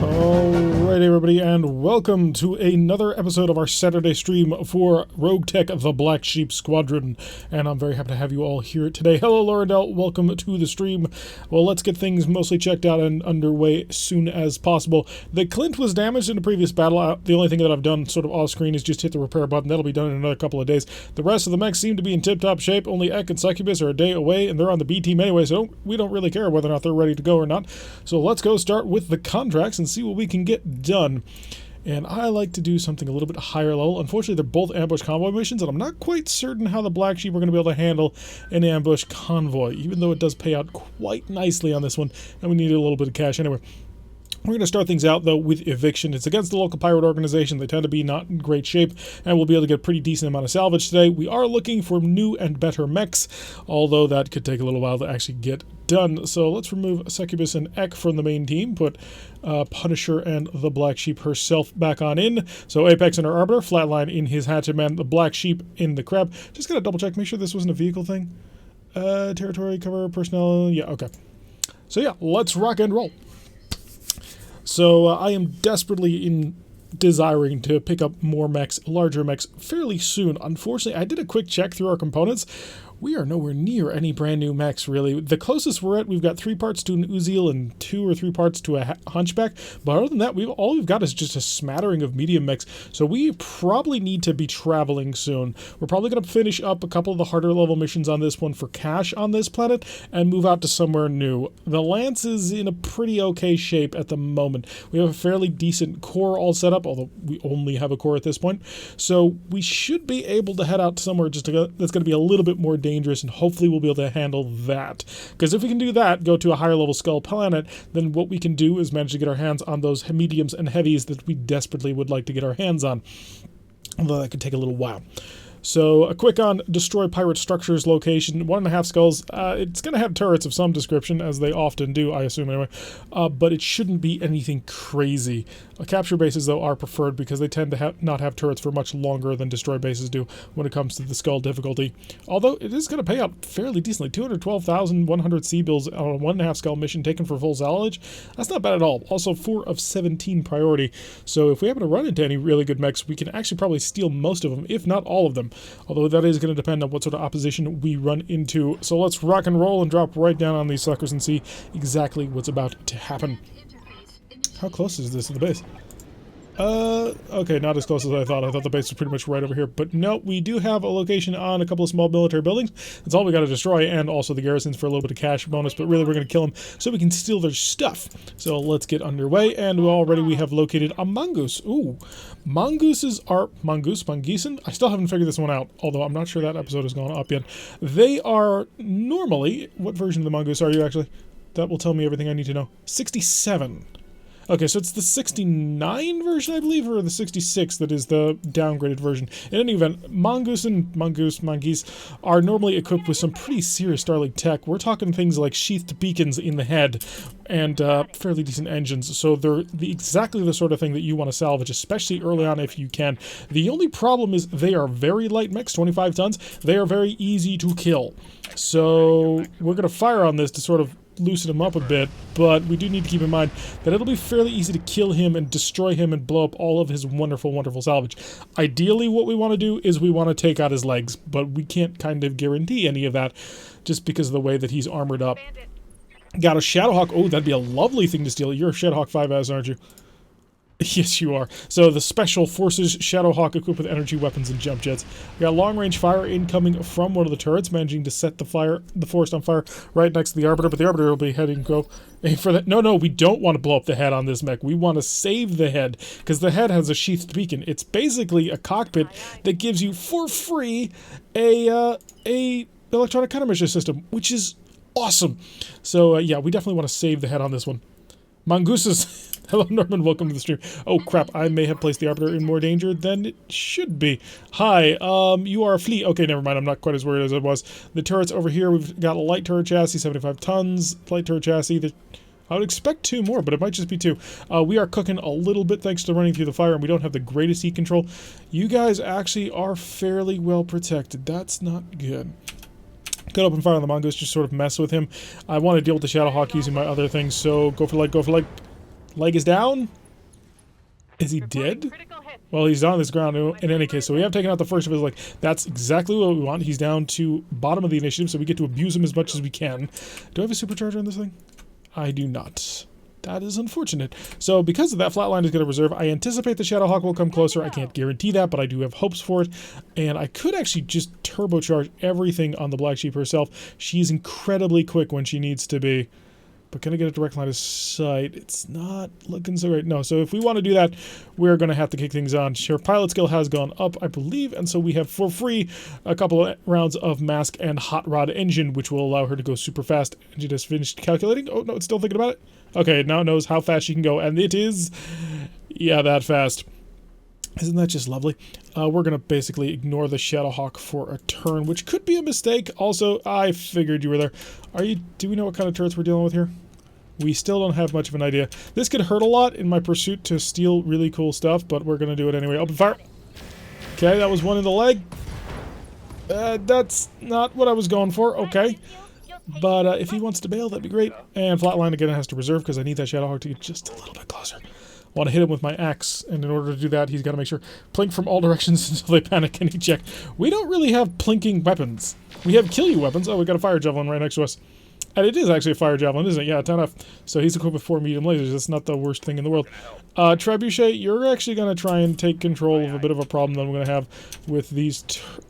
Alright everybody, and welcome to another episode of our Saturday stream for RogueTech, the Black Sheep Squadron. And I'm very happy to have you all here today. Hello Laurendell, welcome to the stream. Well, let's get things mostly checked out and underway as soon as possible. The Clint was damaged in a previous battle. The only thing that I've done sort of off-screen is just hit the repair button. That'll be done in another couple of days. The rest of the mechs seem to be in tip-top shape. Only Ek and Succubus are a day away, and they're on the B team anyway, so we don't really care whether or not they're ready to go or not. So let's go start with the contracts and see what we can get done. And I like to do something a little bit higher level. Unfortunately, they're both ambush convoy missions, and I'm not quite certain how the Black Sheep are going to be able to handle an ambush convoy, even though it does pay out quite nicely on this one, and we need a little bit of cash anyway. We're going to start things out, though, with eviction. It's against the local pirate organization. They tend to be not in great shape, and we'll be able to get a pretty decent amount of salvage today. We are looking for new and better mechs, although that could take a little while to actually get done. So let's remove Succubus and Ek from the main team, put Punisher and the Black Sheep herself back on in. So Apex and her Arbiter, Flatline in his Hatchet Man, the Black Sheep in the Crab. Just got to double check, make sure this wasn't a vehicle thing. Territory, cover, personnel, yeah, okay. So yeah, let's rock and roll. So I am desperately desiring to pick up more mechs, larger mechs, fairly soon. Unfortunately, I did a quick check through our components. We are nowhere near any brand new mechs, really. The closest we're at, we've got 3 parts to an Uziel and 2 or 3 parts to a Hunchback. But other than that, all we've got is just a smattering of medium mechs. So we probably need to be traveling soon. We're probably going to finish up a couple of the harder level missions on this one for cash on this planet and move out to somewhere new. The Lance is in a pretty okay shape at the moment. We have a fairly decent core all set up, although we only have a core at this point. So we should be able to head out to somewhere just that's going to be a little bit more dangerous, and hopefully we'll be able to handle that. Because if we can do that, go to a higher level skull planet, then what we can do is manage to get our hands on those mediums and heavies that we desperately would like to get our hands on. Although that could take a little while. So, a quick on Destroy Pirate Structures location, 1.5 skulls. It's going to have turrets of some description, as they often do, I assume anyway, but it shouldn't be anything crazy. Capture bases, though, are preferred because they tend to not have turrets for much longer than destroy bases do when it comes to the skull difficulty. Although, it is going to pay out fairly decently. 212,100 C-bills on a 1.5 skull mission taken for full salvage. That's not bad at all. Also, 4 of 17 priority. So, if we happen to run into any really good mechs, we can actually probably steal most of them, if not all of them. Although that is going to depend on what sort of opposition we run into. So let's rock and roll and drop right down on these suckers and see exactly what's about to happen. How close is this to the base? Okay, not as close as I thought. I thought the base was pretty much right over here. But no, we do have a location on a couple of small military buildings. That's all we got to destroy, and also the garrisons for a little bit of cash bonus. But really, we're going to kill them so we can steal their stuff. So let's get underway, and we have located a mongoose. Ooh, mongooses are... Mongoosen? I still haven't figured this one out, although I'm not sure that episode has gone up yet. They are normally... What version of the mongoose are you, actually? That will tell me everything I need to know. 67. Okay, so it's the 69 version, I believe, or the 66 that is the downgraded version. In any event, mongoose are normally equipped with some pretty serious Starfleet tech. We're talking things like sheathed beacons in the head and fairly decent engines, so they're exactly the sort of thing that you want to salvage, especially early on if you can. The only problem is they are very light mechs, 25 tons. They are very easy to kill. So we're going to fire on this to sort of loosen him up a bit, but we do need to keep in mind that it'll be fairly easy to kill him and destroy him and blow up all of his wonderful, wonderful salvage. Ideally, what we want to do is we want to take out his legs, but we can't kind of guarantee any of that just because of the way that he's armored up. Got a Shadowhawk. Oh, that'd be a lovely thing to steal. You're a Shadowhawk 5S, aren't you? Yes, you are. So the Special Forces Shadowhawk equipped with energy weapons and jump jets. We got long-range fire incoming from one of the turrets, managing to set the forest on fire right next to the Arbiter, but the Arbiter will be heading go for that. No, we don't want to blow up the head on this mech. We want to save the head, because the head has a sheathed beacon. It's basically a cockpit that gives you, for free, a electronic countermeasure system, which is awesome. So, yeah, we definitely want to save the head on this one. Mongooses. Hello, Norman. Welcome to the stream. Oh, crap. I may have placed the Arbiter in more danger than it should be. Hi. You are a fleet. Okay, never mind. I'm not quite as worried as I was. The turrets over here, we've got a light turret chassis, 75 tons. Light turret chassis. I would expect 2 more, but it might just be 2. We are cooking a little bit thanks to running through the fire, and we don't have the greatest heat control. You guys actually are fairly well protected. That's not good. Could open fire on the mongoose, just sort of mess with him. I want to deal with the Shadowhawk using my other things, so go for light, go for light. Leg is down. Is he dead? Well, he's on this ground in any case, so we have taken out the first of his leg. That's exactly what we want. He's down to bottom of the initiative, so we get to abuse him as much as we can. Do I have a supercharger on this thing? I do not. That is unfortunate. So because of that, Flatline is going to reserve. I anticipate the Shadowhawk will come closer. I can't guarantee that, but I do have hopes for it. And I could actually just turbocharge everything on the Black Sheep herself. She's incredibly quick when she needs to be. But can I get a direct line of sight? It's not looking so great. No, so if we want to do that, we're going to have to kick things on. Her pilot skill has gone up, I believe, and so we have, for free, a couple of rounds of mask and hot rod engine, which will allow her to go super fast. And she just finished calculating. Oh, no, it's still thinking about it. Okay, now it knows how fast she can go, and it is, yeah, that fast. Isn't that just lovely? We're going to basically ignore the Shadowhawk for a turn, which could be a mistake. Also, I figured you were there. Do we know what kind of turrets we're dealing with here? We still don't have much of an idea. This could hurt a lot in my pursuit to steal really cool stuff, but we're going to do it anyway. Open fire. Okay, that was one in the leg. That's not what I was going for. Okay. But if he wants to bail, that'd be great. And Flatline again has to reserve because I need that Shadowhawk to get just a little bit closer. I want to hit him with my axe, and in order to do that, he's got to make sure plink from all directions until they panic and eject. We don't really have plinking weapons. We have kill you weapons. Oh, we got a fire javelin right next to us. And it is actually a fire javelin, isn't it? Yeah, 10F. So he's equipped with 4 medium lasers. That's not the worst thing in the world. Trebuchet, you're actually going to try and take control of a bit of a problem that I'm going to have with these...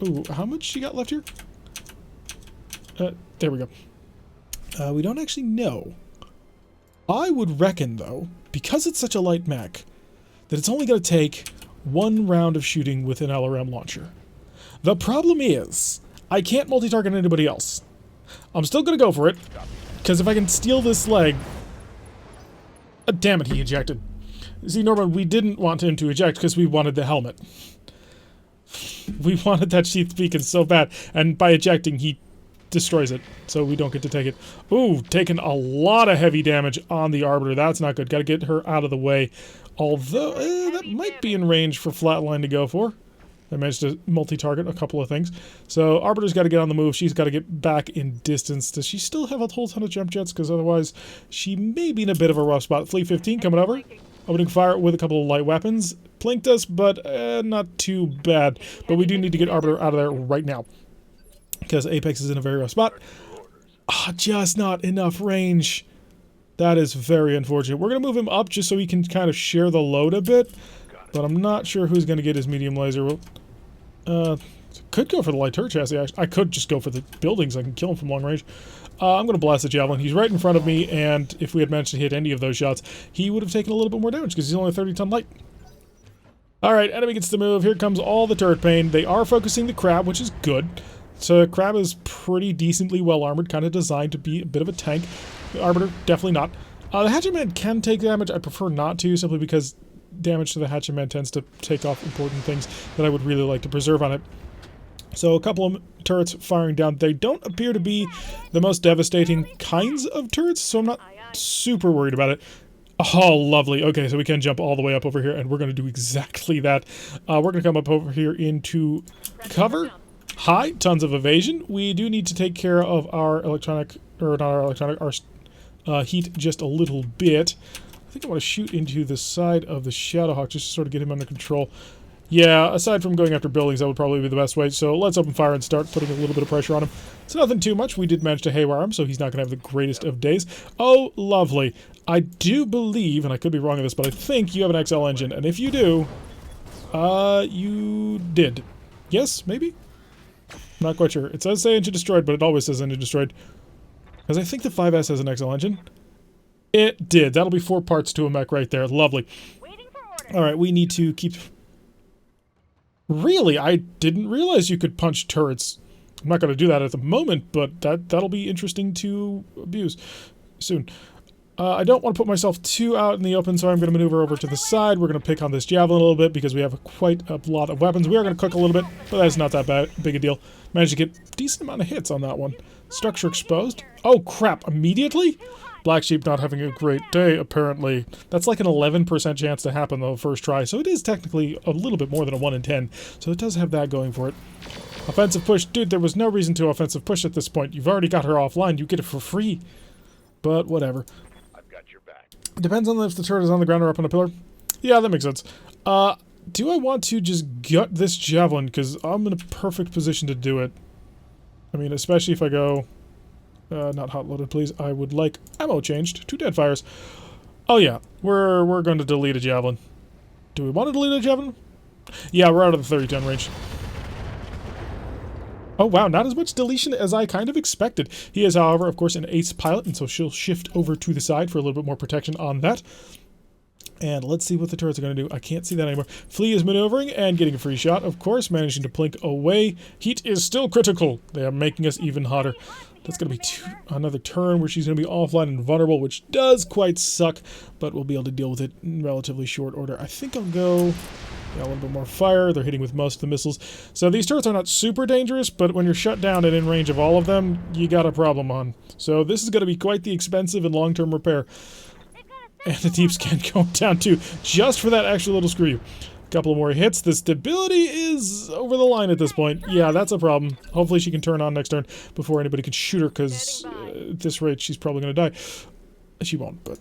Ooh, how much you got left here? There we go. We don't actually know. I would reckon, though, because it's such a light mech, that it's only going to take 1 round of shooting with an LRM launcher. The problem is, I can't multi-target anybody else. I'm still going to go for it, because if I can steal this leg... damn it, he ejected. See, Norman, we didn't want him to eject because we wanted the helmet. We wanted that sheath beacon so bad, and by ejecting, he destroys it, so we don't get to take it. Ooh, taking a lot of heavy damage on the Arbiter. That's not good. Got to get her out of the way. Although, that might be in range for Flatline to go for. I managed to multi-target a couple of things. So Arbiter's got to get on the move. She's got to get back in distance. Does she still have a whole ton of jump jets? Because otherwise, she may be in a bit of a rough spot. Fleet 15 coming over. Opening fire with a couple of light weapons. Plinked us, but not too bad. But we do need to get Arbiter out of there right now, because Apex is in a very rough spot. Just not enough range. That is very unfortunate. We're going to move him up just so he can kind of share the load a bit. But I'm not sure who's going to get his medium laser. Could go for the light turret chassis, actually. I could just go for the buildings. I can kill him from long range. I'm going to blast the javelin. He's right in front of me, and if we had managed to hit any of those shots, he would have taken a little bit more damage because he's only 30-ton light. Alright, enemy gets to move. Here comes all the turret pain. They are focusing the crab, which is good. So crab is pretty decently well armored, kind of designed to be a bit of a tank. The Arbiter, definitely not. The Hatchetman can take damage. I prefer not to, simply because damage to the Hatchetman tends to take off important things that I would really like to preserve on it. So a couple of turrets firing down. They don't appear to be the most devastating kinds of turrets, so I'm not super worried about it. Oh, lovely. Okay, so we can jump all the way up over here, and we're going to do exactly that. We're going to come up over here into cover. High, tons of evasion. We do need to take care of our heat just a little bit. I think I want to shoot into the side of the Shadowhawk just to sort of get him under control. Yeah, aside from going after buildings, that would probably be the best way. So let's open fire and start putting a little bit of pressure on him. It's nothing too much. We did manage to haywire him, so he's not going to have the greatest of days. Oh, lovely. I do believe, and I could be wrong on this, but I think you have an XL engine. And if you do, you did. Yes, maybe? Not quite sure. It says say engine destroyed, but it always says engine destroyed. Because I think the 5S has an XL engine. It did. That'll be 4 parts to a mech right there. Lovely. Alright, we need to keep... Really? I didn't realize you could punch turrets. I'm not going to do that at the moment, but that'll be interesting to abuse soon. I don't want to put myself too out in the open, so I'm going to maneuver over to the side. We're going to pick on this javelin a little bit because we have quite a lot of weapons. We are going to cook a little bit, but that's not that big a deal. Managed to get a decent amount of hits on that one. Structure exposed. Oh, crap. Immediately? Black Sheep not having a great day, apparently. That's like an 11% chance to happen the first try, so it is technically a little bit more than a 1 in 10. So it does have that going for it. Offensive push. Dude, there was no reason to offensive push at this point. You've already got her offline. You get it for free. But whatever. Depends on if the turret is on the ground or up on a pillar. Yeah, that makes sense. Do I want to just gut this javelin? Because I'm in a perfect position to do it. I mean, especially if I go... not hot loaded, please. I would like ammo changed to dead fires. Oh yeah, we're going to delete a javelin. Do we want to delete a javelin? Yeah, we're out of the 30-ton range. Oh wow, not as much deletion as I kind of expected. He is, however, of course, an ace pilot, and so she'll shift over to the side for a little bit more protection on that. And let's see what the turrets are going to do. I can't see that anymore. Flea is maneuvering and getting a free shot, of course, managing to plink away. Heat is still critical. They are making us even hotter. That's going to be another turn where she's going to be offline and vulnerable, which does quite suck, but we'll be able to deal with it in relatively short order. I think I'll go... yeah, a little bit more fire. They're hitting with most of the missiles. So these turrets are not super dangerous, but when you're shut down and in range of all of them, you got a problem on. So this is going to be quite the expensive and long-term repair. And the deep scan going down too, just for that extra little screw. A couple of more hits. The stability is over the line at this point. Yeah, that's a problem. Hopefully she can turn on next turn before anybody can shoot her, because at this rate she's probably going to die. She won't, but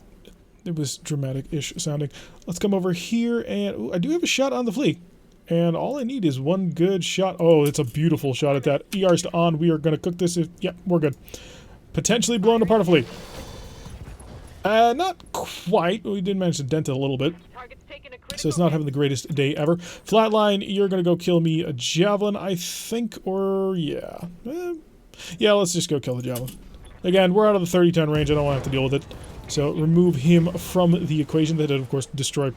it was dramatic-ish sounding. Let's come over here, and ooh, I do have a shot on the Flea. And all I need is one good shot. Oh, it's a beautiful shot at that. ER's to on. We are going to cook this. Yep, we're good. Potentially blown apart a Flea. Not quite. We did manage to dent it a little bit. So it's not having the greatest day ever. Flatline, you're going to go kill me a javelin, I think, or yeah. Yeah, let's just go kill the javelin. Again, we're out of the 30-ton range. I don't want to have to deal with it. So remove him from the equation. That did, of course, destroy...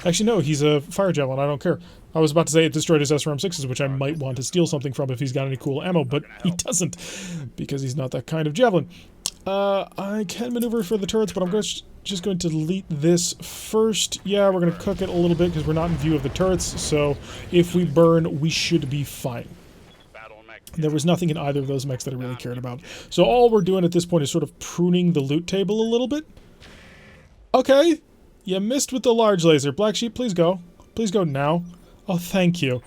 Actually, no, he's a fire javelin. I don't care. I was about to say it destroyed his SRM-6s, which I might want to steal something from if he's got any cool ammo, but he doesn't, because he's not that kind of javelin. I can maneuver for the turrets, but I'm just going to delete this first. Yeah, we're going to cook it a little bit because we're not in view of the turrets, so if we burn, we should be fine. There was nothing in either of those mechs that I really cared about. So all we're doing at this point is sort of pruning the loot table a little bit. Okay, you missed with the large laser. Black Sheep, please go. Please go now. Oh, thank you.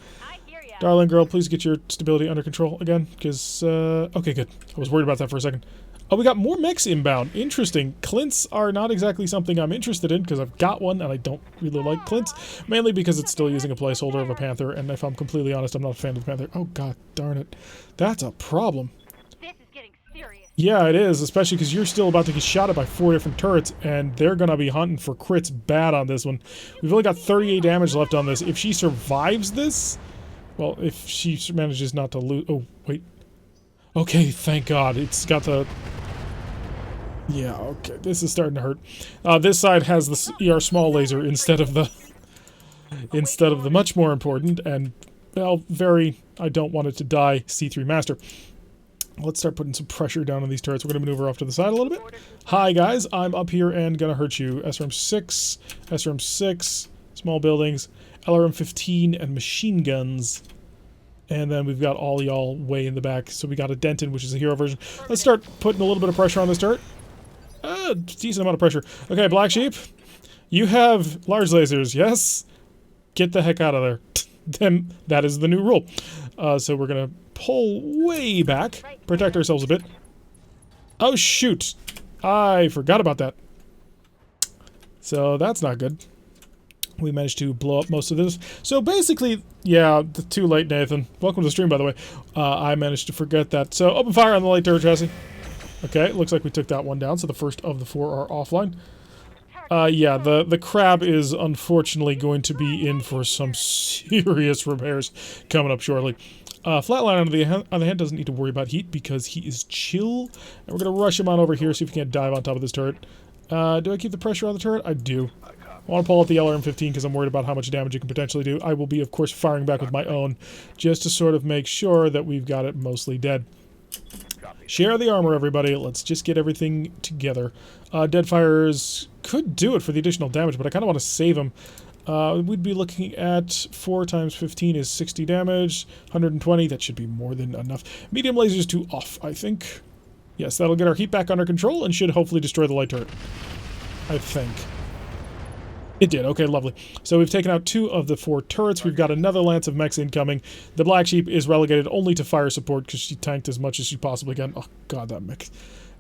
Darling girl, please get your stability under control again, because, okay, good. I was worried about that for a second. Oh, we got more mechs inbound. Interesting. Clints are not exactly something I'm interested in, because I've got one, and I don't really like Clints. Mainly because it's still using a placeholder of a Panther, and if I'm completely honest, I'm not a fan of the Panther. Oh, god darn it. That's a problem. This is getting serious. Yeah, it is, especially because you're still about to get shot at by 4 different turrets, and they're going to be hunting for crits bad on this one. We've only got 38 damage left on this. If she survives this... Well, if she manages not to lose... Oh, wait. Okay, thank god. It's got the... Yeah, okay. This is starting to hurt. This side has the ER small laser instead of the... instead of the much more important and, well, very... I don't want it to die C3 Master. Let's start putting some pressure down on these turrets. We're going to maneuver off to the side a little bit. Hi, guys. I'm up here and going to hurt you. SRM-6, SRM-6, small buildings, LRM-15, and machine guns. And then we've got all y'all way in the back. So we got a Denton, which is a hero version. Let's start putting a little bit of pressure on this turret. Decent amount of pressure. Okay, Black Sheep. You have large lasers, yes? Get the heck out of there. Then that is the new rule. So we're going to pull way back. Protect ourselves a bit. Oh, shoot. I forgot about that. So that's not good. We managed to blow up most of this. So basically, yeah, too late, Nathan. Welcome to the stream, by the way. I managed to forget that. So open fire on the light turret chassis. Okay, looks like we took that one down, so the first of the 4 are offline. Yeah, the crab is unfortunately going to be in for some serious repairs coming up shortly. Flatline, on the other hand, doesn't need to worry about heat because he is chill. And we're going to rush him on over here, see if we can't dive on top of this turret. Do I keep the pressure on the turret? I do. I want to pull out the LRM-15 because I'm worried about how much damage it can potentially do. I will be, of course, firing back with my own just to sort of make sure that we've got it mostly dead. Share the armor, everybody. Let's just get everything together. Deadfires could do it for the additional damage, but I kind of want to save them. We'd be looking at 4 times 15 is 60 damage, 120. That should be more than enough. Medium lasers to off, I think. Yes, that'll get our heat back under control and should hopefully destroy the light turret. I think. It did. Okay, lovely. So we've taken out 2 of the 4 turrets. We've got another lance of mechs incoming. The Black Sheep is relegated only to fire support because she tanked as much as she possibly can. Oh, God, that mech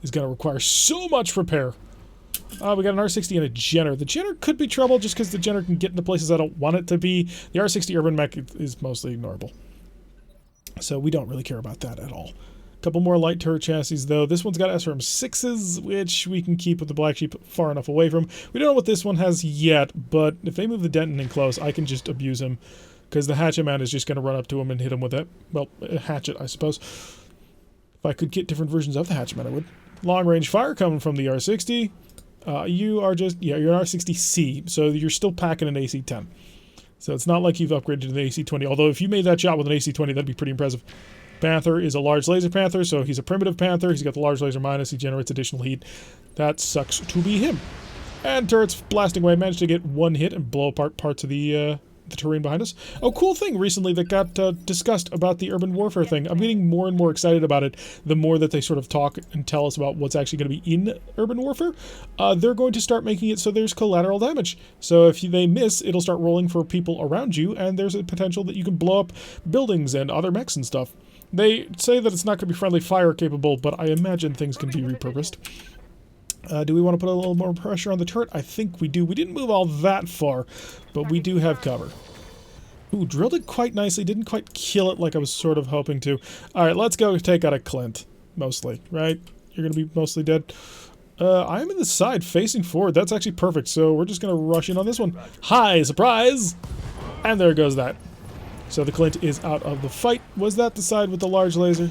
is going to require so much repair. We got an R60 and a Jenner. The Jenner could be trouble just because the Jenner can get into places I don't want it to be. The R60 urban mech is mostly ignorable. So we don't really care about that at all. A couple more light turret chassis, though. This one's got SRM 6s, which we can keep with the Black Sheep far enough away from. We don't know what this one has yet, but if they move the Denton in close, I can just abuse him. Because the Hatchet Man is just going to run up to him and hit him with it. Well, a hatchet, I suppose. If I could get different versions of the Hatchet Man, I would. Long-range fire coming from the R60. You are just, yeah, you're an R60C, so you're still packing an AC-10. So it's not like you've upgraded to the AC-20, although if you made that shot with an AC-20, that'd be pretty impressive. Panther is a large laser Panther, so he's a primitive Panther. He's got the large laser minus, he generates additional heat. That sucks to be him. And turrets blasting away, managed to get one hit and blow apart parts of the terrain behind us. Oh, cool thing recently that got discussed about the urban warfare thing. I'm getting more and more excited about it the more that they sort of talk and tell us about what's actually going to be in urban warfare. They're going to start making it so there's collateral damage. So if they miss, it'll start rolling for people around you, and there's a potential that you can blow up buildings and other mechs and stuff. They say that it's not going to be friendly fire capable, but I imagine things can be repurposed. Do we want to put a little more pressure on the turret? I think we do. We didn't move all that far, but we do have cover. Ooh, drilled it quite nicely. Didn't quite kill it like I was sort of hoping to. Alright, let's go take out a Clint. Mostly, right? You're going to be mostly dead. I'm in the side, facing forward. That's actually perfect, so we're just going to rush in on this one. Hi, surprise! And there goes that. So the Clint is out of the fight. Was that the side with the large laser?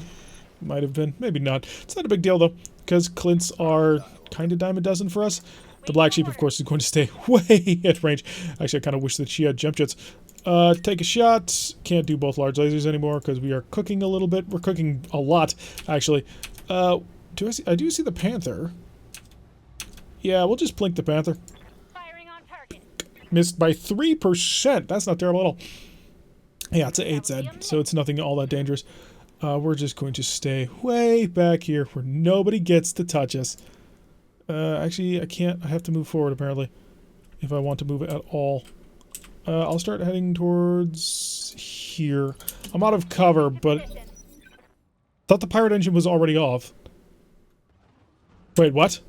Might have been. Maybe not. It's not a big deal, though, because Clints are kind of dime a dozen for us. The Black Sheep, of course, is going to stay way at range. Actually, I kind of wish that she had jump jets. Take a shot. Can't do both large lasers anymore because we are cooking a little bit. We're cooking a lot, actually. I do see the Panther. Yeah, we'll just blink the Panther. Firing on target. Missed by 3%. That's not terrible at all. Yeah, it's an 8Z, so it's nothing all that dangerous. We're just going to stay way back here where nobody gets to touch us. Actually, I can't. I have to move forward, apparently, if I want to move at all. I'll start heading towards here. I'm out of cover, but I thought the pirate engine was already off. Wait, what?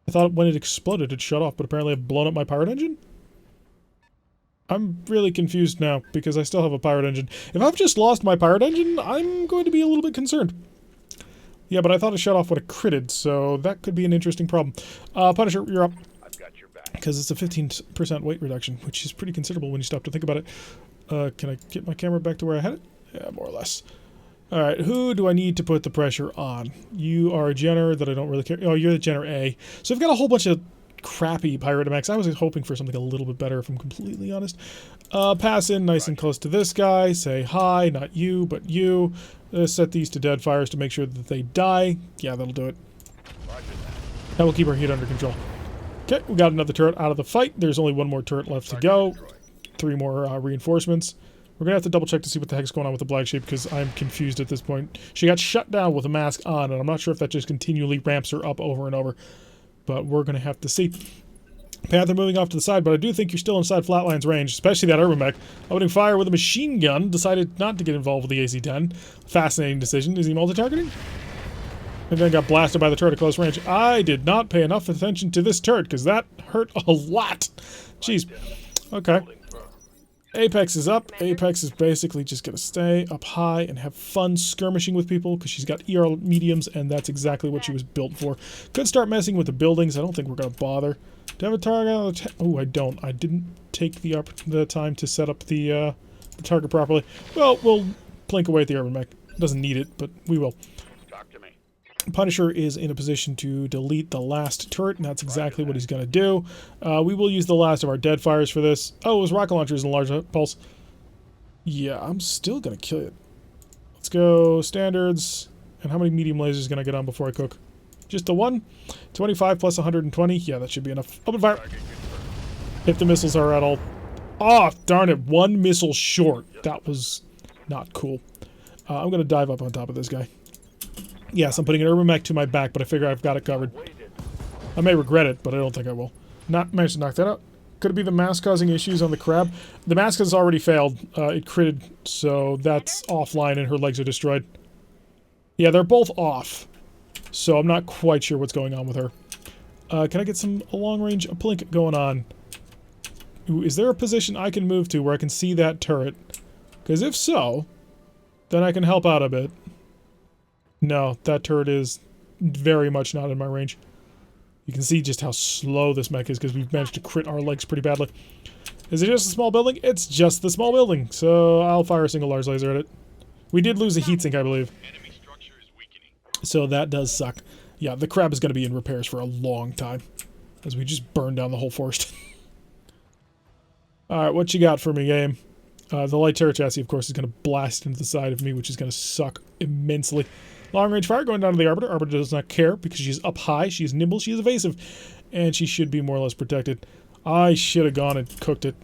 I thought when it exploded, it shut off, but apparently I've blown up my pirate engine? I'm really confused now, because I still have a pirate engine. If I've just lost my pirate engine, I'm going to be a little bit concerned. Yeah, but I thought it shut off when it critted, so that could be an interesting problem. Punisher, you're up. I've got your back. Because it's a 15% weight reduction, which is pretty considerable when you stop to think about it. Can I get my camera back to where I had it? Yeah, more or less. Alright, who do I need to put the pressure on? You are a Jenner that I don't really care. Oh, you're the Jenner A. So I've got a whole bunch of crappy pirate mechs. I was hoping for something a little bit better, if I'm completely honest. Pass in nice and close to this guy. Say hi, not you, but you. Set these to dead fires to make sure that they die. Yeah, that'll do it. That will keep our heat under control. Okay, we got another turret out of the fight. There's only one more turret left to go. 3 more reinforcements. We're going to have to double check to see what the heck's going on with the Black Sheep, because I'm confused at this point. She got shut down with a mask on, and I'm not sure if that just continually ramps her up over and over. But we're going to have to see. Panther moving off to the side, but I do think you're still inside Flatline's range, especially that urban mech. Opening fire with a machine gun, decided not to get involved with the AC-10. Fascinating decision. Is he multi-targeting? And then got blasted by the turret at close range. I did not pay enough attention to this turret, because that hurt a lot. Jeez. Okay. Apex is up. Apex is basically just going to stay up high and have fun skirmishing with people, because she's got ER mediums, and that's exactly what she was built for. Could start messing with the buildings. I don't think we're going to bother. Do I have a target on the oh, I don't. I didn't take the time to set up the target properly. Well, we'll blink away at the urban mech. Doesn't need it, but we will. Talk to me. Punisher is in a position to delete the last turret, and that's exactly what he's going to do. We will use the last of our dead fires for this. Oh, it was rocket launchers and large pulse. Yeah, I'm still going to kill it. Let's go standards. And how many medium lasers can I get on before I cook? Just the one? 25 plus 120? Yeah, that should be enough. Open fire. If the missiles are at all... Oh, darn it. 1 missile short. That was not cool. I'm going to dive up on top of this guy. Yes, I'm putting an urban mech to my back, but I figure I've got it covered. I may regret it, but I don't think I will. Not managed to knock that out. Could it be the mask causing issues on the crab? The mask has already failed. It critted, so that's offline and her legs are destroyed. Yeah, they're both off. So I'm not quite sure what's going on with her. Can I get some long-range uplink going on? Ooh, is there a position I can move to where I can see that turret? Because if so, then I can help out a bit. No, that turret is very much not in my range. You can see just how slow this mech is because we've managed to crit our legs pretty badly. Is it just a small building? It's just the small building, so I'll fire a single large laser at it. We did lose a heatsink, I believe. Enemy structure is weakening. So that does suck. Yeah, the crab is going to be in repairs for a long time as we just burn down the whole forest. Alright, what you got for me, game? The light turret chassis, of course, is going to blast into the side of me, which is going to suck immensely. Long-range fire going down to the Arbiter. Arbiter does not care because she's up high, she's nimble, she's evasive, and she should be more or less protected. I should have gone and cooked it.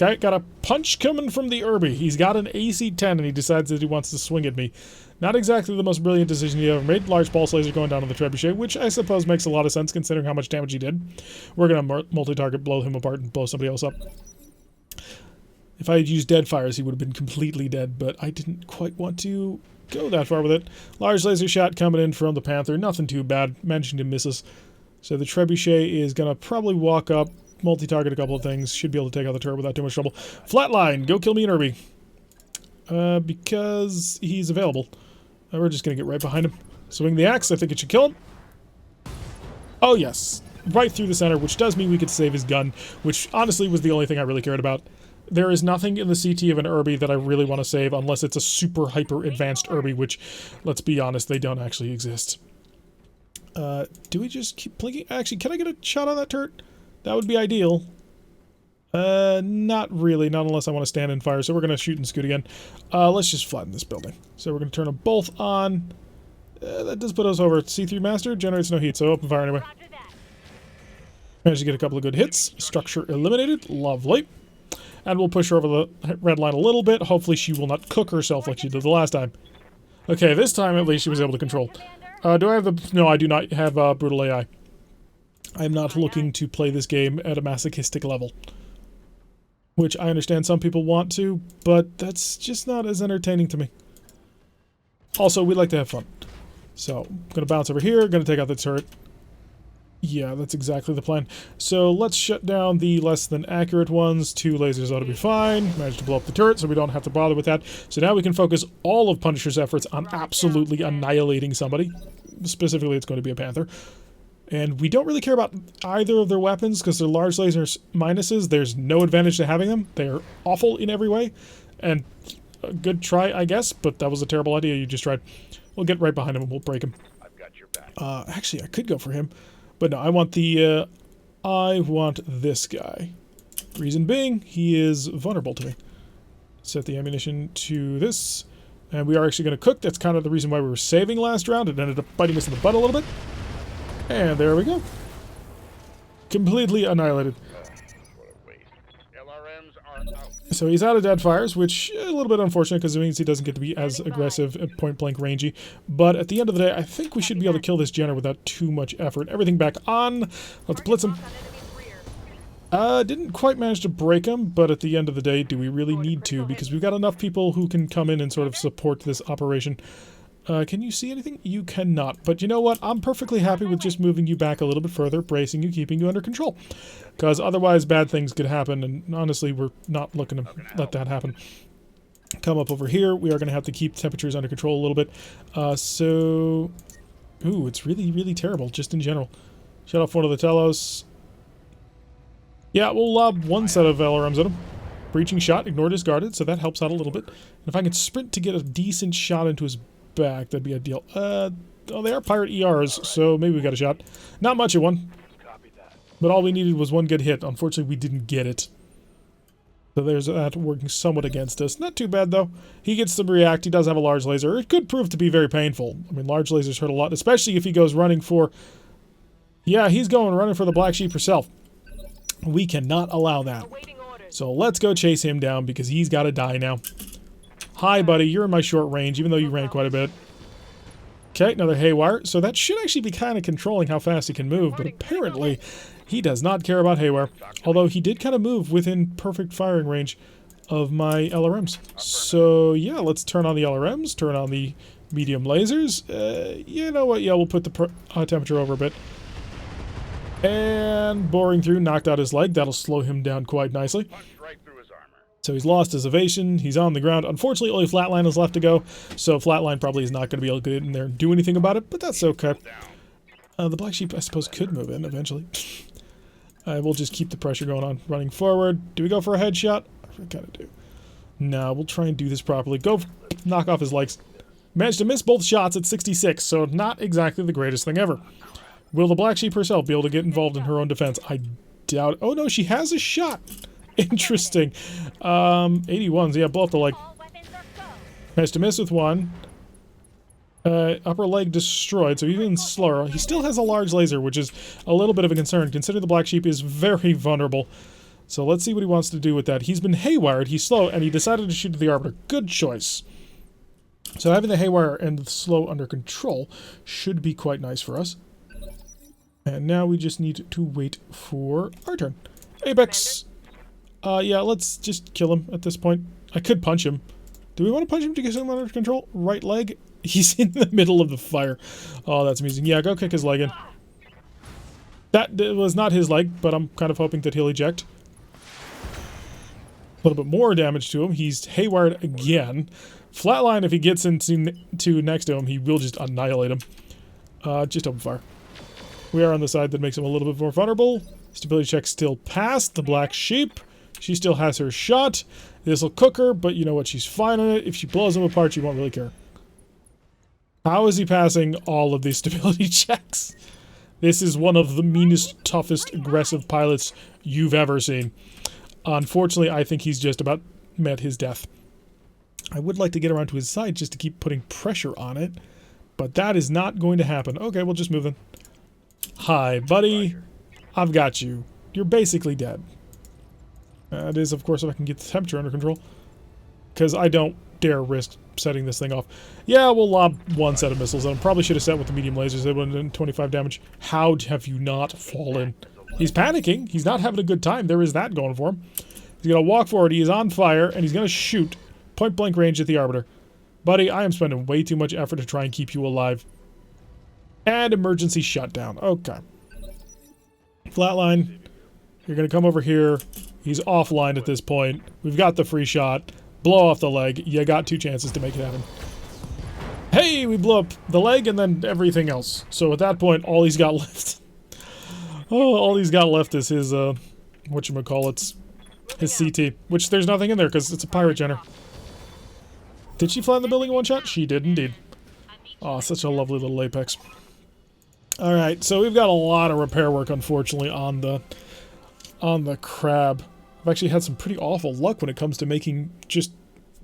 Okay, got a punch coming from the Irby. He's got an AC-10 and he decides that he wants to swing at me. Not exactly the most brilliant decision he ever made. Large pulse laser going down to the trebuchet, which I suppose makes a lot of sense considering how much damage he did. We're going to multi-target, blow him apart, and blow somebody else up. If I had used dead fires, he would have been completely dead, but I didn't quite want to go that far with it. Large laser shot coming in from the Panther. Nothing too bad. Managing to miss us. So the trebuchet is going to probably walk up, multi-target a couple of things. Should be able to take out the turret without too much trouble. Flatline! Go kill me and Irby. Because he's available. We're just going to get right behind him. Swing the axe. I think it should kill him. Oh, yes. Right through the center, which does mean we could save his gun, which honestly was the only thing I really cared about. There is nothing in the CT of an Irby that I really want to save unless it's a super hyper advanced Irby, which, let's be honest, they don't actually exist. Do we just keep blinking? Actually, can I get a shot on that turret? That would be ideal. Not really, not unless I want to stand and fire, so we're going to shoot and scoot again. Let's just flatten this building. So we're going to turn them both on. That does put us over. C3 Master generates no heat, so open fire anyway. Managed to get a couple of good hits. Structure eliminated. Lovely. And we'll push her over the red line a little bit. Hopefully she will not cook herself like she did the last time. Okay, this time at least she was able to control. Do I have the... No, I do not have Brutal AI. I'm not looking to play this game at a masochistic level. Which I understand some people want to, but that's just not as entertaining to me. Also, we like to have fun. So, I'm going to bounce over here, going to take out the turret. Yeah, that's exactly the plan. So let's shut down the less than accurate ones. 2 lasers ought to be fine. Managed to blow up the turret, so we don't have to bother with that. So now we can focus all of Punisher's efforts on absolutely annihilating somebody. Specifically, it's going to be a Panther. And we don't really care about either of their weapons because they're large lasers minuses. There's no advantage to having them. They're awful in every way. And a good try, I guess, but that was a terrible idea you just tried. We'll get right behind him and we'll break him. I've got your back. Actually, I could go for him. But no, I want this guy. Reason being, he is vulnerable to me. Set the ammunition to this. And we are actually going to cook. That's kind of the reason why we were saving last round. It ended up biting us in the butt a little bit. And there we go. Completely annihilated. What a waste. LRMs are out. So he's out of dead fires, which is a little bit unfortunate because it means he doesn't get to be as aggressive at point-blank rangey. But at the end of the day, I think we should be able to kill this Jenner without too much effort. Everything back on. Let's blitz him. Didn't quite manage to break him, but at the end of the day, do we really need to? Because we've got enough people who can come in and sort of support this operation. Can you see anything? You cannot. But you know what? I'm perfectly happy with just moving you back a little bit further, bracing you, keeping you under control. Because otherwise bad things could happen, and honestly, we're not looking to let that happen. Come up over here. We are going to have to keep temperatures under control a little bit. Ooh, it's really, really terrible, just in general. Shut off one of the telos. Yeah, we'll lob one set of LRMs at him. Breaching shot, ignore discarded, so that helps out a little bit. And if I can sprint to get a decent shot into his back, that'd be ideal. Oh, they are pirate ERs, so maybe we got a shot. Not much of one. But all we needed was one good hit. Unfortunately, we didn't get it. So there's that working somewhat against us. Not too bad, though. He gets to react. He does have a large laser. It could prove to be very painful. I mean, large lasers hurt a lot, especially if he goes running for... Yeah, he's going running for the Black Sheep herself. We cannot allow that. So let's go chase him down because he's got to die now. Hi, buddy. You're in my short range, even though you ran quite a bit. Okay, another haywire. So that should actually be kind of controlling how fast he can move, but apparently he does not care about haywire. Although he did kind of move within perfect firing range of my LRMs. So yeah, let's turn on the LRMs, turn on the medium lasers. You know what? Yeah, we'll put the temperature over a bit. And boring through, knocked out his leg. That'll slow him down quite nicely. Punched right through his armor. So he's lost his evasion. He's on the ground. Unfortunately, only Flatline is left to go. So Flatline probably is not going to be able to get in there and do anything about it, but that's okay. The Black Sheep, I suppose, could move in eventually. We'll just keep the pressure going on. Running forward. Do we go for a headshot? I kind of do. No, we'll try and do this properly. Go knock off his legs. Managed to miss both shots at 66, so not exactly the greatest thing ever. Will the Black Sheep herself be able to get involved in her own defense? I doubt it. Oh no, she has a shot. Interesting. 81s, yeah, blow up the leg. Managed to miss with one. Upper leg destroyed, so even slower. He still has a large laser, which is a little bit of a concern, considering the Black Sheep is very vulnerable. So let's see what he wants to do with that. He's been haywired, he's slow, and he decided to shoot at the Arbiter. Good choice. So having the haywire and the slow under control should be quite nice for us. And now we just need to wait for our turn. Apex! Yeah, let's just kill him at this point. I could punch him. Do we want to punch him to get him under control? Right leg? He's in the middle of the fire. Oh, that's amusing. Yeah, go kick his leg in. That was not his leg, but I'm kind of hoping that he'll eject. A little bit more damage to him. He's haywired again. Flatline, if he gets into next to him, he will just annihilate him. Just open fire. We are on the side that makes him a little bit more vulnerable. Stability check still passed. The Black Sheep. She still has her shot. This'll cook her, but you know what? She's fine on it. If she blows him apart, she won't really care. How is he passing all of these stability checks? This is one of the meanest, toughest, aggressive pilots you've ever seen. Unfortunately, I think he's just about met his death. I would like to get around to his side just to keep putting pressure on it, but that is not going to happen. Okay, we'll just move in. Hi, buddy. I've got you. You're basically dead. That is, of course, if I can get the temperature under control. Because I don't dare risk setting this thing off. Yeah, we'll lob one set of missiles at him. Probably should have set with the medium lasers. They would have done 25 damage. How have you not fallen? He's panicking. He's not having a good time. There is that going for him. He's going to walk forward. He is on fire, and he's going to shoot point-blank range at the Arbiter. Buddy, I am spending way too much effort to try and keep you alive. And emergency shutdown. Okay. Flatline. You're going to come over here. He's offline at this point. We've got the free shot. Blow off the leg. You got 2 chances to make it happen. Hey, we blew up the leg and then everything else. So at that point, all he's got left... oh, all he's got left is his, whatchamacallits, his CT. Which there's nothing in there because it's a pirate generator. Did she fly in the building in one shot? She did indeed. Oh, such a lovely little Apex. Alright, so we've got a lot of repair work, unfortunately, on the crab. I've actually had some pretty awful luck when it comes to making just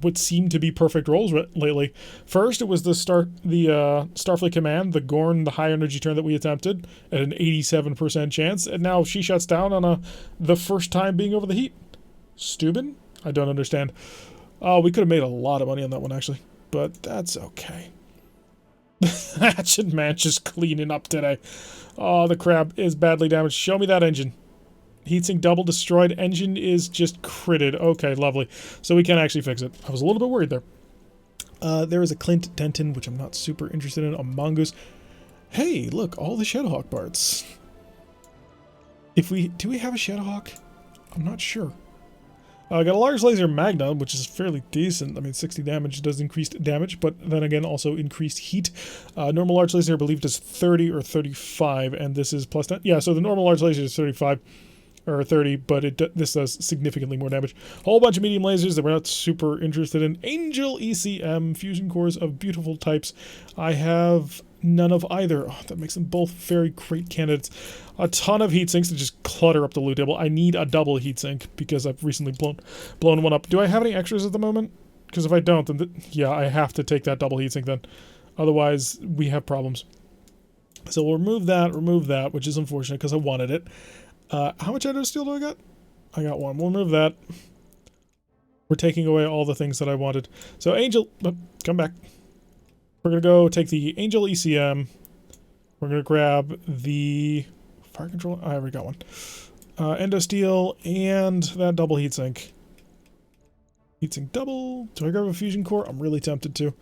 what seem to be perfect rolls lately. First, it was the Starfleet Command, the Gorn, the high energy turn that we attempted at an 87% chance, and now she shuts down on the first time being over the heat. Steuben? I don't understand. Oh, we could have made a lot of money on that one, actually, but that's okay. Hatchet Man just cleaning up today. Oh, the crab is badly damaged. Show me that engine. Heatsink double destroyed. Engine is just critted. Okay, lovely. So we can actually fix it. I was a little bit worried there. There is a Clint Denton, which I'm not super interested in. A Mongoose. Hey, look, all the Shadowhawk parts. Do we have a Shadowhawk? I'm not sure. I got a large laser Magna, which is fairly decent. I mean, 60 damage does increased damage, but then again, also increased heat. Normal large laser, I believe, does 30 or 35, and this is plus 10. Yeah, so the normal large laser is 35 or 30, but this does significantly more damage. Whole bunch of medium lasers that we're not super interested in. Angel ECM, fusion cores of beautiful types. I have none of either. Oh, that makes them both very great candidates. A ton of heat sinks to just clutter up the loot table. I need a double heat sink because I've recently blown one up. Do I have any extras at the moment? Because if I don't, then yeah, I have to take that double heat sink then. Otherwise, we have problems. So we'll remove that, which is unfortunate because I wanted it. How much endo steel do I got? I got one. We'll remove that. We're taking away all the things that I wanted. So Angel, come back. We're going to go take the Angel ECM. We're going to grab the fire control. I already got one. Endo steel and that double heatsink. Heatsink double. Do I grab a fusion core? I'm really tempted to. I'm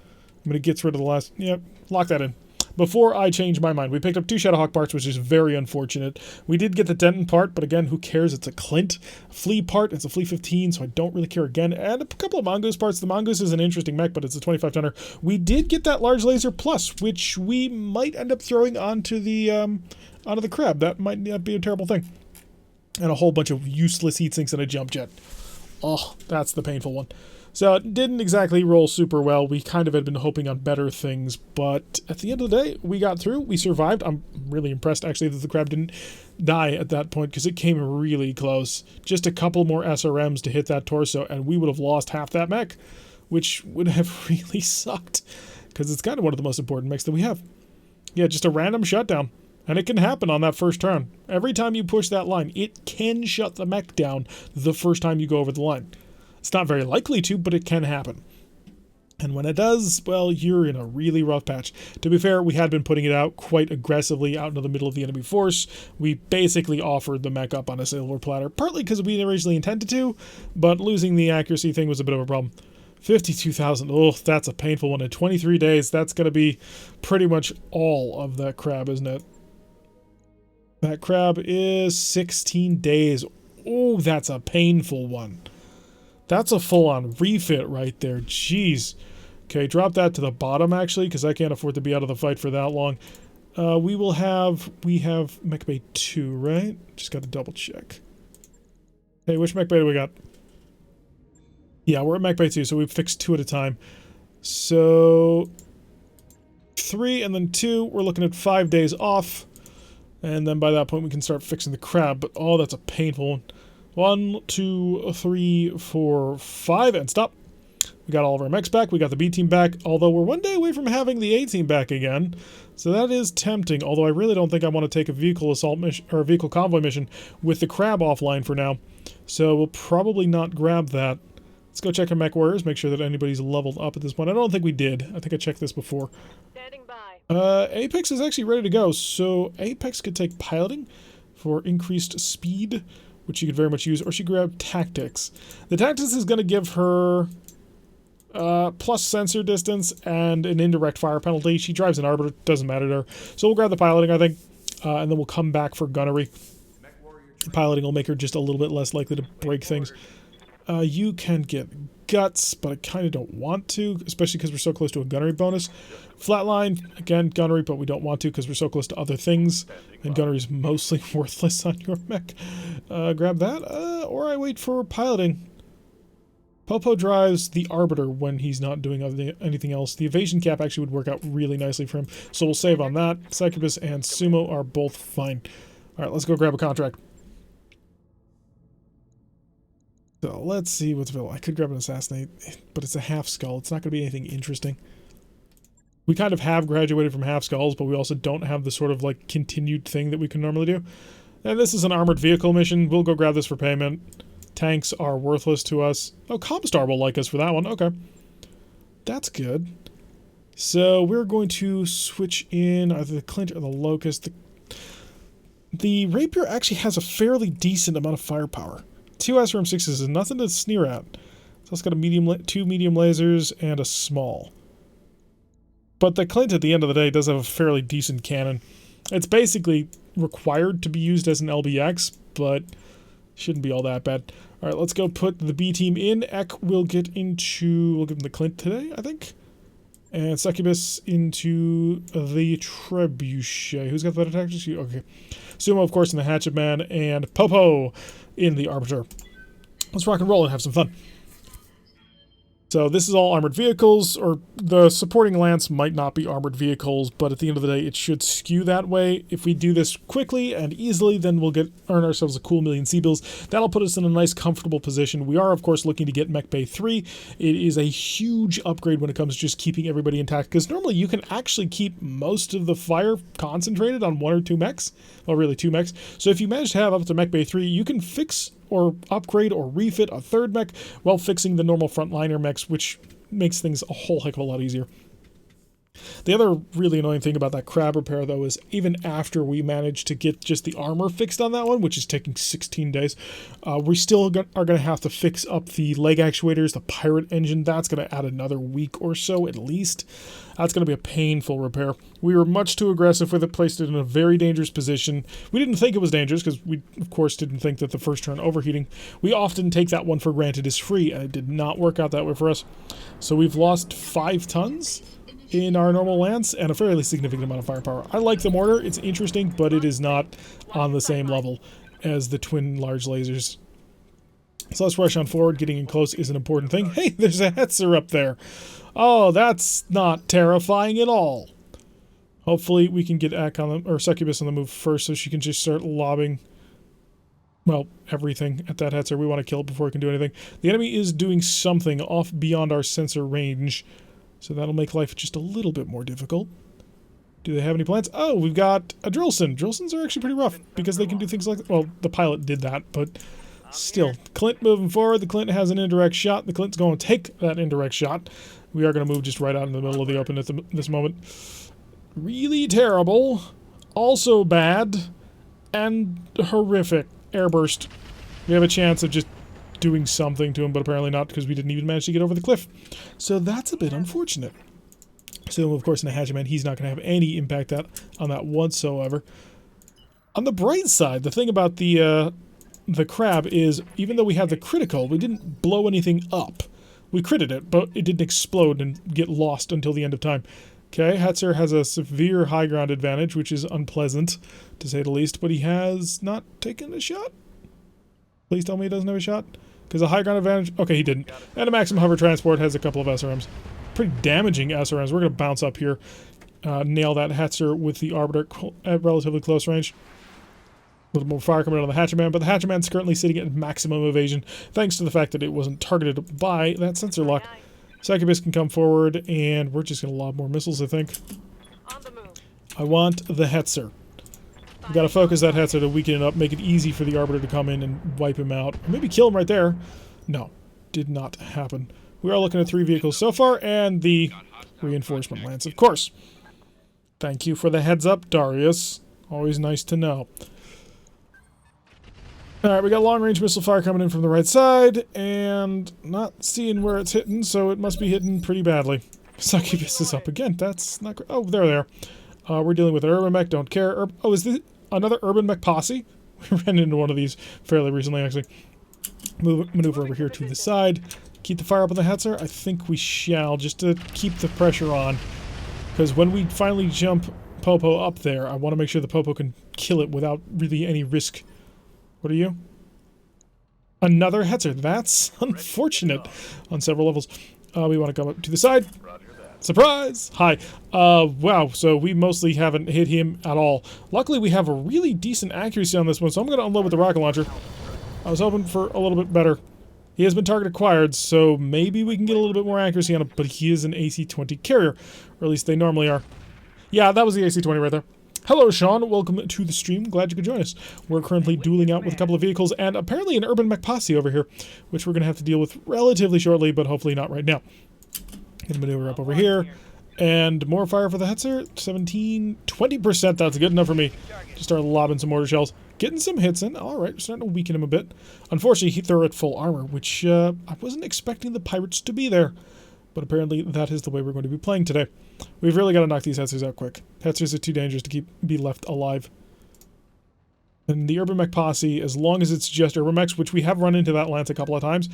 going to get rid of the last. Yep, lock that in. before I change my mind. We picked up 2 Shadowhawk parts, which is very unfortunate. We did get the Denton part, but again, who cares? It's a Clint. Flea part, it's a Flea 15, so I don't really care again. And a couple of Mongoose parts. The Mongoose is an interesting mech, but it's a 25-tonner. We did get that Large Laser Plus, which we might end up throwing onto the crab. That might not be a terrible thing. And a whole bunch of useless heat sinks and a jump jet. Oh, that's the painful one. So it didn't exactly roll super well. We kind of had been hoping on better things, but at the end of the day, we got through. We survived. I'm really impressed, actually, that the crab didn't die at that point, because it came really close. Just a couple more SRMs to hit that torso, and we would have lost half that mech, which would have really sucked, because it's kind of one of the most important mechs that we have. Yeah, just a random shutdown. And it can happen on that first turn. Every time you push that line, it can shut the mech down the first time you go over the line. It's not very likely to, but it can happen. And when it does, well, you're in a really rough patch. To be fair, we had been putting it out quite aggressively out into the middle of the enemy force. We basically offered the mech up on a silver platter, partly because we originally intended to, but losing the accuracy thing was a bit of a problem. 52,000. Oh, that's a painful one. In 23 days, that's going to be pretty much all of that crab, isn't it? That crab is 16 days. Oh, that's a painful one. That's a full-on refit right there. Jeez. Okay, drop that to the bottom, actually, because I can't afford to be out of the fight for that long. We have Mech Bay 2, right? Just got to double check. Hey, which Mech Bay do we got? Yeah, we're at Mech Bay 2, so we've fixed 2 at a time. So 3 and then 2, we're looking at 5 days off. And then by that point, we can start fixing the crab. But, oh, that's a painful one. 1, 2, 3, 4, 5, and stop. We got all of our mechs back. We got the B team back. Although we're 1 day away from having the A team back again. So that is tempting. Although I really don't think I want to take a vehicle assault mission or a vehicle convoy mission with the crab offline for now. So we'll probably not grab that. Let's go check our mech warriors. Make sure that anybody's leveled up at this point. I don't think we did. I think I checked this before. Standing by. Apex is actually ready to go, so Apex could take piloting for increased speed, which she could very much use, or she could grab tactics. The tactics is going to give her plus sensor distance and an indirect fire penalty. She drives an arbiter, doesn't matter to her. So we'll grab the piloting, I think, and then we'll come back for gunnery. Piloting will make her just a little bit less likely to break things. You can get guts, but I kind of don't want to, especially because we're so close to a gunnery bonus. Flatline, again, gunnery, but we don't want to because we're so close to other things, and gunnery is mostly worthless on your mech. Grab that, or I wait for piloting. Popo drives the arbiter when he's not doing anything else. The evasion cap actually would work out really nicely for him, so we'll save on that. Succubus and Sumo are both fine. Alright, let's go grab a contract. So let's see what's available. I could grab an assassinate, but it's a half skull. It's not going to be anything interesting. We kind of have graduated from half skulls, but we also don't have the sort of like continued thing that we can normally do. And this is an armored vehicle mission. We'll go grab this for payment. Tanks are worthless to us. Oh, Comstar will like us for that one. Okay. That's good. So we're going to switch in either the Clint or the Locust. The Rapier actually has a fairly decent amount of firepower. 2 SRM6s is nothing to sneer at. So it's got a 2 medium lasers and a small. But the Clint at the end of the day does have a fairly decent cannon. It's basically required to be used as an LBX, but shouldn't be all that bad. Alright, let's go put the B team in. Ek will get into... We'll give him the Clint today, I think. And Succubus into the Trebuchet. Who's got that attack? Okay. Sumo, of course, in the Hatchet Man. And Popo in the Arbiter. Let's rock and roll and have some fun. So this is all armored vehicles, or the supporting lance might not be armored vehicles, but at the end of the day, it should skew that way. If we do this quickly and easily, then we'll earn ourselves a cool million C-bills. That'll put us in a nice, comfortable position. We are, of course, looking to get Mech Bay 3. It is a huge upgrade when it comes to just keeping everybody intact, because normally you can actually keep most of the fire concentrated on 1 or 2 mechs. Well, really 2 mechs. So if you manage to have up to Mech Bay 3, you can fix or upgrade or refit a 3rd mech while fixing the normal frontliner mechs, which makes things a whole heck of a lot easier. The other really annoying thing about that crab repair, though, is even after we manage to get just the armor fixed on that one, which is taking 16 days, we still are going to have to fix up the leg actuators, the pirate engine. That's going to add another week or so at least. That's going to be a painful repair. We were much too aggressive with it, placed it in a very dangerous position. We didn't think it was dangerous because we, of course, didn't think that the first turn overheating. We often take that one for granted is free, and it did not work out that way for us. So we've lost 5 tons in our normal lance and a fairly significant amount of firepower. I like the mortar. It's interesting, but it is not on the same level as the twin large lasers. So let's rush on forward. Getting in close is an important thing. Hey, there's a Hetzer up there. Oh, that's not terrifying at all. Hopefully we can get Ak on the, or Succubus on the move first so she can just start lobbing, well, everything at that Hetzer. We want to kill it before it can do anything. The enemy is doing something off beyond our sensor range, so that'll make life just a little bit more difficult. Do they have any plans? Oh, we've got a Drillson. Drillsons are actually pretty rough because they can do things like, well, the pilot did that, but still. Clint moving forward. The Clint has an indirect shot. The Clint's going to take that indirect shot. We are going to move just right out in the middle of the open at this moment. Really terrible. Also bad. And horrific. Airburst. We have a chance of just doing something to him, but apparently not because we didn't even manage to get over the cliff. So that's a bit unfortunate. So, of course, in a Hatchetman, he's not going to have any impact on that whatsoever. On the bright side, the thing about the crab is, even though we had the critical, we didn't blow anything up. We critted it, but it didn't explode and get lost until the end of time. Okay, Hetzer has a severe high ground advantage, which is unpleasant, to say the least, but he has not taken a shot. Please tell me he doesn't have a shot. Because a high ground advantage... Okay, he didn't. And a Maximum Hover Transport has a couple of SRMs. Pretty damaging SRMs. We're going to bounce up here. Nail that Hetzer with the Arbiter at relatively close range. A little more fire coming out of the Hatchetman, but the Hatchetman's currently sitting at maximum evasion, thanks to the fact that it wasn't targeted by that sensor lock. Succubus can come forward, and we're just going to lob more missiles, I think. I want the Hetzer. We've got to focus that Hetzer to weaken it up, make it easy for the Arbiter to come in and wipe him out. Or maybe kill him right there. No, did not happen. We are looking at 3 vehicles so far, and the reinforcement lance, of course. Thank you for the heads up, Darius. Always nice to know. Alright, we got long-range missile fire coming in from the right side, and not seeing where it's hitting, so it must be hitting pretty badly. Succubus is up again. That's not great. Oh, there they are. We're dealing with an urban mech, don't care. Oh, is this another urban mech posse? We ran into one of these fairly recently, actually. Maneuver over here to the side. Keep the fire up on the Hetzer? I think we shall, just to keep the pressure on. Because when we finally jump Popo up there, I want to make sure the Popo can kill it without really any risk. What are you? Another Hetzer. That's unfortunate on several levels. We want to come up to the side. Surprise! Hi. Wow, so we mostly haven't hit him at all. Luckily, we have a really decent accuracy on this one, so I'm going to unload with the rocket launcher. I was hoping for a little bit better. He has been target acquired, so maybe we can get a little bit more accuracy on him, but he is an AC-20 carrier, or at least they normally are. Yeah, that was the AC-20 right there. Hello, Sean. Welcome to the stream. Glad you could join us. We're currently dueling out with a couple of vehicles and apparently an urban mech posse over here, which we're going to have to deal with relatively shortly, but hopefully not right now. Gonna maneuver up over here. And more fire for the Hetzer. 17, 20%. That's good enough for me. Just start lobbing some mortar shells. Getting some hits in. Alright, starting to weaken him a bit. Unfortunately, they're at full armor, which I wasn't expecting the pirates to be there. But apparently that is the way we're going to be playing today. We've really got to knock these Hetzers out quick. Hetzers are too dangerous to be left alive. And the Urban Mech Posse, as long as it's just Urban Mechs, which we have run into that lance a couple of times,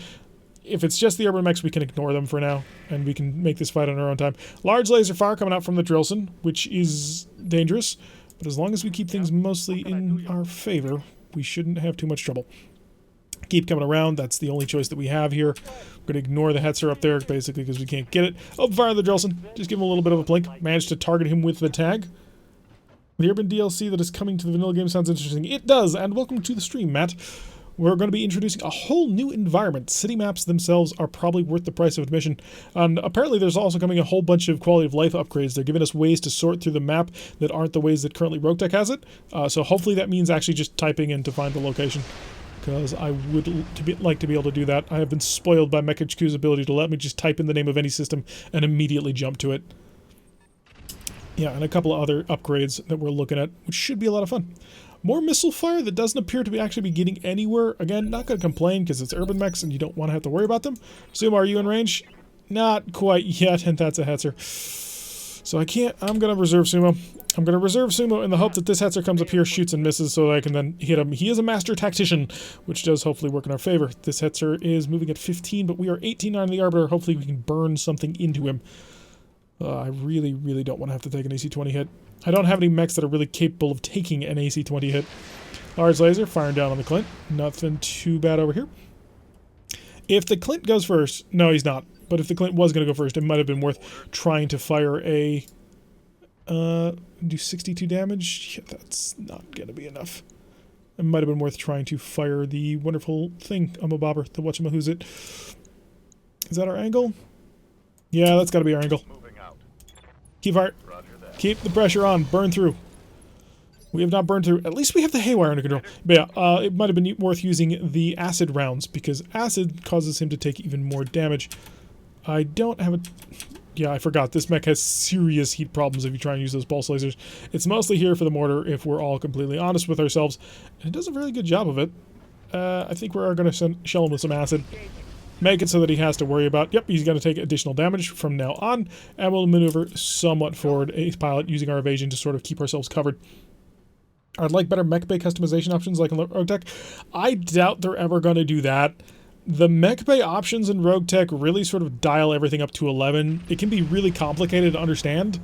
if it's just the Urban Mechs, we can ignore them for now, and we can make this fight on our own time. Large laser fire coming out from the Drillson, which is dangerous, but as long as we keep things mostly in our favor, we shouldn't have too much trouble. Keep coming around. That's the only choice that we have here. We're going to ignore the Hetzer up there, basically, because we can't get it. Oh, fire the Drillson. Just give him a little bit of a blink. Managed to target him with the tag. The Urban DLC that is coming to the vanilla game sounds interesting. It does, and welcome to the stream, Matt. We're going to be introducing a whole new environment. City maps themselves are probably worth the price of admission. And apparently there's also coming a whole bunch of quality of life upgrades. They're giving us ways to sort through the map that aren't the ways that currently RogueTech has it. So hopefully that means actually just typing in to find the location. Because I would like to be able to do that. I have been spoiled by MechHQ's ability to let me just type in the name of any system and immediately jump to it. Yeah, and a couple of other upgrades that we're looking at, which should be a lot of fun. More missile fire that doesn't appear to be actually be getting anywhere. Again, not going to complain because it's urban mechs and you don't want to have to worry about them. Sumo, are you in range? Not quite yet, and that's a Hetzer. So I can't. I'm going to reserve Sumo. I'm going to reserve Sumo in the hope that this Hetzer comes up here, shoots and misses, so I can then hit him. He is a master tactician, which does hopefully work in our favor. This Hetzer is moving at 15, but we are 18 on the Arbiter. Hopefully we can burn something into him. I really, really don't want to have to take an AC-20 hit. I don't have any mechs that are really capable of taking an AC-20 hit. Large laser, firing down on the Clint. Nothing too bad over here. If the Clint goes first... No, he's not. But if the Clint was going to go first, it might have been worth trying to fire a... do 62 damage? Yeah, that's not going to be enough. It might have been worth trying to fire the wonderful thing, bobber, the whatchamahoosit. Is that our angle? Yeah, that's got to be our angle. Keep fire. Keep the pressure on. Burn through. We have not burned through. At least we have the haywire under control. But yeah, it might have been worth using the acid rounds because acid causes him to take even more damage. I don't have a... Yeah, I forgot. This mech has serious heat problems if you try and use those pulse lasers. It's mostly here for the mortar if we're all completely honest with ourselves. And it does a really good job of it. I think we're going to shell him with some acid. Make it so that he has to worry about, yep, he's going to take additional damage from now on, and we'll maneuver somewhat forward a pilot using our evasion to sort of keep ourselves covered. I'd like better mech bay customization options like in RogueTech. I doubt they're ever going to do that. The mech bay options in RogueTech really sort of dial everything up to 11. It can be really complicated to understand,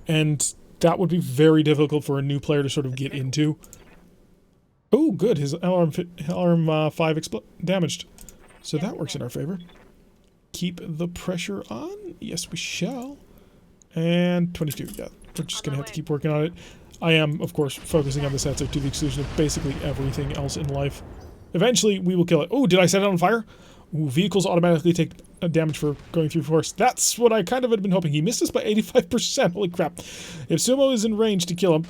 and that would be very difficult for a new player to sort of get into. Oh, good. His alarm 5 damaged. So that works in our favor. Keep the pressure on. Yes, we shall. And 22. Yeah, we're just going to have to keep working on it. I am, of course, focusing on this Hetzer to the exclusion of basically everything else in life. Eventually, we will kill it. Oh, did I set it on fire? Ooh, vehicles automatically take damage for going through force. That's what I kind of had been hoping. He missed us by 85%. Holy crap. If Sumo is in range to kill him...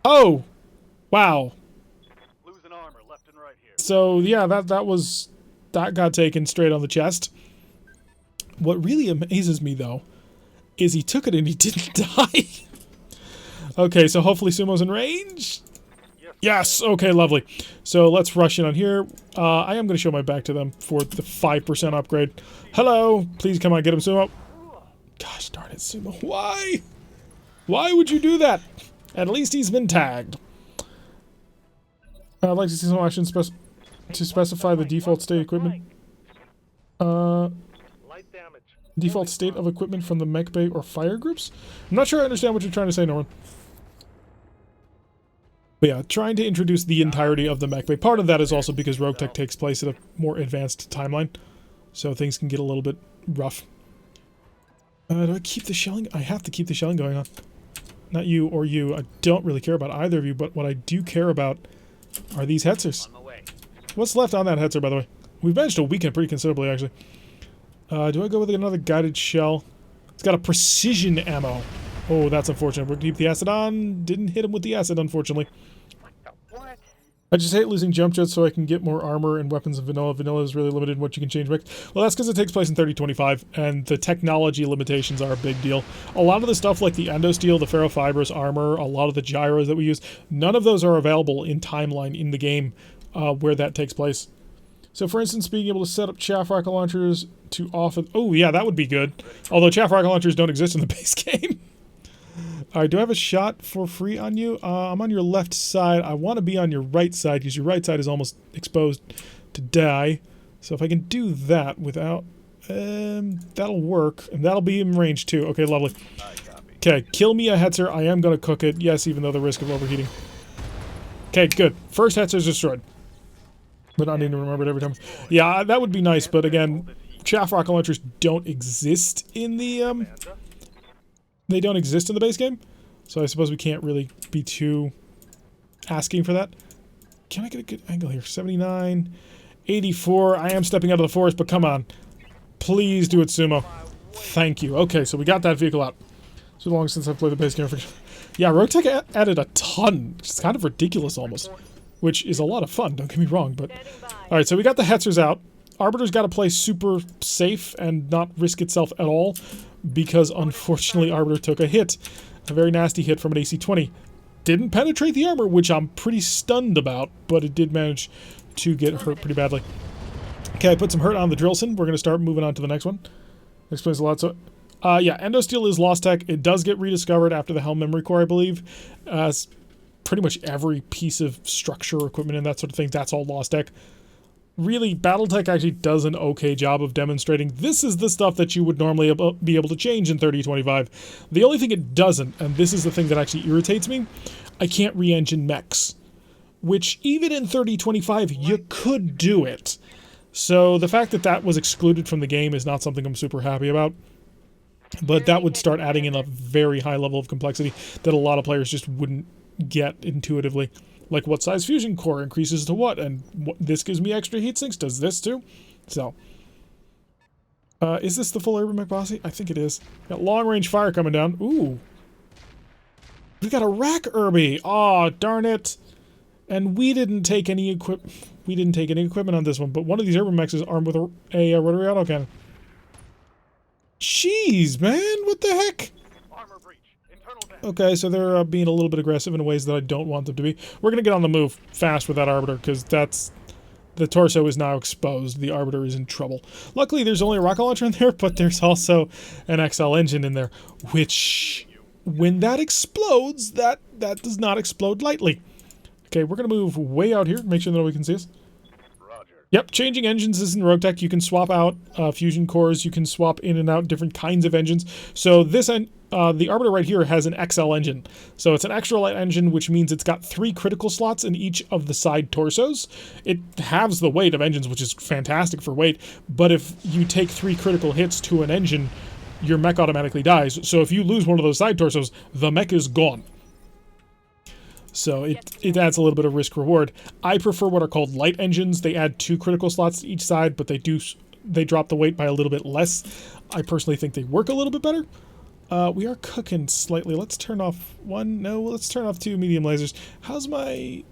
Oh! Wow. Losing armor left and right here. So, yeah, that got taken straight on the chest. What really amazes me, though, is he took it and he didn't die. Okay, so hopefully Sumo's in range. Yes, okay, lovely. So let's rush in on here. I am going to show my back to them for the 5% upgrade. Hello, please come on, get him, Sumo. Gosh darn it, Sumo. Why? Why would you do that? At least he's been tagged. I'd like to see some actions to specify the default state equipment. Default state of equipment from the mech bay or fire groups? I'm not sure I understand what you're trying to say, Norman. But yeah, trying to introduce the entirety of the mech bay. Part of that is also because RogueTech takes place at a more advanced timeline. So things can get a little bit rough. Do I keep the shelling? I have to keep the shelling going on. Not you or you. I don't really care about either of you, but what I do care about are these Hetzers. What's left on that Hetzer, by the way? We've managed to weaken it pretty considerably, actually. Do I go with another guided shell? It's got a precision ammo. Oh, that's unfortunate. We're going to keep the acid on. Didn't hit him with the acid, unfortunately. What? I just hate losing jump jets so I can get more armor and weapons in vanilla. Vanilla is really limited in what you can change mechs. Well, that's because it takes place in 3025, and the technology limitations are a big deal. A lot of the stuff like the endosteel, the ferrofibrous armor, a lot of the gyros that we use, none of those are available in timeline in the game where that takes place. So, for instance, being able to set up chaff rocket launchers to often... Oh, yeah, that would be good. Although chaff rocket launchers don't exist in the base game. Alright, do I have a shot for free on you? I'm on your left side. I want to be on your right side because your right side is almost exposed to die. So if I can do that without... that'll work. And that'll be in range too. Okay, lovely. Okay, kill me a Hetzer. I am going to cook it. Yes, even though the risk of overheating. Okay, good. First Hetzer's destroyed. But I need to remember it every time. Yeah, that would be nice, but again, chaff rocket launchers don't exist in the, they don't exist in the base game. So I suppose we can't really be too asking for that. Can I get a good angle here? 79, 84. I am stepping out of the forest, but come on. Please do it, Sumo. Thank you. Okay, so we got that vehicle out. So long since I've played the base game. Yeah, RogueTech added a ton. It's kind of ridiculous almost. Which is a lot of fun, don't get me wrong, but... Alright, so we got the Hetzers out. Arbiter's got to play super safe and not risk itself at all, because unfortunately Arbiter took a hit. A very nasty hit from an AC-20. Didn't penetrate the armor, which I'm pretty stunned about, but it did manage to get hurt pretty badly. Okay, I put some hurt on the Drillson. We're going to start moving on to the next one. Explains a lot. So, yeah, Endosteel is lost tech. It does get rediscovered after the Helm Memory Core, I believe. Pretty much every piece of structure, equipment, and that sort of thing, that's all lost tech. Really, Battletech actually does an okay job of demonstrating this is the stuff that you would normally be able to change in 3025. The only thing it doesn't, and this is the thing that actually irritates me, I can't re-engine mechs. Which, even in 3025, you could do it. So the fact that that was excluded from the game is not something I'm super happy about. But that would start adding in a very high level of complexity that a lot of players just wouldn't get intuitively. Like what size fusion core increases to what, and this gives me extra heat sinks, does this too? So, is this the full Urban Mech Bossy? I think it is. Got long range fire coming down. Ooh. We got a rack Irby. Aw, darn it. And we didn't take any equipment on this one, but one of these Urban Mechs is armed with a rotary autocannon. Jeez, man, what the heck? Okay, so they're being a little bit aggressive in ways that I don't want them to be. We're going to get on the move fast with that Arbiter, because the torso is now exposed. The Arbiter is in trouble. Luckily, there's only a rocket launcher in there, but there's also an XL engine in there, which, when that explodes, that does not explode lightly. Okay, we're going to move way out here, make sure that nobody can see us. Yep, changing engines is in RogueTech. You can swap out fusion cores. You can swap in and out different kinds of engines. So this the Arbiter right here has an XL engine. So it's an extra light engine, which means it's got 3 critical slots in each of the side torsos. It halves the weight of engines, which is fantastic for weight. But if you take 3 critical hits to an engine, your mech automatically dies. So if you lose one of those side torsos, the mech is gone. So it adds a little bit of risk-reward. I prefer what are called light engines. They add 2 critical slots to each side, but they drop the weight by a little bit less. I personally think they work a little bit better. We are cooking slightly. Let's turn off one. No, let's turn off 2 medium lasers. How's my...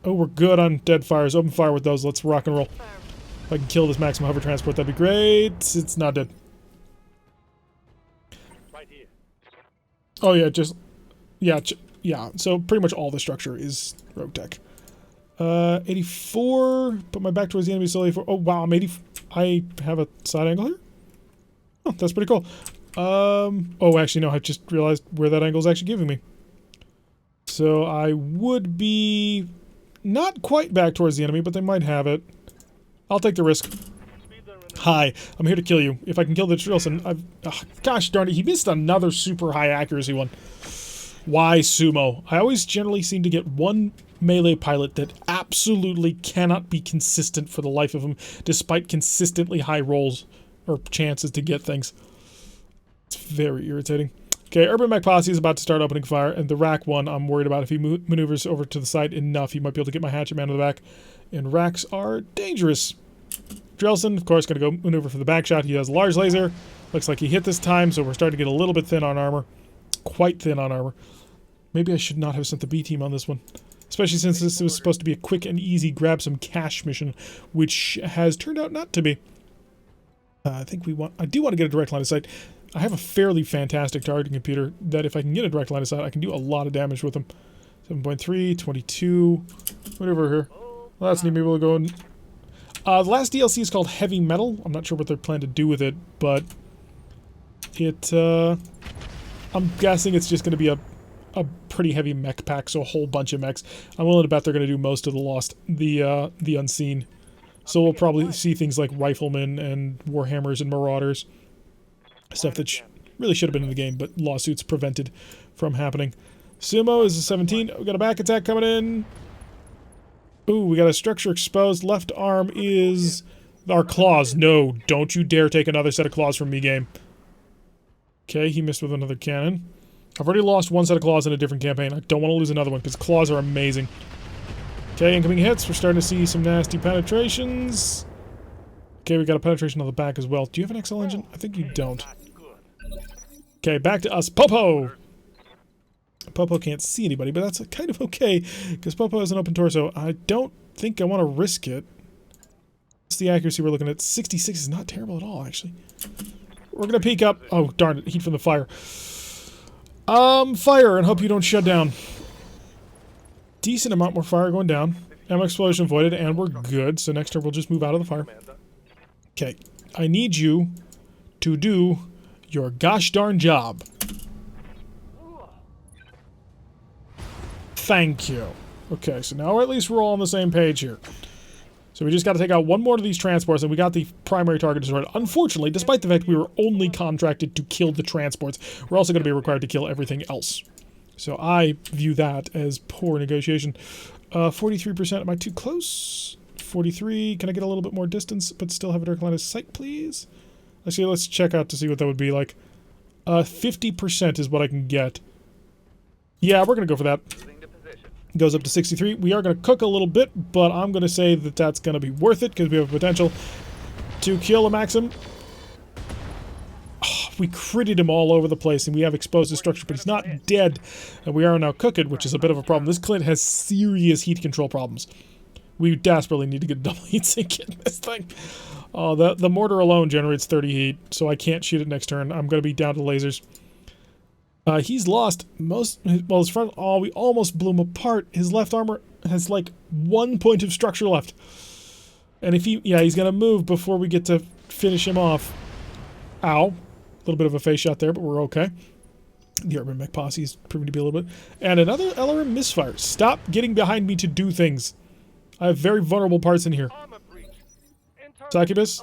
Oh, we're good on dead fires. Open fire with those. Let's rock and roll. If I can kill this maximum hover transport, that'd be great. It's not dead. Oh, yeah, just... Yeah, yeah, so pretty much all the structure is RogueTech. 84, put my back towards the enemy slowly for, oh wow, I'm 80, I have a side angle here? Oh, that's pretty cool. Oh, actually no, I just realized where that angle is actually giving me. So I would be not quite back towards the enemy, but they might have it. I'll take the risk. Hi, I'm here to kill you. If I can kill the Drillson, gosh darn it, he missed another super high accuracy one. Why Sumo? I always generally seem to get one melee pilot that absolutely cannot be consistent for the life of him, despite consistently high rolls or chances to get things. It's very irritating. Okay, Urban Mech Posse is about to start opening fire, and the rack one I'm worried about. If he maneuvers over to the side enough, he might be able to get my hatchet man to the back. And racks are dangerous. Drillson, of course, going to go maneuver for the back shot. He has a large laser. Looks like he hit this time, so we're starting to get a little bit thin on armor. Quite thin on armor. Maybe I should not have sent the B team on this one. Especially since this was supposed to be a quick and easy grab some cash mission, which has turned out not to be. I do want to get a direct line of sight. I have a fairly fantastic targeting computer that if I can get a direct line of sight, I can do a lot of damage with them. 7.3, 22, whatever here. Well, that's neat. Maybe we'll go in. The last DLC is called Heavy Metal. I'm not sure what they plan to do with it, but it, I'm guessing it's just going to be a pretty heavy mech pack, so a whole bunch of mechs. I'm willing to bet they're going to do most of the unseen. So we'll probably see things like riflemen and warhammers and marauders. Stuff that really should have been in the game, but lawsuits prevented from happening. Sumo is a 17. We got a back attack coming in. Ooh, we got a structure exposed. Left arm is our claws. No, don't you dare take another set of claws from me, game. Okay, he missed with another cannon. I've already lost one set of claws in a different campaign. I don't want to lose another one, because claws are amazing. Okay, incoming hits. We're starting to see some nasty penetrations. Okay, we got a penetration on the back as well. Do you have an XL engine? I think you don't. Okay, back to us. Popo! Popo can't see anybody, but that's kind of okay, because Popo has an open torso. I don't think I want to risk it. What's the accuracy we're looking at? 66 is not terrible at all, actually. We're going to peek up. Oh, darn it. Heat from the fire. Fire, and hope you don't shut down. Decent amount more fire going down. Ammo explosion avoided, and we're good. So next turn we'll just move out of the fire. Okay. I need you to do your gosh darn job. Thank you. Okay, so now at least we're all on the same page here. So we just got to take out one more of these transports, and we got the primary target destroyed. Unfortunately, despite the fact we were only contracted to kill the transports, we're also going to be required to kill everything else. So I view that as poor negotiation. 43%, am I too close? 43, can I get a little bit more distance, but still have a direct line of sight, please? Actually, let's check out to see what that would be like. 50% is what I can get. Yeah, we're going to go for that. Goes up to 63. We are going to cook a little bit, but I'm going to say that that's going to be worth it because we have potential to kill a Maxim. Oh, we critted him all over the place, and we have exposed his structure, but he's not dead. And we are now cooked, which is a bit of a problem. This Clint has serious heat control problems. We desperately need to get a double heat sink in this thing. Oh, the mortar alone generates 30 heat, so I can't shoot it next turn. I'm going to be down to lasers. He's lost most, well, his front, oh, we almost blew him apart. His left armor has like 1 point of structure left. And if he, yeah, he's gonna move before we get to finish him off. Ow. A little bit of a face shot there, but we're okay. The Urban Mech Posse is proving to be a little bit. And another LRM misfire. Stop getting behind me to do things. I have very vulnerable parts in here. Succubus?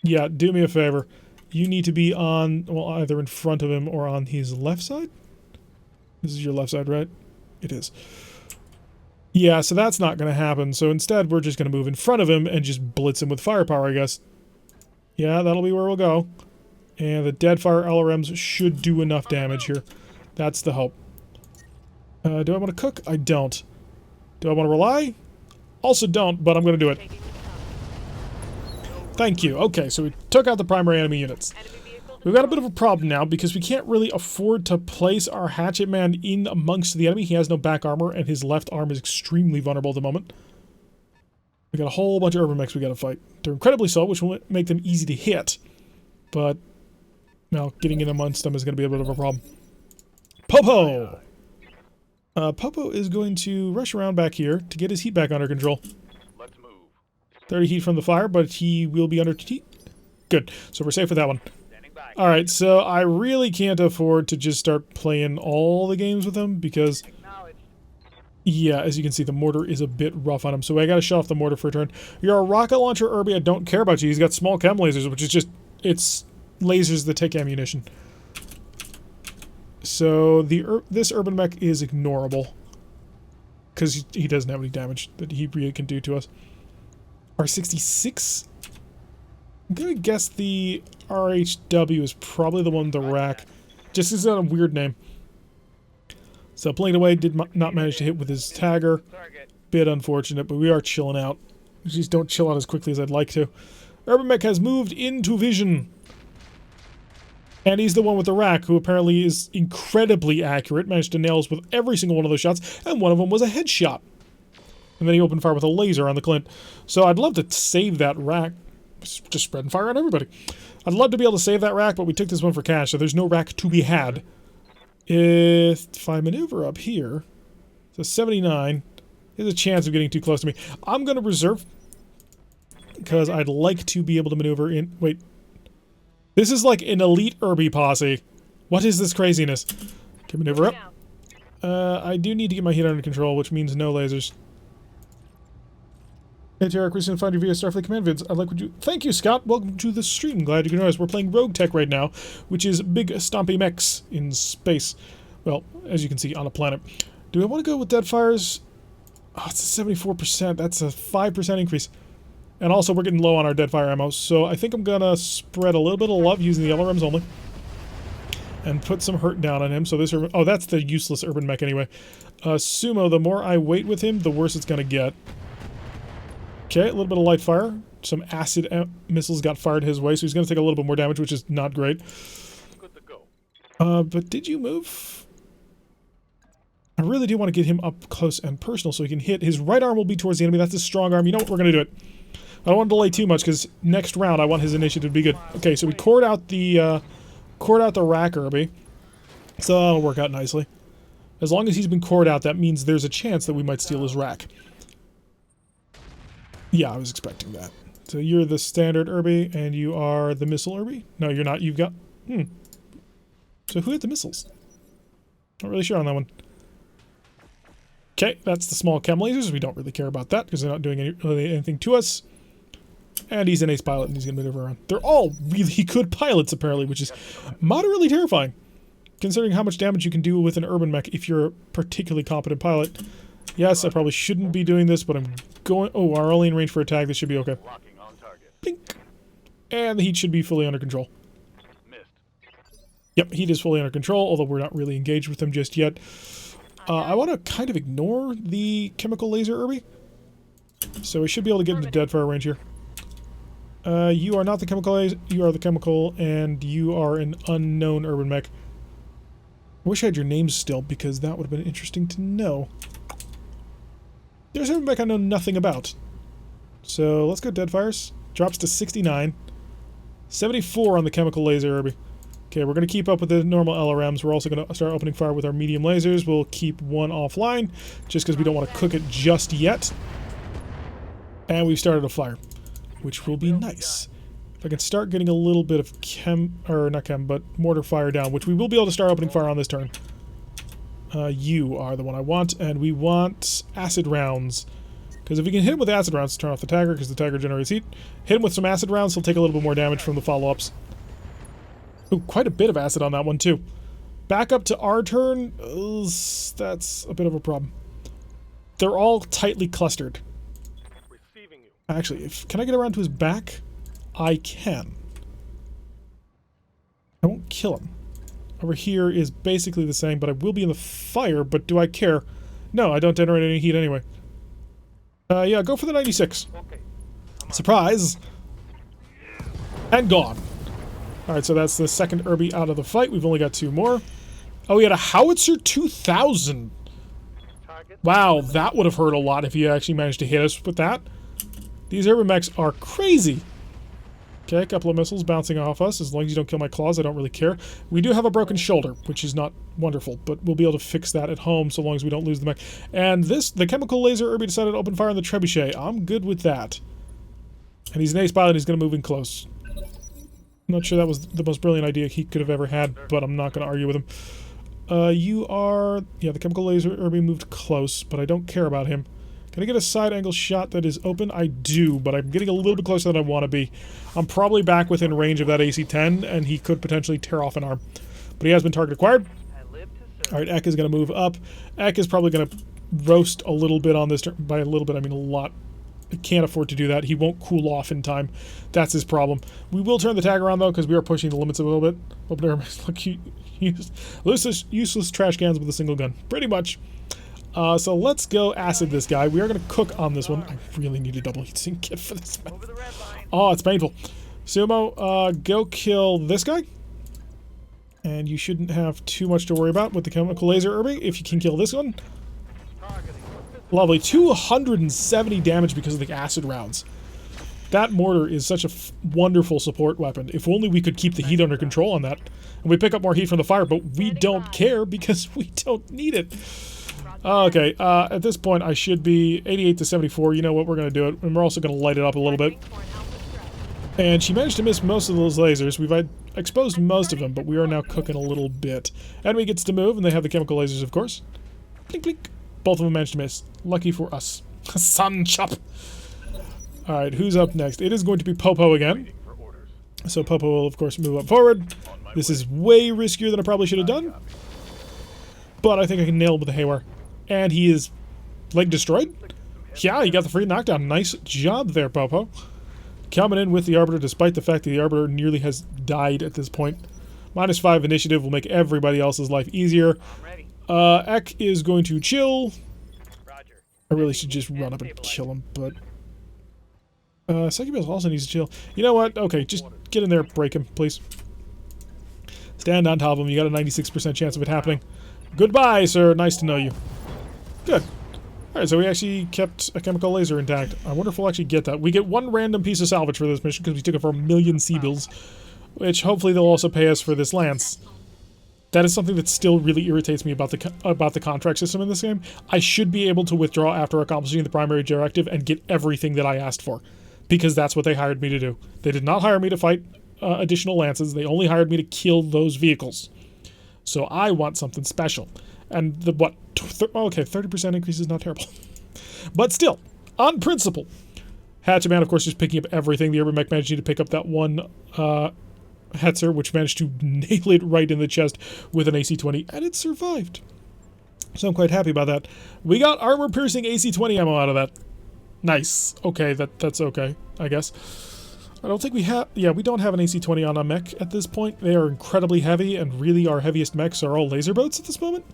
Yeah, do me a favor. You need to be on, well, either in front of him or on his left side? This is your left side, right? It is. Yeah, so that's not going to happen. So instead, we're just going to move in front of him and just blitz him with firepower, I guess. Yeah, that'll be where we'll go. And the Deadfire LRMs should do enough damage here. That's the hope. Do I want to cook? I don't. Do I want to rely? Also don't, but I'm going to do it. Thank you. Okay, so we took out the primary enemy units. We've got a bit of a problem now because we can't really afford to place our Hatchet Man in amongst the enemy. He has no back armor, and his left arm is extremely vulnerable at the moment. We got a whole bunch of Urban Mechs we got to fight. They're incredibly slow, which will make them easy to hit. But, now, getting in amongst them is going to be a bit of a problem. Popo! Popo is going to rush around back here to get his heat back under control. 30 heat from the fire, but he will be under heat. Good. So we're safe with that one. Alright, so I really can't afford to just start playing all the games with him because, yeah, as you can see, the mortar is a bit rough on him. So I gotta shut off the mortar for a turn. You're a rocket launcher, Irby. I don't care about you. He's got small chem lasers, which is just, it's lasers that take ammunition. So this Urban Mech is ignorable because he doesn't have any damage that he really can do to us. R66? I'm gonna guess the RHW is probably the one with the rack. Just because it's got a weird name. So playing away did not manage to hit with his tagger. Bit unfortunate, but we are chilling out. We just don't chill out as quickly as I'd like to. Urban Mech has moved into vision. And he's the one with the rack, who apparently is incredibly accurate. Managed to nail us with every single one of those shots, and one of them was a headshot. And then he opened fire with a laser on the Clint. So I'd love to save that rack. Just spreading fire on everybody. I'd love to be able to save that rack, but we took this one for cash, so there's no rack to be had. If I maneuver up here, so 79, there's a chance of getting too close to me. I'm going to reserve, because I'd like to be able to maneuver in... Wait. This is like an elite Irby posse. What is this craziness? Okay, maneuver up. I do need to get my heat under control, which means no lasers. Hey, Tarek, recently found you via Starfleet command vids. I'd like what you... Thank you, Scott. Welcome to the stream. Glad you can join us. We're playing RogueTech right now, which is big stompy mechs in space. Well, as you can see, on a planet. Do I want to go with Deadfires? Oh, it's a 74%. That's a 5% increase. And also, we're getting low on our Deadfire ammo, so I think I'm gonna spread a little bit of love using the LRMs only. And put some hurt down on him, so this... Oh, that's the useless Urban Mech anyway. Sumo, the more I wait with him, the worse it's gonna get. Okay, a little bit of light fire. Some acid missiles got fired his way, so he's going to take a little bit more damage, which is not great. Good to go. But did you move? I really do want to get him up close and personal so he can hit. His right arm will be towards the enemy. That's his strong arm. You know what? We're going to do it. I don't want to delay too much because next round I want his initiative to be good. Okay, so we cored out the rack Irby. So that'll work out nicely. As long as he's been cored out, that means there's a chance that we might steal his rack. Yeah, I was expecting that. So you're the standard Irby, and you are the missile Irby? No, you're not. You've got... So who had the missiles? Not really sure on that one. Okay, that's the small chem lasers. We don't really care about that because they're not doing anything to us. And he's an ace pilot and he's going to maneuver around. They're all really good pilots apparently, which is moderately terrifying. Considering how much damage you can do with an urban mech if you're a particularly competent pilot. Yes, I probably shouldn't be doing this, but I'm going... Oh, our only in range for attack. This should be okay. Blink. And the heat should be fully under control. Yep, heat is fully under control, although we're not really engaged with him just yet. I want to kind of ignore the chemical laser Irby. So we should be able to get into deadfire range here. You are not the chemical laser, you are the chemical, and you are an unknown urban mech. I wish I had your names still, because that would have been interesting to know. There's an urban mech I know nothing about. So let's go deadfires. Drops to 69. 74 on the chemical laser Irby. Okay, we're going to keep up with the normal LRMs. We're also going to start opening fire with our medium lasers. We'll keep one offline, just because we don't want to cook it just yet. And we've started a fire, which will be nice. If I can start getting a little bit of mortar fire down, which we will be able to start opening fire on this turn. You are the one I want, and we want acid rounds. Because if we can hit him with acid rounds to turn off the Tiger, because the Tiger generates heat, hit him with some acid rounds, he'll take a little bit more damage from the follow-ups. Ooh, quite a bit of acid on that one, too. Back up to our turn, that's a bit of a problem. They're all tightly clustered. Actually, can I get around to his back? I can. I won't kill him. Over here is basically the same, but I will be in the fire, but do I care? No, I don't generate any heat anyway. Yeah, go for the 96. Surprise! And gone. Alright, so that's the second Irby out of the fight. We've only got two more. Oh, he had a Howitzer 2000. Wow, that would have hurt a lot if he actually managed to hit us with that. These urban mechs are crazy. Okay, a couple of missiles bouncing off us. As long as you don't kill my claws, I don't really care. We do have a broken shoulder, which is not wonderful, but we'll be able to fix that at home so long as we don't lose the mech. And the chemical laser Irby decided to open fire on the trebuchet. I'm good with that. And he's an ace pilot, he's going to move in close. I'm not sure that was the most brilliant idea he could have ever had, but I'm not going to argue with him. You are... Yeah, the chemical laser Irby moved close, but I don't care about him. Can I get a side angle shot that is open? I do, but I'm getting a little bit closer than I want to be. I'm probably back within range of that AC-10, and he could potentially tear off an arm. But he has been target acquired. Alright, Ek is going to move up. Ek is probably going to roast a little bit on this turn. By a little bit, I mean a lot. He can't afford to do that. He won't cool off in time. That's his problem. We will turn the tag around, though, because we are pushing the limits a little bit. Open air, look, useless trash cans with a single gun. Pretty much. So let's go acid this guy. We are going to cook on this one. I really need a double heatsink kit for this. Oh, it's painful. Sumo, go kill this guy. And you shouldn't have too much to worry about with the chemical laser Irby if you can kill this one. Lovely. 270 damage because of the acid rounds. That mortar is such a wonderful support weapon. If only we could keep the heat under control on that. And we pick up more heat from the fire, but we don't care because we don't need it. Okay, at this point I should be 88 to 74. You know what, we're going to do it. And we're also going to light it up a little bit. And she managed to miss most of those lasers. We've exposed most of them, but we are now cooking a little bit. Enemy gets to move, and they have the chemical lasers, of course. Blink, blink. Both of them managed to miss. Lucky for us. Sun chop. Alright, who's up next? It is going to be Popo again. So Popo will, of course, move up forward. This is way riskier than I probably should have done. But I think I can nail him with the Haywire. And he is, like, destroyed? Yeah, he got the free knockdown. Nice job there, Popo. Coming in with the Arbiter, despite the fact that the Arbiter nearly has died at this point. -5 initiative will make everybody else's life easier. Ek is going to chill. I really should just run up and kill him, but... Succubus also needs to chill. You know what? Okay, just get in there, break him, please. Stand on top of him. You got a 96% chance of it happening. Goodbye, sir. Nice to know you. Good. Alright, so we actually kept a chemical laser intact. I wonder if we'll actually get that. We get one random piece of salvage for this mission because we took it for 1,000,000 C-bills, which hopefully they'll also pay us for this lance. That is something that still really irritates me about the contract system in this game. I should be able to withdraw after accomplishing the primary directive and get everything that I asked for, because that's what they hired me to do. They did not hire me to fight additional lances. They only hired me to kill those vehicles. So I want something special. And the what? Okay, 30% increase is not terrible, but still, on principle. Hatchetman, of course, is picking up everything. The Urban Mech managed to pick up that one Hetzer, which managed to nail it right in the chest with an AC-20, and it survived. So I'm quite happy about that. We got armor-piercing AC-20 ammo out of that. Nice. Okay, that's okay, I guess. I don't think we have... Yeah, we don't have an AC-20 on a mech at this point. They are incredibly heavy, and really our heaviest mechs are all laser boats at this moment.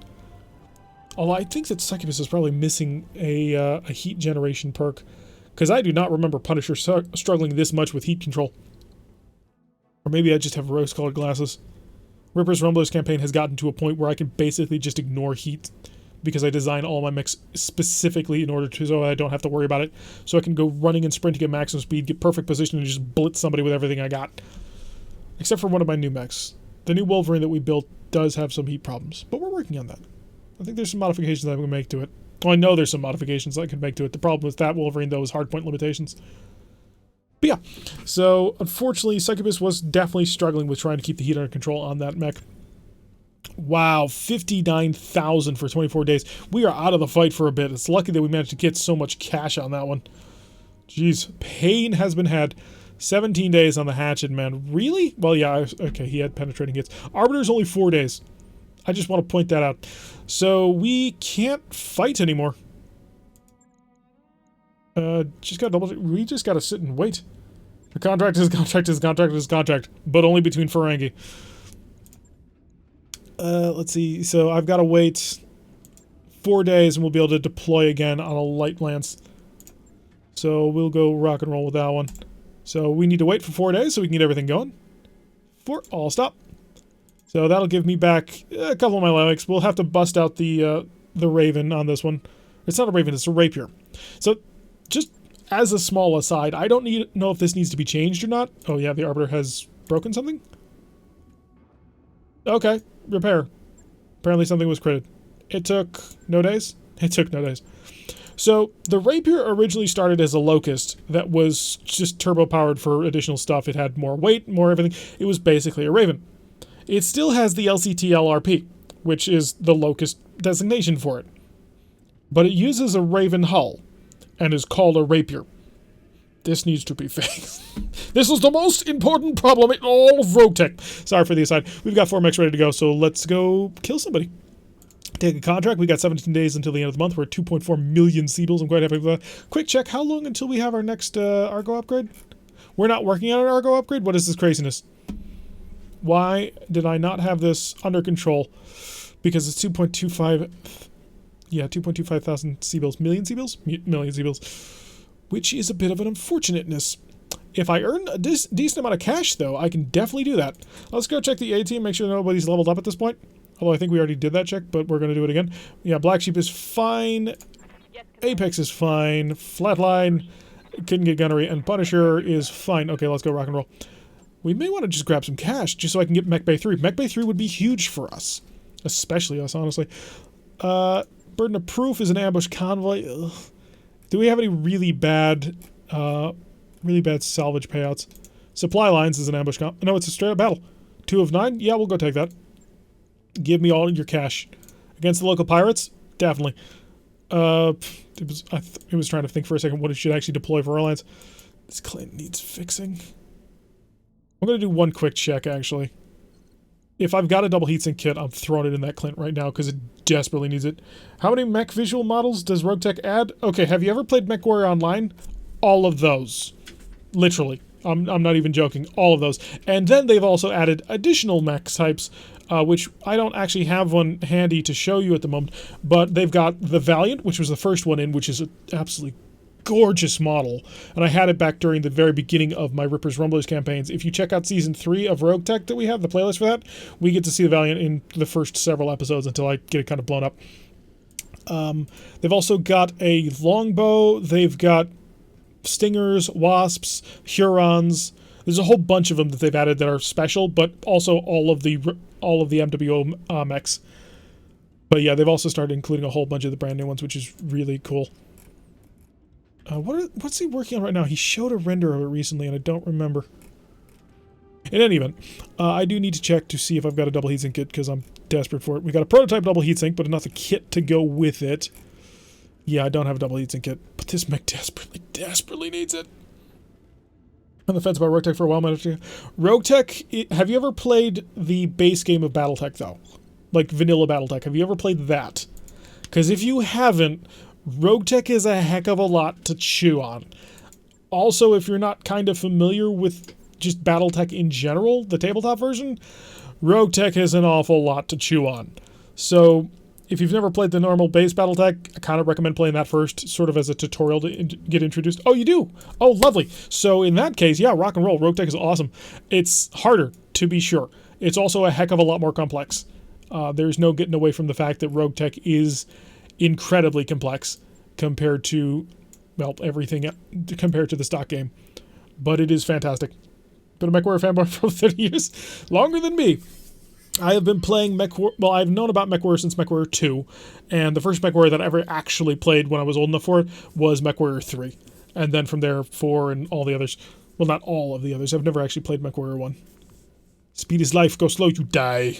Although I think that Succubus is probably missing a heat generation perk, because I do not remember Punisher struggling this much with heat control. Or maybe I just have rose-colored glasses. Ripper's Rumblers campaign has gotten to a point where I can basically just ignore heat, because I design all my mechs specifically in order to so I don't have to worry about it. So I can go running and sprinting at maximum speed, get perfect position, and just blitz somebody with everything I got. Except for one of my new mechs. The new Wolverine that we built does have some heat problems, but we're working on that. I think there's some modifications that I'm going to make to it. Well, I know there's some modifications I can make to it. The problem with that Wolverine, though, is hardpoint limitations. But yeah, so unfortunately, Succubus was definitely struggling with trying to keep the heat under control on that mech. Wow, 59,000 for 24 days. We are out of the fight for a bit. It's lucky that we managed to get so much cash on that one. Jeez, pain has been had. 17 days on the Hatchet Man. Really? Well, yeah, okay, he had penetrating hits. Arbiter's only 4 days. I just want to point that out. So we can't fight anymore. Just gotta we just gotta sit and wait. The contract is contract is contract is contract, but only between Ferengi. Let's see. So I've got to wait 4 days, and we'll be able to deploy again on a light lance. So we'll go rock and roll with that one. So we need to wait for 4 days so we can get everything going. I'll stop. So that'll give me back a couple of my legs. We'll have to bust out the Raven on this one. It's not a Raven, it's a Rapier. So just as a small aside, I don't know if this needs to be changed or not. Oh yeah, the Arbiter has broken something? Okay, repair. Apparently something was critted. It took no days? It took no days. So the Rapier originally started as a Locust that was just turbo-powered for additional stuff. It had more weight, more everything. It was basically a Raven. It still has the LCT-LRP, which is the Locust designation for it. But it uses a Raven hull and is called a Rapier. This needs to be fixed. This is the most important problem in all of RogueTech. Sorry for the aside. We've got 4 mechs ready to go, so let's go kill somebody. Take a contract. We got 17 days until the end of the month. We're at 2.4 million Seabills. I'm quite happy with that. Quick check. How long until we have our next Argo upgrade? We're not working on an Argo upgrade? What is this craziness? Why did I not have this under control? Because it's 2.25... Yeah, 2.25 thousand Seabills. Million Seabills? Million Seabills. Which is a bit of an unfortunateness. If I earn a decent amount of cash, though, I can definitely do that. Let's go check the A team, make sure nobody's leveled up at this point. Although I think we already did that check, but we're going to do it again. Yeah, Black Sheep is fine. Apex is fine. Flatline couldn't get gunnery, and Punisher is fine. Okay, let's go rock and roll. We may want to just grab some cash, just so I can get Mech Bay 3. Mech Bay 3 would be huge for us. Especially us, honestly. Burden of Proof is an ambush convoy. Ugh. Do we have any really bad salvage payouts? Supply lines is an ambush no, it's a straight up battle. 2 of 9? Yeah, we'll go take that. Give me all your cash. Against the local pirates? Definitely. It was trying to think for a second what it should actually deploy for our lines. This Clint needs fixing. I'm going to do one quick check, actually. If I've got a double heatsink kit, I'm throwing it in that Clint right now because it desperately needs it. How many mech visual models does RogueTech add? Okay, have you ever played MechWarrior Online? All of those. Literally. I'm not even joking. All of those. And then they've also added additional mech types, which I don't actually have one handy to show you at the moment, but they've got the Valiant, which was the first one in, which is an absolutely gorgeous model, and I had it back during the very beginning of my Ripper's Rumblers campaigns. If you check out Season 3 of RogueTech that we have, the playlist for that, we get to see the Valiant in the first several episodes until I get it kind of blown up. They've also got a longbow, they've got Stingers, Wasps, Hurons. There's a whole bunch of them that they've added that are special, but also all of the MWO mechs. But yeah, they've also started including a whole bunch of the brand new ones, which is really cool. What's he working on right now? He showed a render of it recently, and I don't remember. In any event, I do need to check to see if I've got a double heatsink kit, because I'm desperate for it. We got a prototype double heatsink, but not the kit to go with it. Yeah, I don't have a double heatsink kit, but this mech desperately needs it. On the fence about RogueTech for a while, RogueTech, have you ever played the base game of BattleTech, though? Like vanilla BattleTech. Have you ever played that? Because if you haven't, RogueTech is a heck of a lot to chew on. Also, if you're not kind of familiar with just BattleTech in general, the tabletop version, RogueTech is an awful lot to chew on. So, if you've never played the normal base BattleTech, I kind of recommend playing that first, sort of as a tutorial to get introduced. Oh, you do? Oh, lovely. So, in that case, yeah, rock and roll. RogueTech is awesome. It's harder, to be sure. It's also a heck of a lot more complex. There's no getting away from the fact that RogueTech is incredibly complex compared to, well, everything compared to the stock game. But it is fantastic. Been a MechWarrior fanboy for 30 years, longer than me. I have been playing MechWarrior, well, I've known about MechWarrior since MechWarrior 2, and the first MechWarrior that I ever actually played when I was old enough for it was MechWarrior 3. And then from there, 4 and all the others. Well, not all of the others. I've never actually played MechWarrior 1. Speed is life, go slow, you die.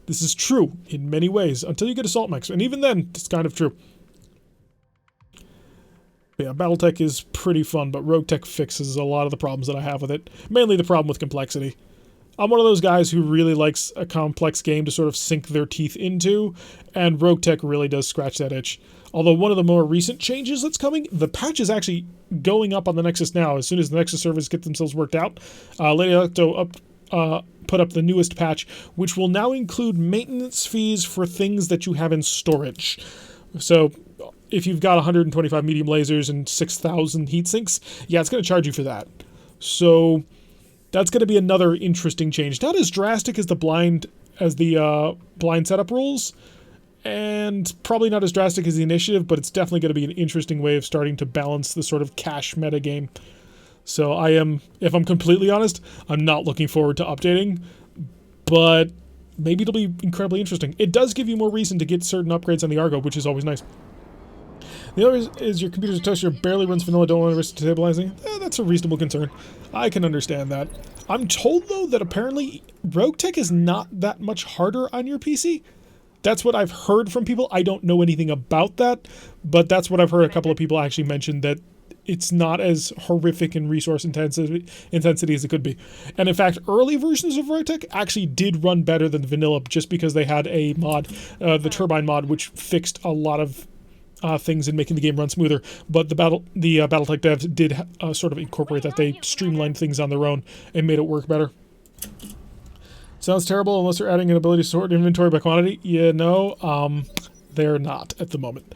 This is true in many ways, until you get Assault Mechs, and even then, it's kind of true. But yeah, BattleTech is pretty fun, but RogueTech fixes a lot of the problems that I have with it. Mainly the problem with complexity. I'm one of those guys who really likes a complex game to sort of sink their teeth into, and RogueTech really does scratch that itch. Although one of the more recent changes that's coming, the patch is actually going up on the Nexus now. As soon as the Nexus servers get themselves worked out, Lady Electo put up the newest patch, which will now include maintenance fees for things that you have in storage. So, if you've got 125 medium lasers and 6,000 heat sinks, yeah, it's going to charge you for that. So, that's going to be another interesting change. Not as drastic as the blind setup rules, and probably not as drastic as the initiative, but it's definitely going to be an interesting way of starting to balance the sort of cash meta game. So if I'm completely honest, I'm not looking forward to updating, but maybe it'll be incredibly interesting. It does give you more reason to get certain upgrades on the Argo, which is always nice. The other is your computer's toaster barely runs vanilla, don't want to risk stabilizing. That's a reasonable concern. I can understand that. I'm told, though, that apparently RogueTech is not that much harder on your PC. That's what I've heard from people. I don't know anything about that, but that's what I've heard a couple of people actually mention, that it's not as horrific in resource intensity as it could be. And in fact, early versions of RogueTech actually did run better than vanilla, just because they had a mod, the Turbine mod, which fixed a lot of things in making the game run smoother. But the BattleTech devs did sort of incorporate that. They streamlined things on their own and made it work better. Sounds terrible unless they're adding an ability to sort inventory by quantity. Yeah, no, they're not at the moment.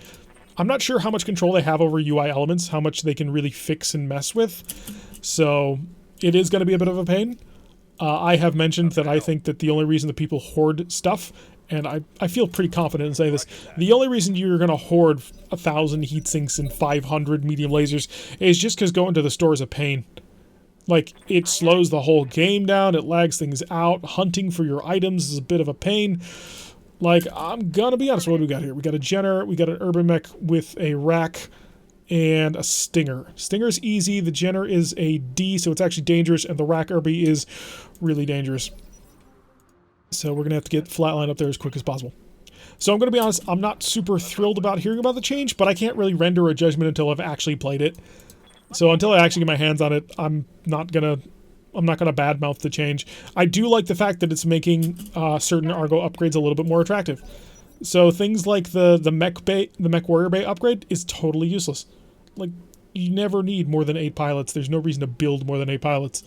I'm not sure how much control they have over UI elements, how much they can really fix and mess with. So it is going to be a bit of a pain. I have mentioned that I think that the only reason that people hoard stuff, and I feel pretty confident in saying this, the only reason you're going to hoard 1,000 heat sinks and 500 medium lasers is just because going to the store is a pain. Like, it slows the whole game down, it lags things out, hunting for your items is a bit of a pain. Like, I'm gonna be honest, what do we got here? We got a Jenner, we got an Urban Mech with a rack, and a Stinger. Stinger's easy, the Jenner is a D, so it's actually dangerous, and the rack Urby is really dangerous. So we're gonna have to get Flatline up there as quick as possible. So I'm gonna be honest, I'm not super thrilled about hearing about the change, but I can't really render a judgment until I've actually played it. So until I actually get my hands on it, I'm not gonna badmouth the change. I do like the fact that it's making certain Argo upgrades a little bit more attractive. So things like the MechWarrior Bay upgrade is totally useless. Like, you never need more than 8 pilots. There's no reason to build more than 8 pilots.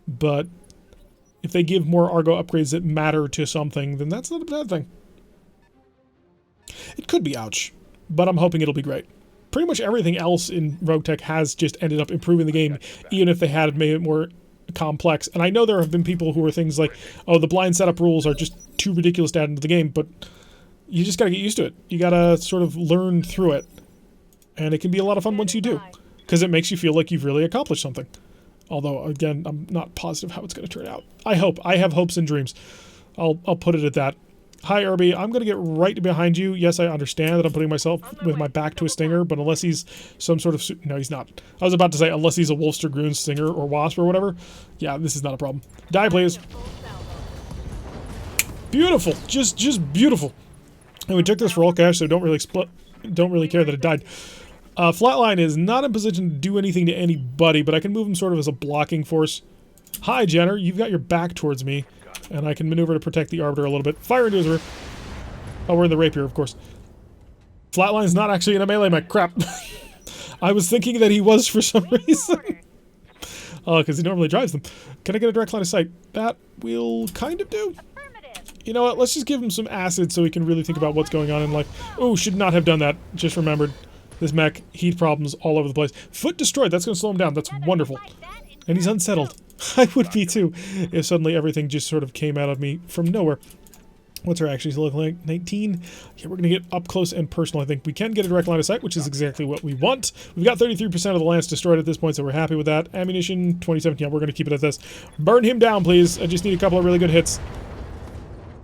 But if they give more Argo upgrades that matter to something, then that's not a bad thing. It could be ouch, but I'm hoping it'll be great. Pretty much everything else in RogueTech has just ended up improving the game, even if they had made it more complex. And I know there have been people who are things like, oh, the blind setup rules are just too ridiculous to add into the game, but you just gotta get used to it. You gotta sort of learn through it. And it can be a lot of fun once you do, because it makes you feel like you've really accomplished something. Although, again, I'm not positive how it's going to turn out. I hope. I have hopes and dreams. I'll put it at that. Hi, Irby. I'm going to get right behind you. Yes, I understand that I'm putting myself with my back to a stinger, but unless he's some sort of... No, he's not. I was about to say, unless he's a Wolfster Groon stinger or wasp or whatever. Yeah, this is not a problem. Die, please. Beautiful. Just beautiful. And we took this roll cache, so don't really care that it died. Flatline is not in position to do anything to anybody, but I can move him sort of as a blocking force. Hi, Jenner. You've got your back towards me, and I can maneuver to protect the Arbiter a little bit. Fire into his rear. Oh, we're in the rapier, of course. Flatline's not actually in a melee mech. Crap. I was thinking that he was for some reason. Oh, because he normally drives them. Can I get a direct line of sight? That will kind of do. You know what? Let's just give him some acid so he can really think about what's going on in life. Oh, should not have done that. Just remembered. This mech, heat problems all over the place. Foot destroyed. That's going to slow him down. That's wonderful. And he's unsettled. I would be too, if suddenly everything just sort of came out of me from nowhere. What's our actually look like? 19. Yeah, we're going to get up close and personal, I think. We can get a direct line of sight, which is exactly what we want. We've got 33% of the lance destroyed at this point, so we're happy with that. Ammunition, 27. Yeah, we're going to keep it at this. Burn him down, please. I just need a couple of really good hits.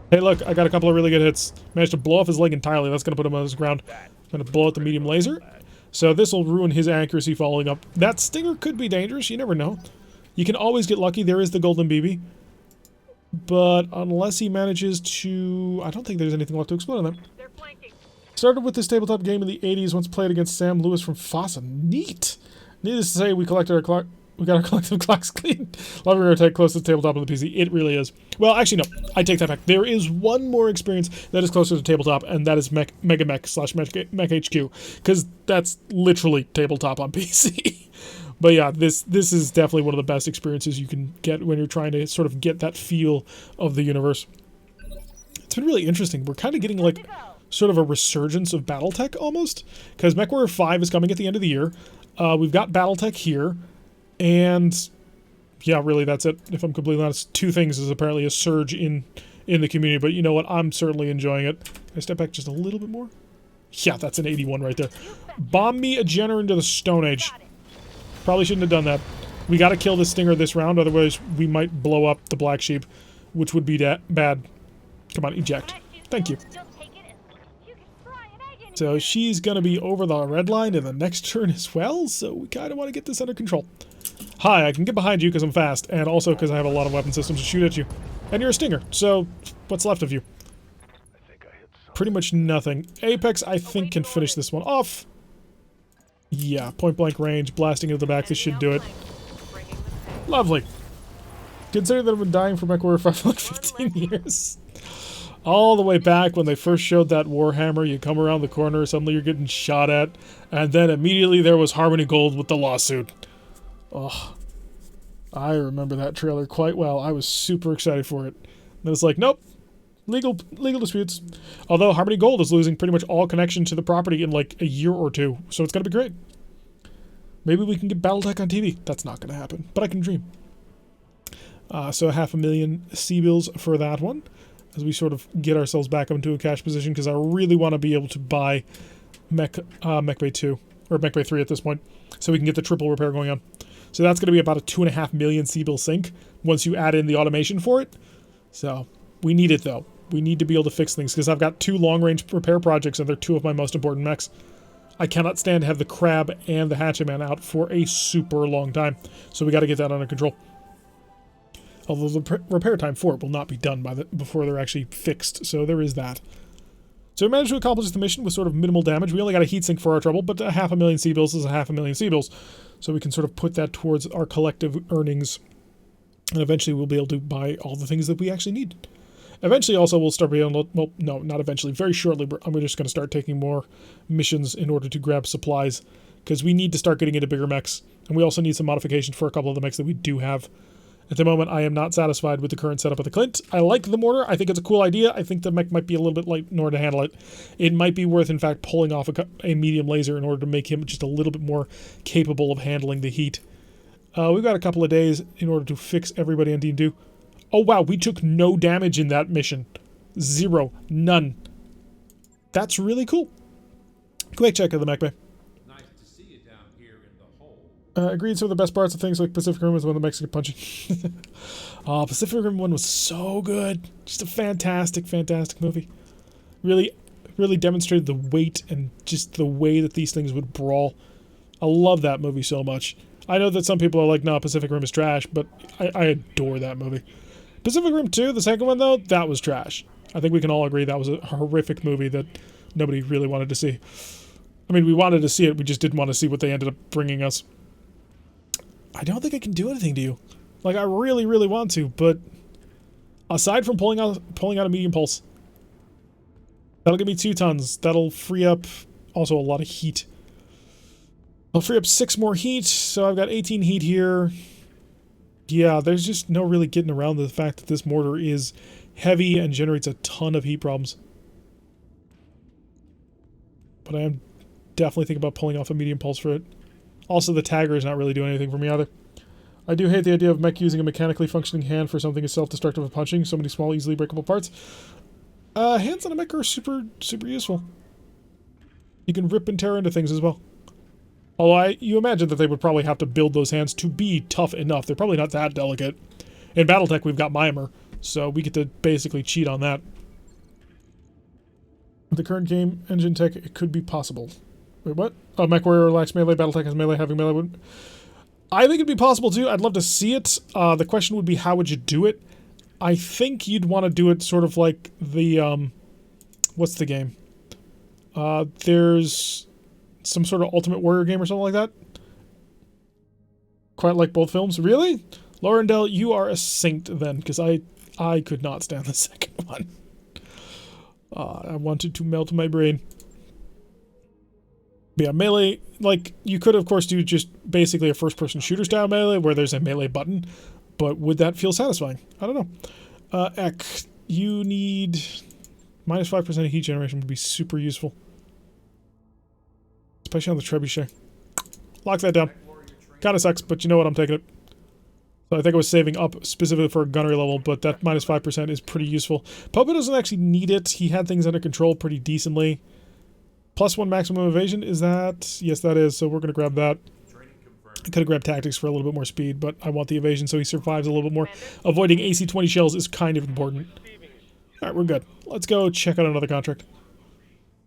Hey, look, I got a couple of really good hits. Managed to blow off his leg entirely. That's going to put him on his ground. I'm going to blow out the medium laser. So this will ruin his accuracy following up. That stinger could be dangerous. You never know. You can always get lucky. There is the golden BB. But unless he manages to... I don't think there's anything left to explode on them. They're flanking. Started with this tabletop game in the 80s, once played against Sam Lewis from Fossa. Neat! Needless to say, we collected our clock... We got our collective clocks clean. Love RogueTech close to the tabletop of the PC. It really is. Well, actually, no. I take that back. There is one more experience that is closer to tabletop, and that is Mega Mech / Mech HQ. Because that's literally tabletop on PC. But yeah, this is definitely one of the best experiences you can get when you're trying to sort of get that feel of the universe. It's been really interesting. We're kind of getting like sort of a resurgence of BattleTech almost. Because MechWarrior 5 is coming at the end of the year. We've got BattleTech here. And yeah, really, that's it. If I'm completely honest, two things is apparently a surge in the community. But you know what? I'm certainly enjoying it. Can I step back just a little bit more? Yeah, that's an 81 right there. Bomb me a Jenner into the Stone Age. Probably shouldn't have done that. We got to kill this stinger this round, otherwise we might blow up the Black Sheep, which would be bad. Come on, eject. Thank you. So she's going to be over the red line in the next turn as well, so we kind of want to get this under control. Hi, I can get behind you because I'm fast, and also because I have a lot of weapon systems to shoot at you. And you're a stinger, so what's left of you? Pretty much nothing. Apex, I think, can finish this one off. Yeah, point blank range, blasting into the back, this should do it. Lovely. Considering that I've been dying for MechWarrior 5 for like 15 years. All the way back when they first showed that Warhammer, you come around the corner, suddenly you're getting shot at, and then immediately there was Harmony Gold with the lawsuit. Oh, I remember that trailer quite well. I was super excited for it. And it's like, nope, legal disputes. Although Harmony Gold is losing pretty much all connection to the property in like a year or two, so it's gonna be great. Maybe we can get BattleTech on TV. That's not gonna happen, but I can dream. So 500,000 C-bills for that one, as we sort of get ourselves back up into a cash position, because I really want to be able to buy Mech Bay 2, or Mech Bay 3 at this point, so we can get the triple repair going on. So that's going to be about a 2.5 million C-bill sink, once you add in the automation for it. So, we need it though. We need to be able to fix things, because I've got 2 long-range repair projects, and they're 2 of my most important mechs. I cannot stand to have the Crab and the Hatchetman out for a super long time, so we got to get that under control. Although the repair time for it will not be done before they're actually fixed, so there is that. So we managed to accomplish the mission with sort of minimal damage. We only got a heatsink for our trouble, but 500,000 C-bills is 500,000 C-bills. So we can sort of put that towards our collective earnings, and eventually we'll be able to buy all the things that we actually need. Eventually also we'll start being able to, well, no, not eventually, very shortly, we're just going to start taking more missions in order to grab supplies, because we need to start getting into bigger mechs, and we also need some modifications for a couple of the mechs that we do have. At the moment, I am not satisfied with the current setup of the Clint. I like the mortar. I think it's a cool idea. I think the mech might be a little bit light in order to handle it. It might be worth, in fact, pulling off a medium laser in order to make him just a little bit more capable of handling the heat. We've got a couple of days in order to fix everybody on Team 2. Oh, wow, we took no damage in that mission. 0. None. That's really cool. Quick check of the mech bay. Nice to see you down here in the hole. Agreed, some of the best parts of things like Pacific Rim was when the mechs get punching. Oh, Pacific Rim 1 was so good. Just a fantastic, fantastic movie. Really, really demonstrated the weight and just the way that these things would brawl. I love that movie so much. I know that some people are like, no, Pacific Rim is trash, but I adore that movie. Pacific Rim 2, the second one, though, that was trash. I think we can all agree that was a horrific movie that nobody really wanted to see. I mean, we wanted to see it, we just didn't want to see what they ended up bringing us. I don't think I can do anything to you. Like, I really, really want to, but aside from pulling out a medium pulse, that'll give me 2 tons. That'll free up also a lot of heat. I'll free up 6 more heat, so I've got 18 heat here. Yeah, there's just no really getting around the fact that this mortar is heavy and generates a ton of heat problems. But I am definitely thinking about pulling off a medium pulse for it. Also, the tagger is not really doing anything for me either. I do hate the idea of mech using a mechanically functioning hand for something as self-destructive as punching. So many small, easily breakable parts. Hands on a mech are super, super useful. You can rip and tear into things as well. Although you imagine that they would probably have to build those hands to be tough enough. They're probably not that delicate. In BattleTech, we've got Mimer, so we get to basically cheat on that. With the current game engine tech, it could be possible. Wait, what? Oh, MechWarrior lacks melee, BattleTech has melee, having melee would... I think it'd be possible too. I'd love to see it. The question would be, how would you do it? I think you'd want to do it sort of like the, what's the game? There's some sort of Ultimate Warrior game or something like that. Quite like both films. Really? Laurendell, you are a saint then, because I could not stand the second one. I wanted to melt my brain. But yeah, melee, like, you could, of course, do just basically a first-person shooter-style melee where there's a melee button, but would that feel satisfying? I don't know. Ek, you need... minus 5% of heat generation would be super useful. Especially on the trebuchet. Lock that down. Kinda sucks, but you know what, I'm taking it. So I think I was saving up specifically for a gunnery level, but that minus 5% is pretty useful. Popo doesn't actually need it. He had things under control pretty decently. +1 maximum evasion, is that? Yes, that is, so we're going to grab that. I could have grabbed tactics for a little bit more speed, but I want the evasion so he survives a little bit more. Avoiding AC-20 shells is kind of important. Alright, we're good. Let's go check out another contract.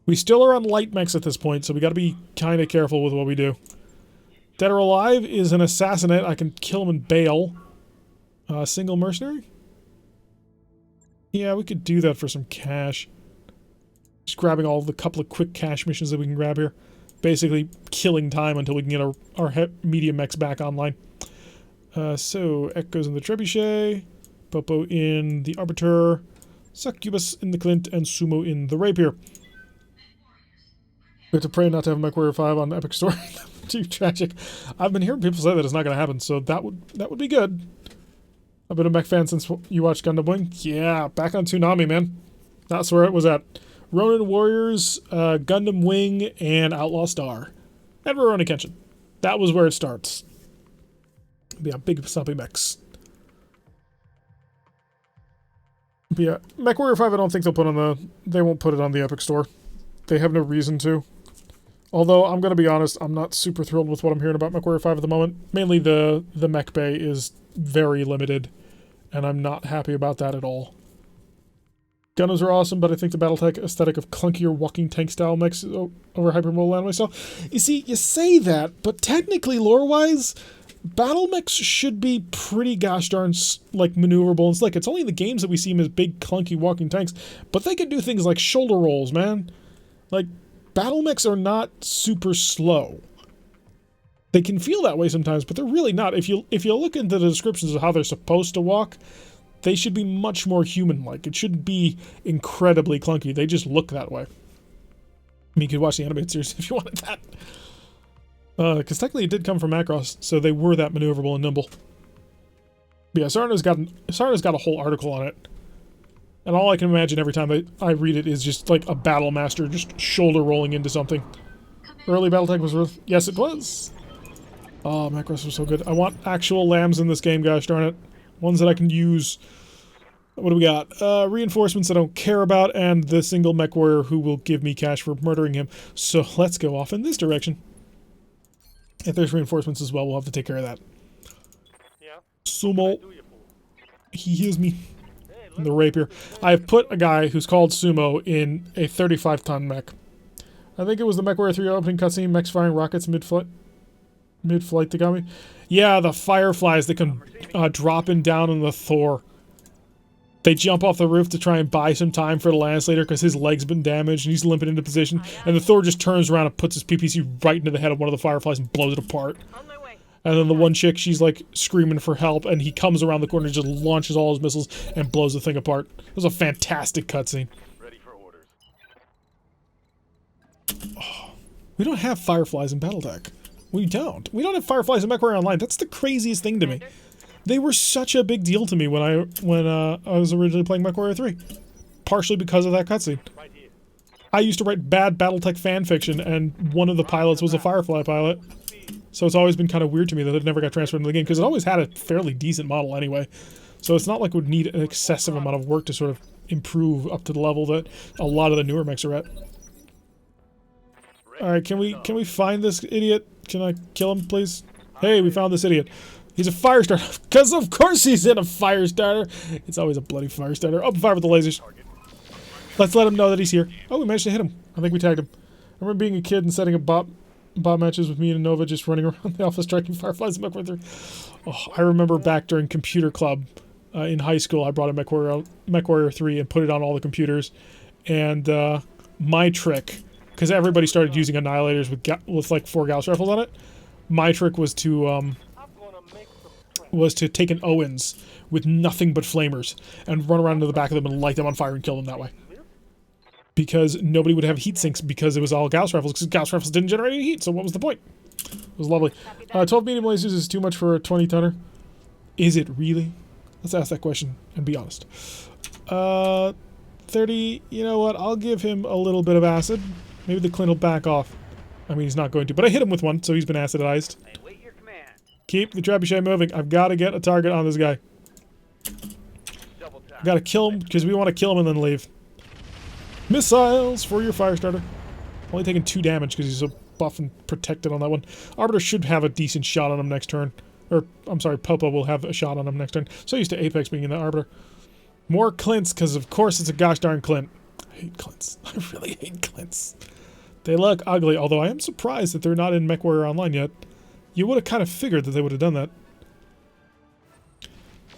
We still are on light mechs at this point, so we got to be kind of careful with what we do. Dead or Alive is an assassinate. I can kill him and bail. Single mercenary? Yeah, we could do that for some cash. Just grabbing all the couple of quick cash missions that we can grab here. Basically killing time until we can get our medium mechs back online. So, Ek goes in the Trebuchet, Popo in the Arbiter, Succubus in the Clint, and Sumo in the Rapier. We have to pray not to have MechWarrior 5 on Epic Store. Too tragic. I've been hearing people say that it's not going to happen, so that would be good. I've been a mech fan since you watched Gundam Wing. Yeah, back on Toonami, man. That's where it was at. Ronin Warriors, Gundam Wing, and Outlaw Star. And Rurouni Kenshin. That was where it starts. Yeah, big stomping mechs. But yeah, MechWarrior 5 I don't think they'll put on the... They won't put it on the Epic Store. They have no reason to. Although, I'm going to be honest, I'm not super thrilled with what I'm hearing about MechWarrior 5 at the moment. Mainly the mech bay is very limited, and I'm not happy about that at all. Gundams are awesome, but I think the BattleTech aesthetic of clunkier walking tank style mechs over hypermobile anime style. You see, you say that, but technically, lore-wise, battle mechs should be pretty gosh darn, like, maneuverable and slick. It's only in the games that we see them as big, clunky walking tanks, but they can do things like shoulder rolls, man. Like, battle mechs are not super slow. They can feel that way sometimes, but they're really not. If you look into the descriptions of how they're supposed to walk, they should be much more human-like. It shouldn't be incredibly clunky. They just look that way. I mean, you could watch the animated series if you wanted that. Because technically it did come from Macross, so they were that maneuverable and nimble. But yeah, Sarna's got a whole article on it. And all I can imagine every time I read it is just like a battle master just shoulder rolling into something. Early BattleTech was worth... Yes, it was. Oh, Macross was so good. I want actual lambs in this game, gosh darn it. Ones that I can use. What do we got? Reinforcements I don't care about, and the single mech warrior who will give me cash for murdering him. So let's go off in this direction. If there's reinforcements as well, we'll have to take care of that. Yeah. Sumo, Do you fool? he hears me. The rapier. I've put a guy who's called Sumo in a 35-ton mech. I think it was the MechWarrior 3 opening cutscene, mechs firing rockets mid-flight that got me. Yeah, the fireflies that come dropping down on the Thor. They jump off the roof to try and buy some time for the Lanslater because his leg's been damaged and he's limping into position. And the Thor just turns around and puts his PPC right into the head of one of the fireflies and blows it apart. On my way. And then the one chick, she's like screaming for help, and he comes around the corner and just launches all his missiles and blows the thing apart. It was a fantastic cutscene. Ready for orders. Oh, we don't have fireflies in BattleTech. We don't. We don't have fireflies in MechWarrior Online. That's the craziest thing to me. They were such a big deal to me when I was originally playing MechWarrior 3. Partially because of that cutscene. Right here. I used to write bad BattleTech fan fiction, and one of the pilots was a Firefly pilot. So it's always been kind of weird to me that it never got transferred into the game, because it always had a fairly decent model anyway. So it's not like it would need an excessive amount of work to sort of improve up to the level that a lot of the newer mechs are at. Alright, can we find this idiot? Can I kill him, please? Hey, we found this idiot. He's a fire starter. Because of course he's in a fire starter. It's always a bloody fire starter. Open fire with the lasers. Let's let him know that he's here. Oh, we managed to hit him. I think we tagged him. I remember being a kid and setting up bomb matches with me and Nova just running around the office striking fireflies in MechWarrior 3. Oh, I remember back during computer club in high school, I brought a MechWarrior 3 and put it on all the computers. And my trick, because everybody started using annihilators with like 4 Gauss rifles on it, my trick was to take an Owens with nothing but flamers and run around to the back of them and light them on fire and kill them that way. Because nobody would have heat sinks because it was all Gauss rifles, because Gauss rifles didn't generate any heat, so what was the point? It was lovely. 12 medium lasers is too much for a 20-tonner. Is it really? Let's ask that question and be honest. 30, you know what, I'll give him a little bit of acid. Maybe the Clint will back off. I mean, he's not going to, but I hit him with one, so he's been acidized. I wait your command. Keep the trebuchet moving. I've got to get a target on this guy. I've got to kill him, because we want to kill him and then leave. Missiles for your fire starter. Only taking 2 damage because he's so buff and protected on that one. Arbiter should have a decent shot on him next turn. Or, I'm sorry, Popo will have a shot on him next turn. So used to Apex being in the Arbiter. More Clints, because of course it's a gosh darn Clint. I hate Clints. I really hate Clints. They look ugly, although I am surprised that they're not in MechWarrior Online yet. You would have kind of figured that they would have done that.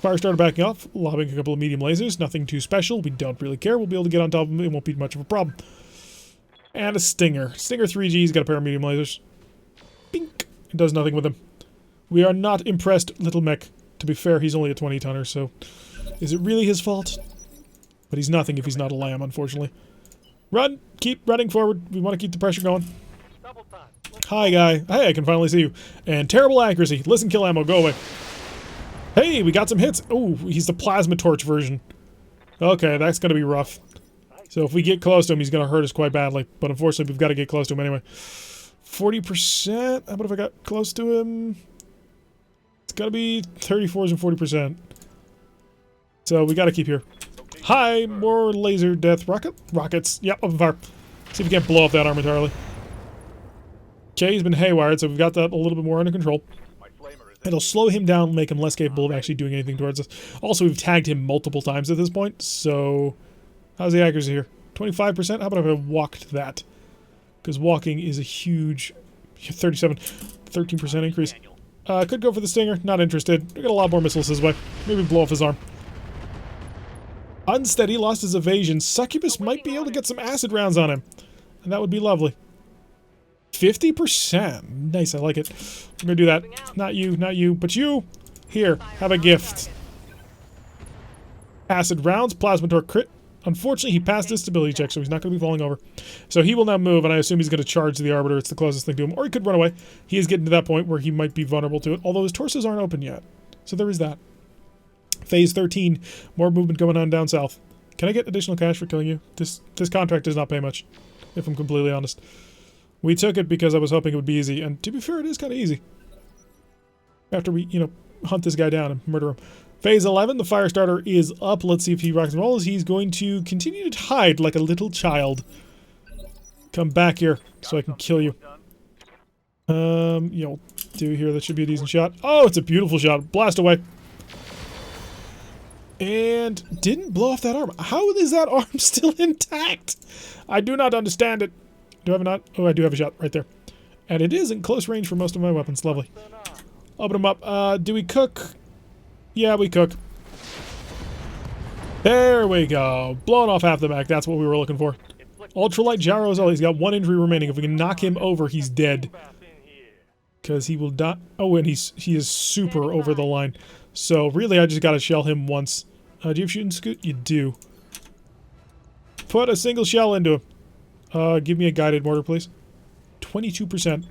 Firestarter backing off, lobbing a couple of medium lasers. Nothing too special. We don't really care. We'll be able to get on top of them. It won't be much of a problem. And a Stinger. Stinger 3G's got a pair of medium lasers. Bink. It does nothing with him. We are not impressed, little mech. To be fair, he's only a 20-tonner, so... Is it really his fault? But he's nothing if he's not a lamb, unfortunately. Run! Keep running forward. We want to keep the pressure going. Hi, guy. Hey, I can finally see you. And terrible accuracy. Listen, kill ammo. Go away. Hey, we got some hits. Oh, he's the plasma torch version. Okay, that's going to be rough. So if we get close to him, he's going to hurt us quite badly. But unfortunately, we've got to get close to him anyway. 40%? How about if I got close to him? It's got to be 34s and 40%. So we got to keep here. Hi, more laser death rockets. Yep, open fire. See if we can't blow up that arm entirely. Okay, he's been haywired, so we've got that a little bit more under control. It'll slow him down, make him less capable of actually doing anything towards us. Also, we've tagged him multiple times at this point, so... How's the accuracy here? 25%? How about if I walked that? Because walking is a huge... 13% increase. Could go for the Stinger. Not interested. We got a lot more missiles this way. Maybe blow off his arm. Unsteady, lost his evasion. Succubus might be able to get some acid rounds on him. And that would be lovely. 50%. Nice, I like it. I'm gonna do that. Not you, but you! Here, have a gift. Acid rounds, plasma torque crit. Unfortunately, he passed his stability check, so he's not going to be falling over. So he will now move, and I assume he's going to charge the Arbiter. It's the closest thing to him. Or he could run away. He is getting to that point where he might be vulnerable to it, although his torsos aren't open yet. So there is that. Phase 13. More movement going on down south. Can I get additional cash for killing you? This contract does not pay much, if I'm completely honest. We took it because I was hoping it would be easy, and to be fair, it is kind of easy. After we, hunt this guy down and murder him. Phase 11, the Firestarter is up. Let's see if he rocks and rolls. He's going to continue to hide like a little child. Come back here so I can kill you. You'll do here. That should be a decent shot. Oh, it's a beautiful shot. Blast away. And didn't blow off that arm. How is that arm still intact? I do not understand it. Do I have a not? Oh, I do have a shot right there. And it is in close range for most of my weapons. Lovely. Open them up. Do we cook? Yeah, we cook. There we go. Blowing off half the back. That's what we were looking for. Ultralight gyro is all. He's got 1 injury remaining. If we can knock him over, he's dead. Because he will die. Oh, and he is super over the line. So really, I just got to shell him once. Do you have shooting scoot? You do. Put a single shell into him. Give me a guided mortar, please. 22%.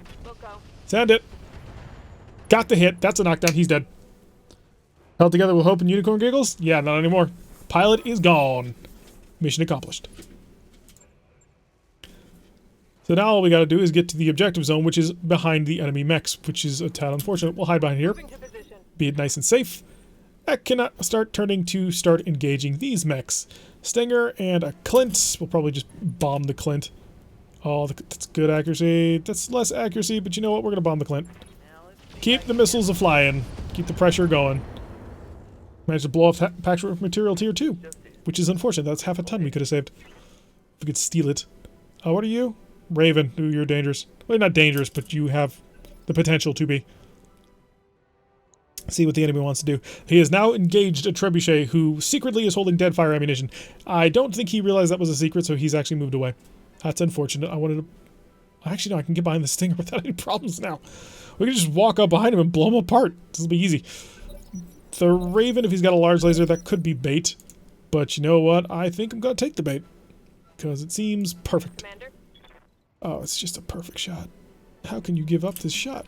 Send it. Got the hit. That's a knockdown. He's dead. Held together with hope and unicorn giggles? Yeah, not anymore. Pilot is gone. Mission accomplished. So now all we gotta do is get to the objective zone, which is behind the enemy mechs, which is a tad unfortunate. We'll hide behind here. Be it nice and safe. That cannot start turning to start engaging these mechs. Stinger and a Clint. We'll probably just bomb the Clint. Oh, that's good accuracy. That's less accuracy, but you know what? We're gonna bomb the Clint. Keep the missiles a-flying. Keep the pressure going. Managed to blow off patchwork material tier 2, which is unfortunate. That's half a ton we could have saved. If we could steal it. What are you? Raven. Ooh, you're dangerous. Well, not dangerous, but you have the potential to be. See what the enemy wants to do. He has now engaged a trebuchet who secretly is holding dead fire ammunition. I don't think he realized that was a secret, so he's actually moved away. That's unfortunate. I wanted to... Actually, no, I can get behind the Stinger without any problems now. We can just walk up behind him and blow him apart. This will be easy. The Raven, if he's got a large laser, that could be bait. But you know what? I think I'm going to take the bait. Because it seems perfect. Commander? Oh, it's just a perfect shot. How can you give up this shot?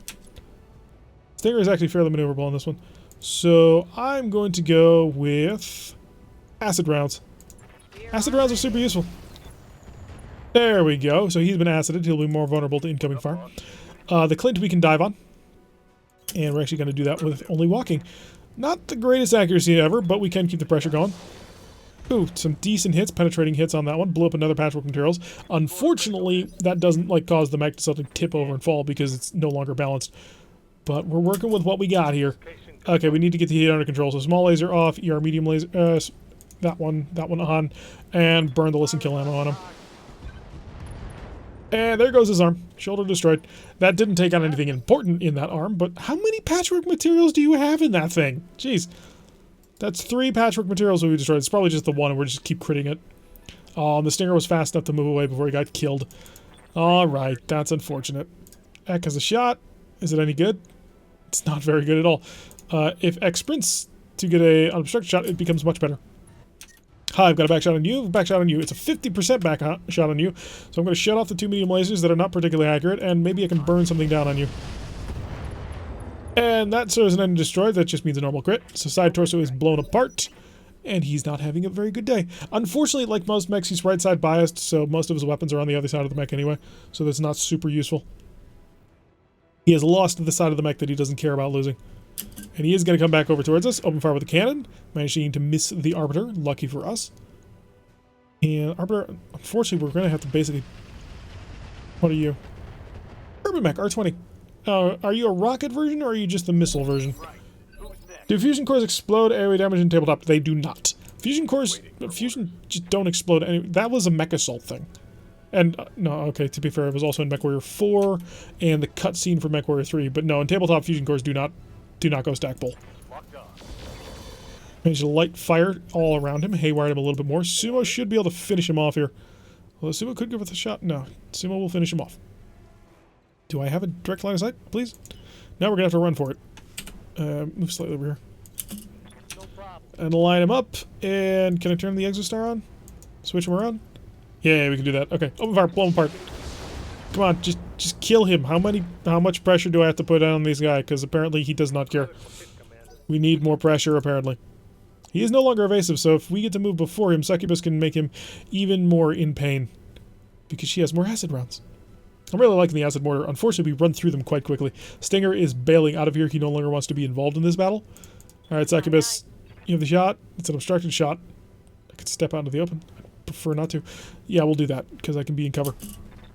Stinger is actually fairly maneuverable on this one. So I'm going to go with acid rounds. Acid rounds are super useful. There we go. So he's been acided. He'll be more vulnerable to incoming fire. The Clint we can dive on. And we're actually going to do that with only walking. Not the greatest accuracy ever, but we can keep the pressure going. Ooh, some decent hits, penetrating hits on that one. Blew up another patchwork materials. Unfortunately, that doesn't cause the mech to suddenly tip over and fall because it's no longer balanced. But we're working with what we got here. Okay, we need to get the heat under control. So small laser off, ER medium laser, that one on, and burn the listen kill ammo on him. And there goes his arm. Shoulder destroyed. That didn't take out anything important in that arm, but how many patchwork materials do you have in that thing? Jeez. That's 3 patchwork materials we destroyed. It's probably just the one, and we'll just keep critting it. The Stinger was fast enough to move away before he got killed. Alright, that's unfortunate. Eck has a shot. Is it any good? It's not very good at all. If X sprints to get an unobstructed shot, it becomes much better. Hi, I've got a back shot on you, back shot on you. It's a 50% back shot on you. So I'm going to shut off the 2 medium lasers that are not particularly accurate, and maybe I can burn something down on you. And that serves an enemy destroyed. That just means a normal crit. So side torso is blown apart, and he's not having a very good day. Unfortunately, like most mechs, he's right side biased, so most of his weapons are on the other side of the mech anyway. So that's not super useful. He has lost the side of the mech that he doesn't care about losing. And he is going to come back over towards us. Open fire with a cannon. Managing to miss the Arbiter. Lucky for us. And Arbiter, unfortunately, we're going to have to basically... What are you? Urban Mech, R20. Are you a rocket version, or are you just the missile version? Do fusion cores explode AoE damage in tabletop? They do not. Fusion cores... Fusion just don't explode any... That was a Mech Assault thing. And, no, okay, to be fair, it was also in MechWarrior 4 and the cutscene for MechWarrior 3. But no, in tabletop, fusion cores do not go stackable. Managed to light fire all around him, haywired him a little bit more. Sumo should be able to finish him off here. Well, Sumo could give us a shot. No, Sumo will finish him off. Do I have a direct line of sight, please? Now we're going to have to run for it. Move slightly over here. And line him up. And can I turn the Exostar on? Switch him around? Yeah, we can do that. Okay, open fire, blow him apart. Come on, just kill him. How much pressure do I have to put on this guy? Because apparently he does not care. We need more pressure, apparently. He is no longer evasive, so if we get to move before him, Succubus can make him even more in pain. Because she has more acid rounds. I'm really liking the acid mortar. Unfortunately, we run through them quite quickly. Stinger is bailing out of here. He no longer wants to be involved in this battle. Alright, Succubus, you have the shot. It's an obstructed shot. I could step out into the open. I'd prefer not to. Yeah, we'll do that, because I can be in cover.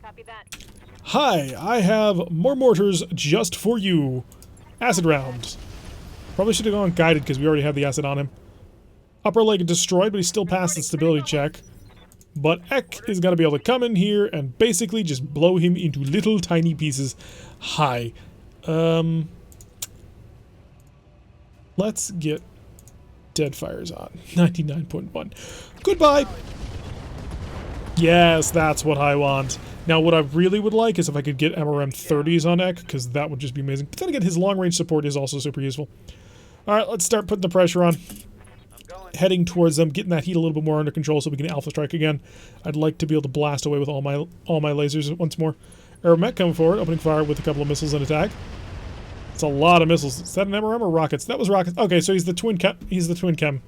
Copy that. Hi, I have more mortars just for you. Acid rounds. Probably should have gone guided because we already have the acid on him. Upper leg destroyed, but he still passed the stability check. But Ek is going to be able to come in here and basically just blow him into little tiny pieces. Hi. Let's get dead fires on. 99.1. Goodbye! Yes, that's what I want. Now, what I really would like is if I could get MRM 30s on Ek, because that would just be amazing. But then again, his long-range support is also super useful. Alright, let's start putting the pressure on. Heading towards them, getting that heat a little bit more under control so we can alpha strike again. I'd like to be able to blast away with all my lasers once more. Aeromech coming forward, opening fire with a couple of missiles and attack. It's a lot of missiles. Is that an MRM or rockets? That was rockets. Okay, so he's the twin chem.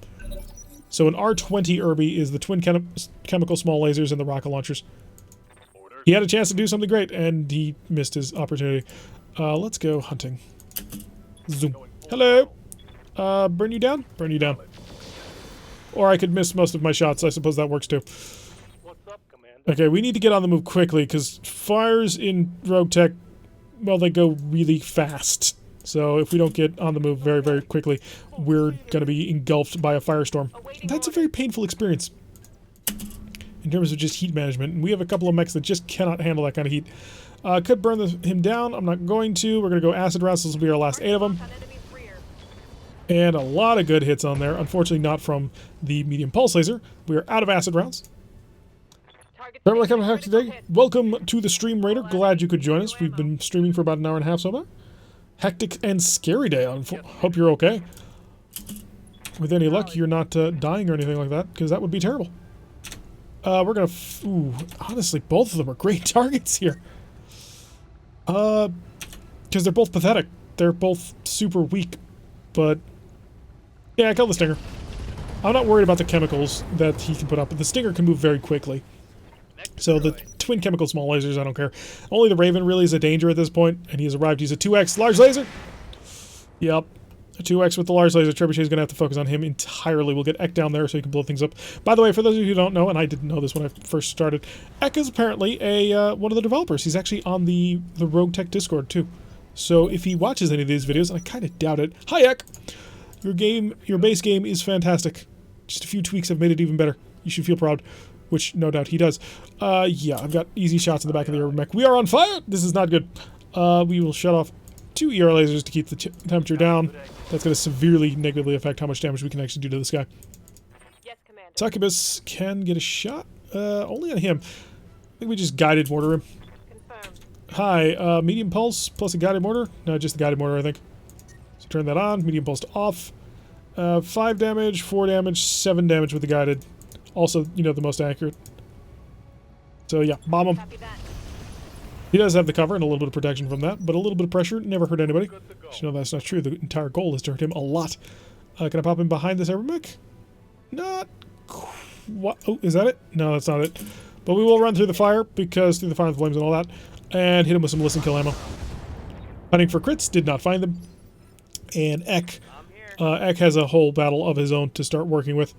So an R20 Irby is the twin chemical small lasers and the rocket launchers. He had a chance to do something great, and he missed his opportunity. Let's go hunting. Zoom. Hello! Burn you down? Burn you down. Or I could miss most of my shots. I suppose that works too. What's up, Commander? Okay, we need to get on the move quickly, because fires in RogueTech, well, they go really fast. So if we don't get on the move very, very quickly, we're going to be engulfed by a firestorm. That's a very painful experience in terms of just heat management. And we have a couple of mechs that just cannot handle that kind of heat. Could burn him down. I'm not going to. We're going to go acid rounds. This will be our last 8 of them. And a lot of good hits on there. Unfortunately, not from the medium pulse laser. We are out of acid rounds. Everyone coming back today. Welcome to the stream, Raider. Glad you could join us. We've been streaming for about an hour and a half so far. Hectic and scary day. Hope you're okay. With any luck, you're not dying or anything like that, because that would be terrible. We're gonna... Ooh, honestly, both of them are great targets here. Because they're both pathetic. They're both super weak, but... Yeah, I kill the Stinger. I'm not worried about the chemicals that he can put up, but the Stinger can move very quickly. So the twin chemical small lasers, I don't care. Only the Raven really is a danger at this point, and he has arrived. He's a 2x large laser. Yep. A 2x with the large laser. Trebuchet is going to have to focus on him entirely. We'll get Ek down there so he can blow things up. By the way, for those of you who don't know, and I didn't know this when I first started, Ek is apparently a one of the developers. He's actually on the RogueTech Discord too. So if he watches any of these videos, and I kind of doubt it. Hi, Ek! Your base game is fantastic. Just a few tweaks have made it even better. You should feel proud. Which, no doubt, he does. Yeah, I've got easy shots in the back of the Aeromech. We are on fire! This is not good. We will shut off 2 ER lasers to keep the temperature down. That's going to severely negatively affect how much damage we can actually do to this guy. Yes, Commander. Succubus can get a shot. Only on him. I think we just guided mortar him. Confirmed. Hi, medium pulse plus a guided mortar? No, just the guided mortar, I think. So turn that on. Medium pulse to off. 5 damage, 4 damage, 7 damage with the guided. Also, you know, the most accurate. So yeah, bomb him. Copy that. He does have the cover and a little bit of protection from that, but a little bit of pressure never hurt anybody. You know that's not true. The entire goal is to hurt him a lot. Can I pop him behind this Aeromech? Not quite. Oh, is that it? No, that's not it. But we will run through the fire, because through the fire and the flames and all that, and hit him with some listen kill ammo. Hunting for crits, did not find them. And Ek. Ek has a whole battle of his own to start working with.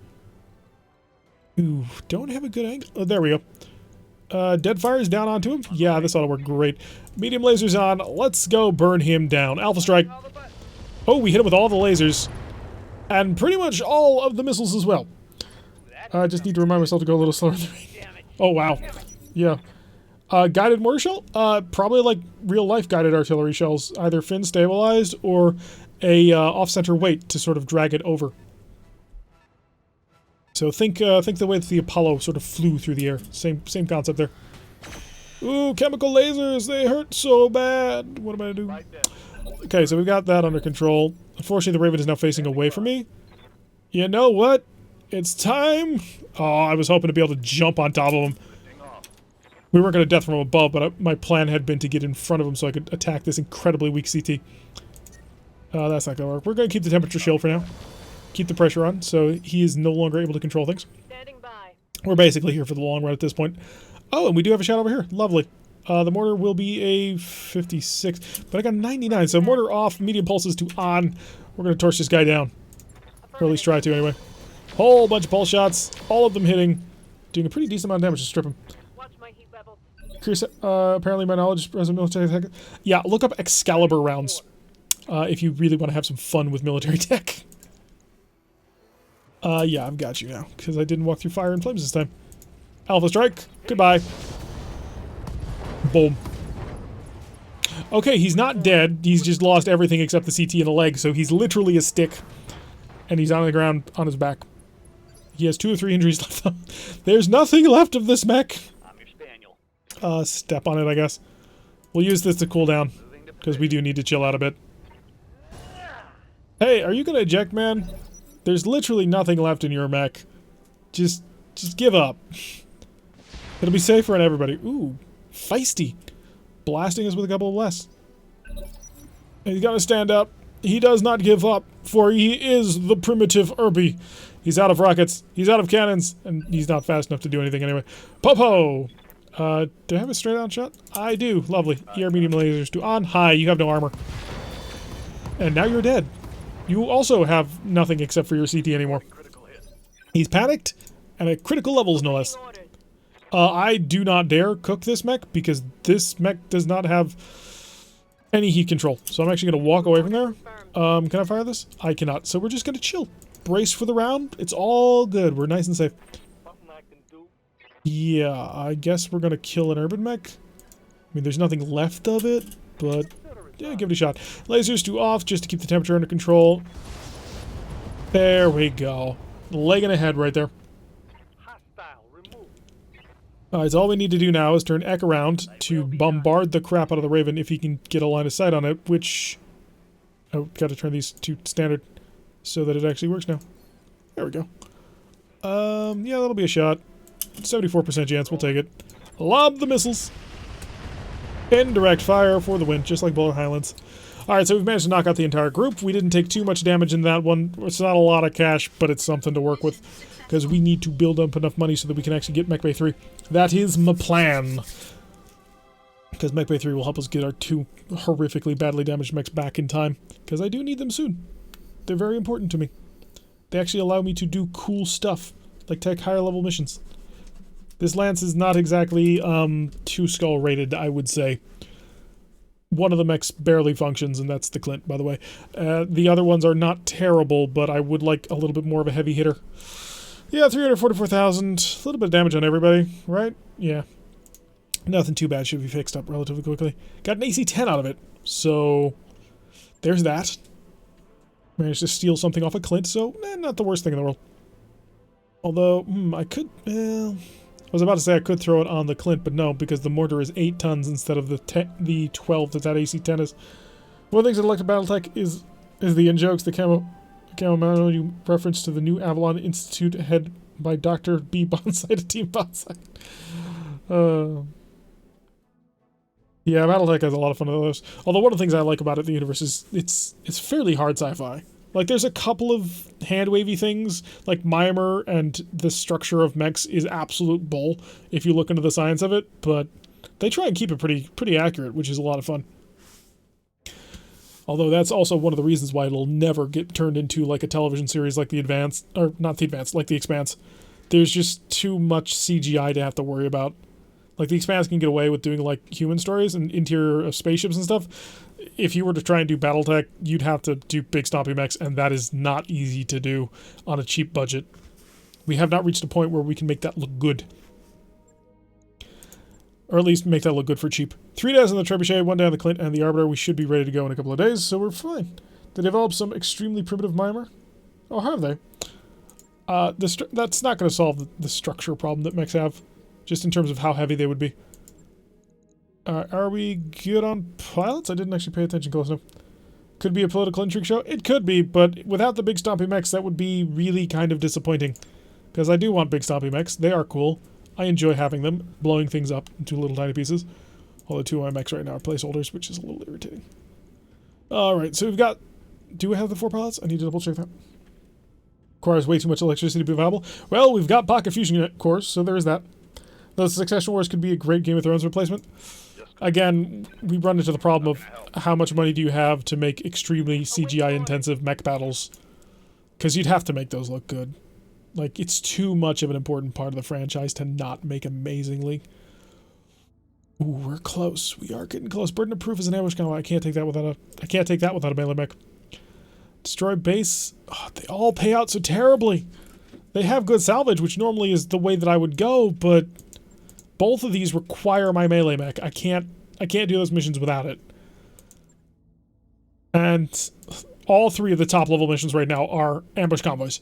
Ooh, don't have a good angle. Oh, there we go. Dead fire is down onto him. Yeah, this ought to work great. Medium lasers on. Let's go burn him down. Alpha strike. Oh, we hit him with all the lasers. And pretty much all of the missiles as well. I just need to remind myself to go a little slower. Oh, wow. Yeah. Guided mortar shell? Probably like real-life guided artillery shells. Either fin stabilized or a off-center weight to sort of drag it over. So think the way that the Apollo sort of flew through the air. Same concept there. Ooh, chemical lasers! They hurt so bad! What am I gonna do? Okay, so we've got that under control. Unfortunately, the Raven is now facing away from me. You know what? It's time! Oh, I was hoping to be able to jump on top of him. We weren't going to death from above, but my plan had been to get in front of him so I could attack this incredibly weak CT. That's not going to work. We're going to keep the temperature shield for now. Keep the pressure on, so he is no longer able to control things. Standing by. We're basically here for the long run at this point. Oh, and we do have a shot over here. Lovely. The mortar will be a 56, but I got 99, so mortar off, medium pulses to on. We're going to torch this guy down. Or at least try to, anyway. Whole bunch of pulse shots, all of them hitting. Doing a pretty decent amount of damage to strip him. Watch my heat level. Curious, apparently my knowledge is present military tech. Yeah, look up Excalibur rounds if you really want to have some fun with military tech. Yeah, I've got you now, because I didn't walk through fire and flames this time. Alpha strike, goodbye. Boom. Okay, he's not dead. He's just lost everything except the CT and a leg, so he's literally a stick. And he's on the ground on his back. He has 2 or 3 injuries left. There's nothing left of this mech. I'm your spaniel. Step on it, I guess. We'll use this to cool down, because we do need to chill out a bit. Hey, are you gonna eject, man? There's literally nothing left in your mech. Just give up. It'll be safer on everybody. Ooh, feisty. Blasting us with a couple of less. And he's gotta stand up. He does not give up, for he is the primitive Irby. He's out of rockets, he's out of cannons, and he's not fast enough to do anything anyway. Popo! Do I have a straight-on shot? I do. Lovely. ER medium lasers to on. Hi, you have no armor. And now you're dead. You also have nothing except for your CT anymore. He's panicked, and at critical levels, no less. I do not dare cook this mech, because this mech does not have any heat control. So I'm actually going to walk away from there. Can I fire this? I cannot. So we're just going to chill. Brace for the round. It's all good. We're nice and safe. Something I can do. Yeah, I guess we're going to kill an urban mech. I mean, there's nothing left of it, but yeah, give it a shot. Lasers to off just to keep the temperature under control. There we go. Leg and a head right there. Hostile removed. Alright, so all we need to do now is turn Eck around to bombard the crap out of the Raven if he can get a line of sight on it, which... Oh, gotta turn these to standard so that it actually works now. There we go. Yeah, that'll be a shot. 74% chance, we'll take it. Lob the missiles! Indirect fire for the win, just like Bullet Highlands. Alright, so we've managed to knock out the entire group. We didn't take too much damage in that one. It's not a lot of cash, but it's something to work with. Because we need to build up enough money so that we can actually get Mech Bay 3. That is my plan. Because Mech Bay 3 will help us get our 2 horrifically badly damaged mechs back in time. Because I do need them soon. They're very important to me. They actually allow me to do cool stuff. Like take higher level missions. This Lance is not exactly 2 skull rated, I would say. One of the mechs barely functions, and that's the Clint, by the way. The other ones are not terrible, but I would like a little bit more of a heavy hitter. Yeah, 344,000. A little bit of damage on everybody, right? Yeah. Nothing too bad. Should be fixed up relatively quickly. Got an AC-10 out of it, so there's that. Managed to steal something off of Clint, so not the worst thing in the world. Although, I could... I was about to say I could throw it on the Clint, but no, because the mortar is 8 tons instead of the 12 that AC-10 is. One of the things I like about Battletech is the in-jokes, the camo menu reference to the new Avalon Institute head by Dr. B. Bonsai to Team Bonsai. Yeah, Battletech has a lot of fun with those. Although one of the things I like about it, the universe, is it's fairly hard sci-fi. Like, there's a couple of hand-wavy things, like Mimer and the structure of mechs is absolute bull if you look into the science of it, but they try and keep it pretty accurate, which is a lot of fun. Although that's also one of the reasons why it'll never get turned into like a television series like The Advance, or not The Advance, like The Expanse. There's just too much CGI to have to worry about. Like, The Expanse can get away with doing, like, human stories and interior of spaceships and stuff. If you were to try and do Battletech, you'd have to do big stompy mechs, and that is not easy to do on a cheap budget. We have not reached a point where we can make that look good. Or at least make that look good for cheap. 3 days on the Trebuchet, 1 day on the Clint and the Arbiter. We should be ready to go in a couple of days, so we're fine. They developed some extremely primitive Mimer. Oh, have they? That's not going to solve the structure problem that mechs have. Just in terms of how heavy they would be. Are we good on pilots? I didn't actually pay attention close enough. Could be a political intrigue show? It could be, but without the big stompy mechs, that would be really kind of disappointing. Because I do want big stompy mechs. They are cool. I enjoy having them, blowing things up into little tiny pieces. Although 2 of my mechs right now are placeholders, which is a little irritating. Alright, so we've got... Do we have the 4 pilots? I need to double check that. Requires way too much electricity to be viable. Well, we've got pocket fusion cores, so there's that. The Succession Wars could be a great Game of Thrones replacement. Again, we run into the problem of how much money do you have to make extremely CGI-intensive mech battles. Because you'd have to make those look good. Like, it's too much of an important part of the franchise to not make amazingly. Ooh, we're close. We are getting close. Burden of proof is an ambush convoy. I can't take that without a melee mech. Destroy base. Oh, they all pay out so terribly. They have good salvage, which normally is the way that I would go, but both of these require my melee mech. I can't do those missions without it. And all three of the top level missions right now are ambush convoys.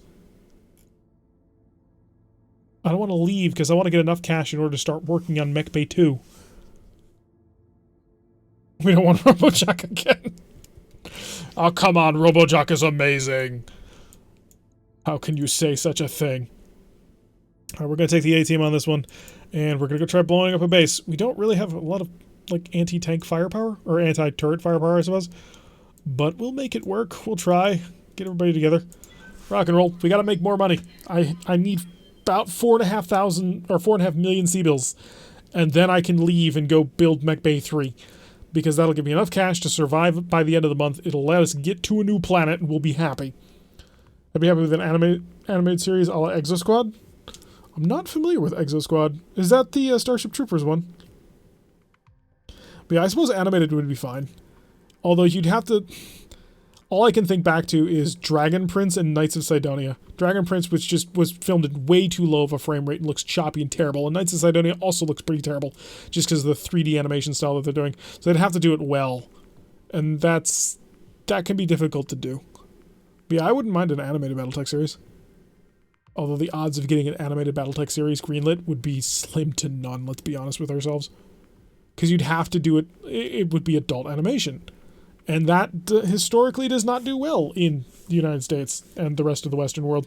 I don't want to leave because I want to get enough cash in order to start working on Mech Bay 2. We don't want RoboJock again. Oh, come on. RoboJock is amazing. How can you say such a thing? Alright, we're going to take the A-team on this one, and we're going to go try blowing up a base. We don't really have a lot of, like, anti-tank firepower, or anti-turret firepower, I suppose. But we'll make it work. We'll try. Get everybody together. Rock and roll. We got to make more money. I need about 4.5 million C-bills, and then I can leave and go build Mech Bay 3. Because that'll give me enough cash to survive by the end of the month. It'll let us get to a new planet, and we'll be happy. I'd be happy with an animated series a la Exo Squad. I'm not familiar with Exo Squad. Is that the Starship Troopers one? But yeah, I suppose animated would be fine. Although you'd have to... All I can think back to is Dragon Prince and Knights of Sidonia. Dragon Prince, which just was filmed at way too low of a frame rate and looks choppy and terrible. And Knights of Sidonia also looks pretty terrible, just because of the 3D animation style that they're doing. So they'd have to do it well. And that can be difficult to do. But yeah, I wouldn't mind an animated Battletech series. Although the odds of getting an animated Battletech series greenlit would be slim to none, let's be honest with ourselves. Because you'd have to do it, it would be adult animation. And that historically does not do well in the United States and the rest of the Western world.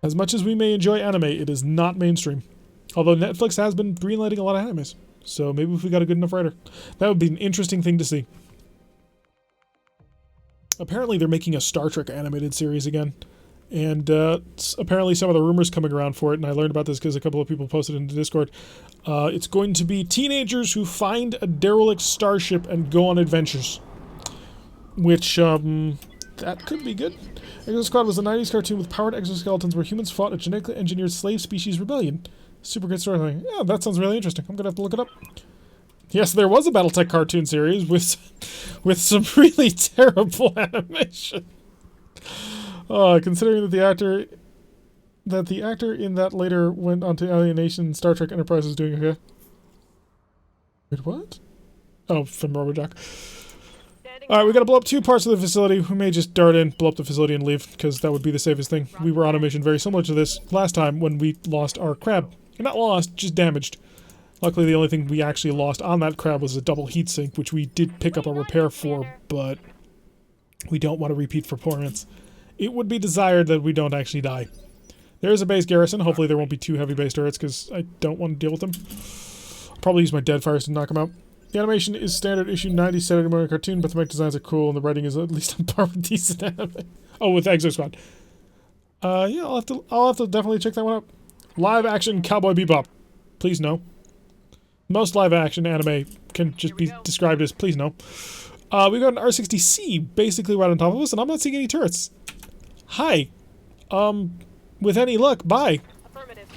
As much as we may enjoy anime, it is not mainstream. Although Netflix has been greenlighting a lot of animes. So maybe if we got a good enough writer. That would be an interesting thing to see. Apparently they're making a Star Trek animated series again. And apparently some of the rumors coming around for it, and I learned about this because a couple of people posted in the Discord, it's going to be teenagers who find a derelict starship and go on adventures. Which, that could be good. Exo Squad was a 90s cartoon with powered exoskeletons where humans fought a genetically engineered slave species rebellion. Super great storyline. Yeah, that sounds really interesting. I'm gonna have to look it up. Yes, there was a Battletech cartoon series with some really terrible animation. Considering that the actor in that later went on to Alienation, Star Trek Enterprise is doing okay. Wait, what? Oh, from RogueTech. Alright, we gotta blow up 2 parts of the facility. We may just dart in, blow up the facility, and leave, because that would be the safest thing. We were on a mission very similar to this last time when we lost our crab. Not lost, just damaged. Luckily, the only thing we actually lost on that crab was a double heatsink, which we did pick up a repair for, but we don't want to repeat performance. It would be desired that we don't actually die. There is a base garrison. Hopefully there won't be 2 heavy base turrets, because I don't want to deal with them. I'll probably use my dead fires to knock them out. The animation is standard issue 90 Saturday morning cartoon, but the mech designs are cool, and the writing is at least on par with decent anime. Oh, with Exo Squad. Yeah, I'll have to definitely check that one out. Live action Cowboy Bebop. Please no. Most live action anime can just be described as please no. We got an R60C basically right on top of us, and I'm not seeing any turrets. Hi. With any luck, bye. Affirmative.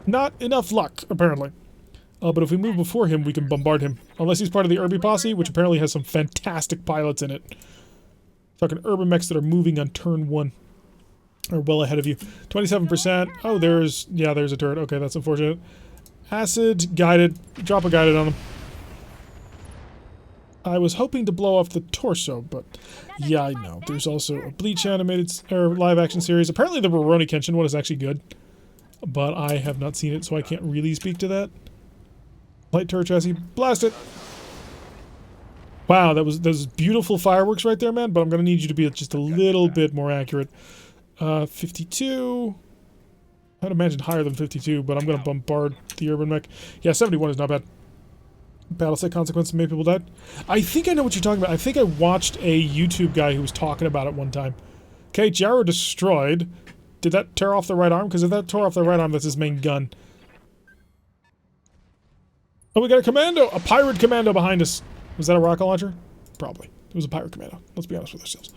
Not enough luck, apparently. But if we move before him, we can bombard him. Unless he's part of the Irby Posse, which apparently has some fantastic pilots in it. Talking urban mechs that are moving on turn 1. Are well ahead of you. 27%. Oh, there's a turret. Okay, that's unfortunate. Acid, guided. Drop a guided on him. I was hoping to blow off the torso, but yeah, I know. There's also a Bleach animated or live action series. Apparently the Rurouni Kenshin one is actually good, but I have not seen it, so I can't really speak to that. Light turret chassis, blast it! Wow, that was beautiful fireworks right there, man, but I'm gonna need you to be just a little bit more accurate. 52. I'd imagine higher than 52, but I'm gonna bombard the urban mech. Yeah, 71 is not bad. Battleset consequences, many people died. I think I know what you're talking about. I think I watched a YouTube guy who was talking about it one time. Okay, Gyro destroyed. Did that tear off the right arm? Because if that tore off the right arm, that's his main gun. Oh, we got a commando! A pirate commando behind us. Was that a rocket launcher? Probably. It was a pirate commando. Let's be honest with ourselves.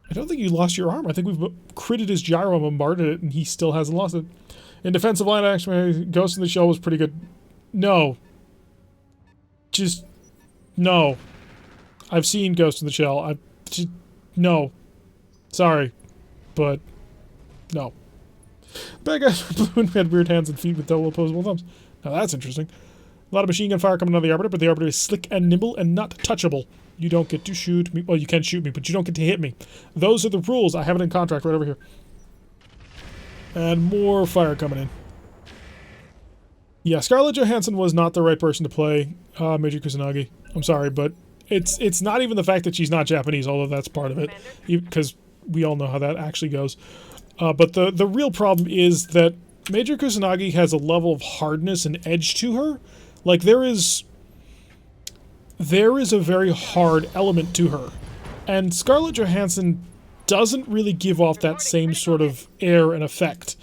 I don't think you lost your arm. I think we've critted his gyro and bombarded it, and he still hasn't lost it. In defensive line action, Ghost in the Shell was pretty good. No. Just... No. I've seen Ghost in the Shell. No. Sorry. But... No. Bad guys with blue and red weird hands and feet with double opposable thumbs. Now that's interesting. A lot of machine gun fire coming out of the Arbiter, but the Arbiter is slick and nimble and not touchable. You don't get to shoot me. Well, you can shoot me, but you don't get to hit me. Those are the rules. I have it in contract right over here. And more fire coming in. Yeah, Scarlett Johansson was not the right person to play Major Kusanagi. I'm sorry, but it's not even the fact that she's not Japanese, although that's part of it, because we all know how that actually goes. But the real problem is that Major Kusanagi has a level of hardness and edge to her. Like, there is a very hard element to her. And Scarlett Johansson doesn't really give off that same sort of air and effect.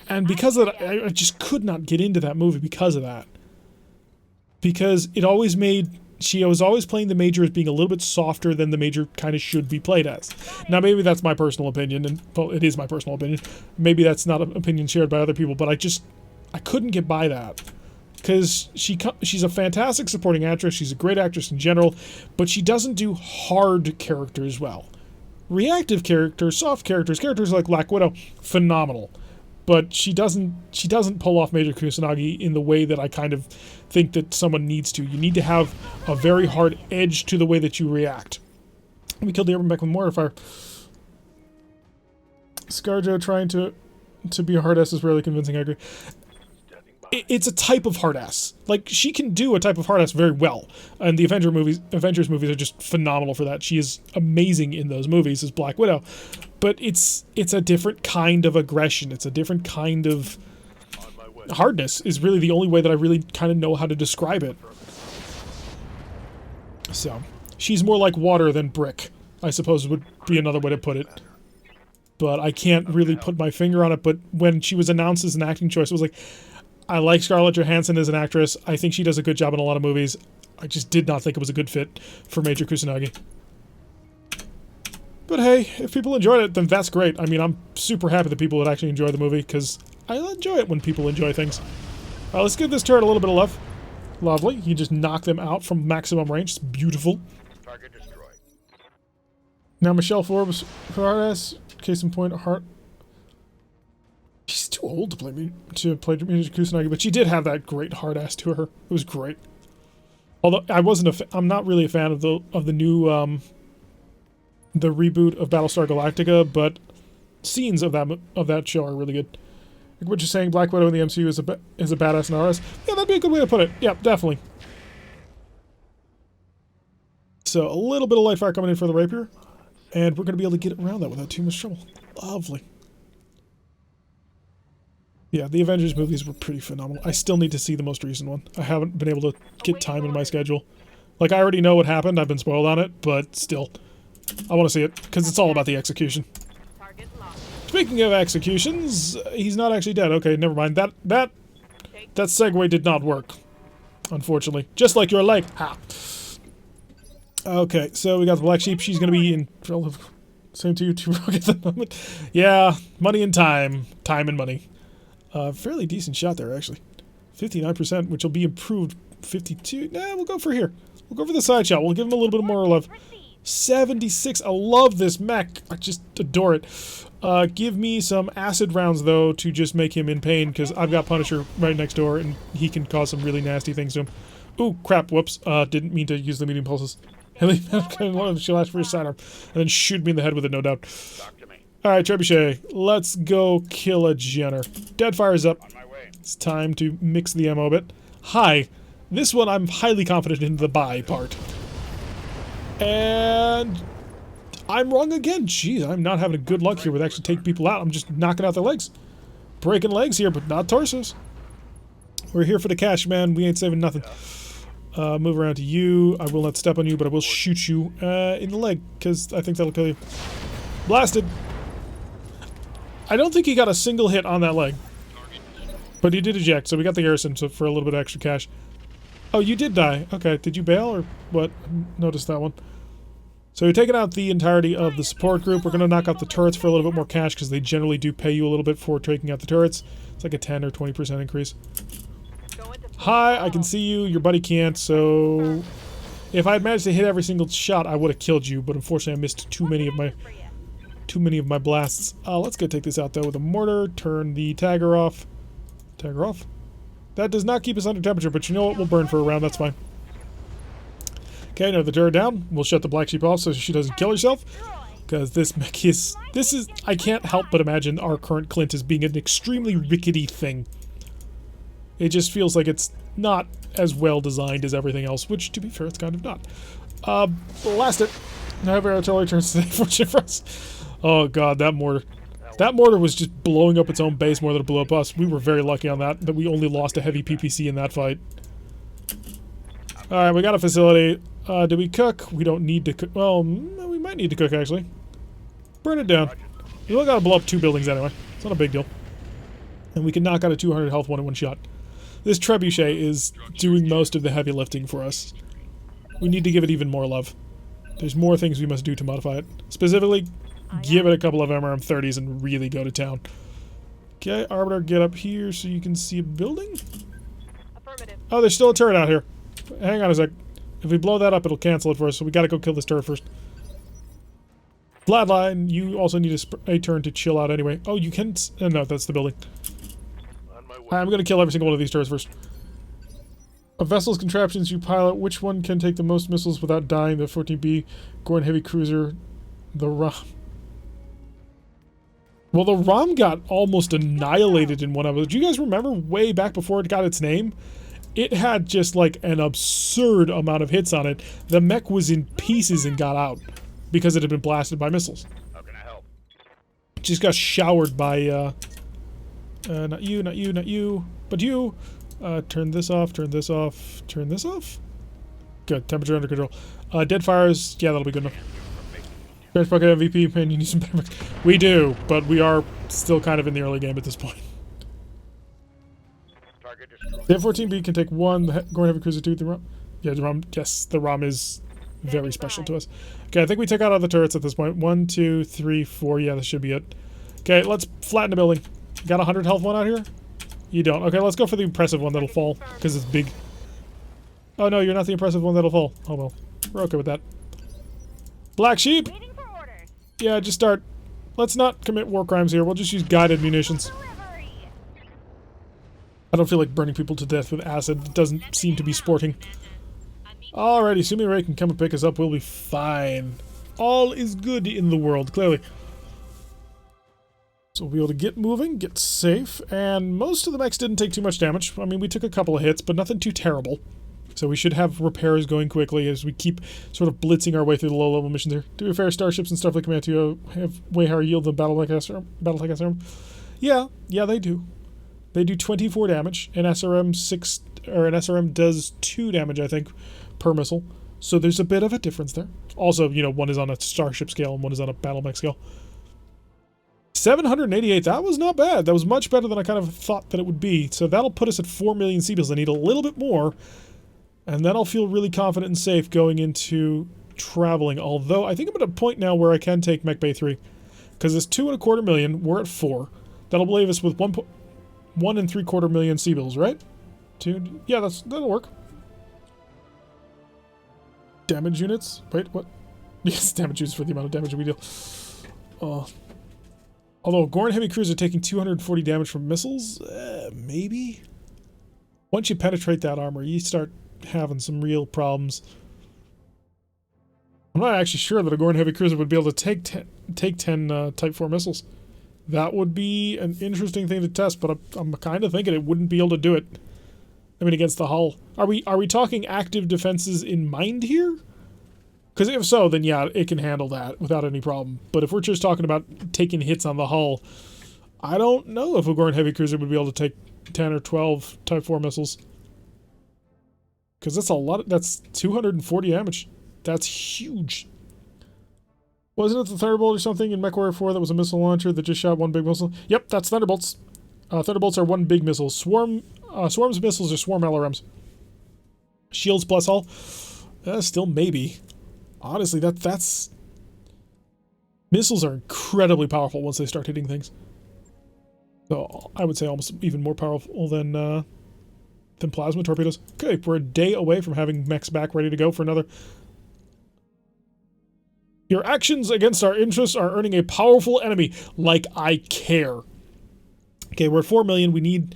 And because of that, I just could not get into that movie because of that. Because it always made... She was always playing the Major as being a little bit softer than the Major kind of should be played as. Now, maybe that's my personal opinion, and well, it is my personal opinion. Maybe that's not an opinion shared by other people, but I couldn't get by that. Because she's a fantastic supporting actress, she's a great actress in general, but she doesn't do hard characters well. Reactive characters, soft characters, characters like Black Widow, phenomenal. But she doesn't pull off Major Kusanagi in the way that I kind of think that someone needs to. You need to have a very hard edge to the way that you react. We killed the airman back with mortar fire. Scarjo trying to be a hard ass is rarely convincing, I agree. It's a type of hard ass. Like, she can do a type of hard ass very well. And the Avengers movies are just phenomenal for that. She is amazing in those movies as Black Widow. But it's a different kind of aggression. It's a different kind of hardness is really the only way that I really kind of know how to describe it. So, she's more like water than brick, I suppose would be another way to put it. But I can't really put my finger on it. But when she was announced as an acting choice, it was like, I like Scarlett Johansson as an actress. I think she does a good job in a lot of movies. I just did not think it was a good fit for Major Kusanagi. But hey, if people enjoyed it, then that's great. I mean, I'm super happy that people would actually enjoy the movie, because I enjoy it when people enjoy things. Let's give this turret a little bit of love. Lovely. You just knock them out from maximum range. It's beautiful. Target destroyed. Now Michelle Forbes, for hard-ass, case in point, heart. She's too old to play Major Kusanagi, but she did have that great hard-ass to her. It was great. Although I'm not really a fan of the new the reboot of Battlestar Galactica, but scenes of that show are really good. Like what you're saying, Black Widow in the MCU is a badass in RS. Yeah, that'd be a good way to put it. Yeah, definitely. So a little bit of light fire coming in for the rapier, and we're going to be able to get around that without too much trouble. Lovely. Yeah, the Avengers movies were pretty phenomenal. I still need to see the most recent one. I haven't been able to get time in my schedule. Like, I already know what happened. I've been spoiled on it, but still. I want to see it, because it's all about the execution. Speaking of executions, he's not actually dead. Okay, never mind. That segue did not work, unfortunately. Just like your leg. Ha! Okay, so we got the Black Sheep. She's going to be in... Same to you, too, Rogue, at the moment. Yeah, money and time. Time and money. Fairly decent shot there, actually. 59%, which will be improved. 52. Nah, we'll go for here. We'll go for the side shot. We'll give him a little bit more love. 76. I love this mech. I just adore it. Give me some acid rounds, though, to just make him in pain, because I've got Punisher right next door, and he can cause some really nasty things to him. Ooh, crap. Whoops. Didn't mean to use the medium pulses. She'll ask for his sidearm, and then shoot me in the head with it, no doubt. Alright, Trebuchet. Let's go kill a Jenner. Deadfire is up. It's time to mix the ammo a bit. Hi. This one I'm highly confident in the buy part. And I'm wrong again. Jeez, I'm not having a good luck here with actually taking people out. I'm just knocking out their legs. Breaking legs here, but not torsos. We're here for the cash, man. We ain't saving nothing. Move around to you. I will not step on you, but I will shoot you in the leg, because I think that'll kill you. Blasted. I don't think he got a single hit on that leg. But he did eject, so we got the garrison for a little bit of extra cash. Oh, you did die. Okay, did you bail or what? Noticed that one. So we're taking out the entirety of the support group. We're going to knock out the turrets for a little bit more cash because they generally do pay you a little bit for taking out the turrets. It's like a 10 or 20% increase. Hi, I can see you. Your buddy can't, so if I had managed to hit every single shot, I would have killed you, but unfortunately I missed too many of my blasts. Let's go take this out though with a mortar. Turn the tagger off. Tagger off. That does not keep us under temperature, but you know what? We'll burn for a round. That's fine. Okay, now the turret down. We'll shut the black sheep off so she doesn't kill herself. Because this mech is... I can't help but imagine our current Clint as being an extremely rickety thing. It just feels like it's not as well designed as everything else, which, to be fair, it's kind of not. Blast it. Now have our artillery turns today, fortunate for us. Oh god, that mortar. That mortar was just blowing up its own base more than it blew up us. We were very lucky on that we only lost a heavy PPC in that fight. Alright, we got a facility. Do we cook? We don't need to cook. Well, we might need to cook, actually. Burn it down. We only gotta blow up 2 buildings anyway. It's not a big deal. And we can knock out a 200 health one in one shot. This trebuchet is doing most of the heavy lifting for us. We need to give it even more love. There's more things we must do to modify it. Specifically, give it a couple of MRM-30s and really go to town. Okay, Arbiter, get up here so you can see a building. Affirmative. Oh, there's still a turret out here. Hang on a sec. If we blow that up, it'll cancel it for us, so we gotta go kill this turret first. Flatline, you also need a turn to chill out anyway. Oh, you can... no, that's the building. On my way. I'm gonna kill every single one of these turrets first. Of vessels contraptions you pilot, which one can take the most missiles without dying? The 14B, Gorn Heavy Cruiser, the ROM. Well, the ROM got almost annihilated in one of them. Do you guys remember way back before it got its name? It had just like an absurd amount of hits on it. The mech was in pieces and got out because it had been blasted by missiles. How can I help? Just got showered by, not you, not you, not you, but you. Turn this off, turn this off, turn this off. Good, temperature under control. Dead fires, yeah, that'll be good enough. Trash bucket MVP, man, you need some better. We do, but we are still kind of in the early game at this point. Target destroyed. The F-14B can take 1, the Gorn Heavy Cruiser 2, the ROM. Yeah, the ROM, yes, the ROM is very special to us. Okay, I think we took out all the turrets at this point. 1, 2, 3, 4, yeah, this should be it. Okay, let's flatten the building. Got a 100 health one out here? You don't. Okay, let's go for the impressive one that'll fall, because it's big. Oh no, you're not the impressive one that'll fall. Oh well, we're okay with that. Black Sheep! Waiting for orders. Yeah, just start. Let's not commit war crimes here. We'll just use guided munitions. Delivery. I don't feel like burning people to death with acid. It doesn't seem to be sporting. Alrighty, assuming Ray can come and pick us up, we'll be fine. All is good in the world, clearly. So we'll be able to get moving, get safe, and most of the mechs didn't take too much damage. I mean, we took a couple of hits, but nothing too terrible. So we should have repairs going quickly as we keep sort of blitzing our way through the low-level missions here. To be fair, starships and Starfleet Command 2 have way higher yield than Battletech SRM. Yeah, they do. They do 24 damage, and an SRM does 2 damage, I think, per missile. So there's a bit of a difference there. Also, you know, one is on a starship scale and one is on a battle mech scale. 788, that was not bad. That was much better than I kind of thought that it would be. So that'll put us at 4 million seabeals. I need a little bit more, and then I'll feel really confident and safe going into traveling. Although, I think I'm at a point now where I can take Mech Bay 3. Because it's 2.25 million, we're at 4. That'll leave us with 1.75 million seabeals, right? 2, yeah, that'll work. Damage units? Wait, what? Yes, damage units for the amount of damage we deal. Although Gorn Heavy Cruiser taking 240 damage from missiles, maybe? Once you penetrate that armor, you start having some real problems. I'm not actually sure that a Gorn Heavy Cruiser would be able to take 10 Type 4 missiles. That would be an interesting thing to test, but I'm kind of thinking it wouldn't be able to do it. I mean, against the hull. Are we talking active defenses in mind here? Because if so, then yeah, it can handle that without any problem. But if we're just talking about taking hits on the hull, I don't know if a Gorn Heavy Cruiser would be able to take 10 or 12 Type 4 missiles. Because that's a lot. That's 240 damage. That's huge. Wasn't it the Thunderbolt or something in MechWarrior 4 that was a missile launcher that just shot 1 big missile? Yep, that's Thunderbolts. Thunderbolts are 1 big missile. Swarm's missiles are Swarm LRMs. Shields plus hull? Still maybe. Honestly, that's... Missiles are incredibly powerful once they start hitting things. So I would say almost even more powerful than plasma torpedoes. Okay, we're a day away from having mechs back ready to go for another... Your actions against our interests are earning a powerful enemy. Like I care. Okay, we're at 4 million. We need...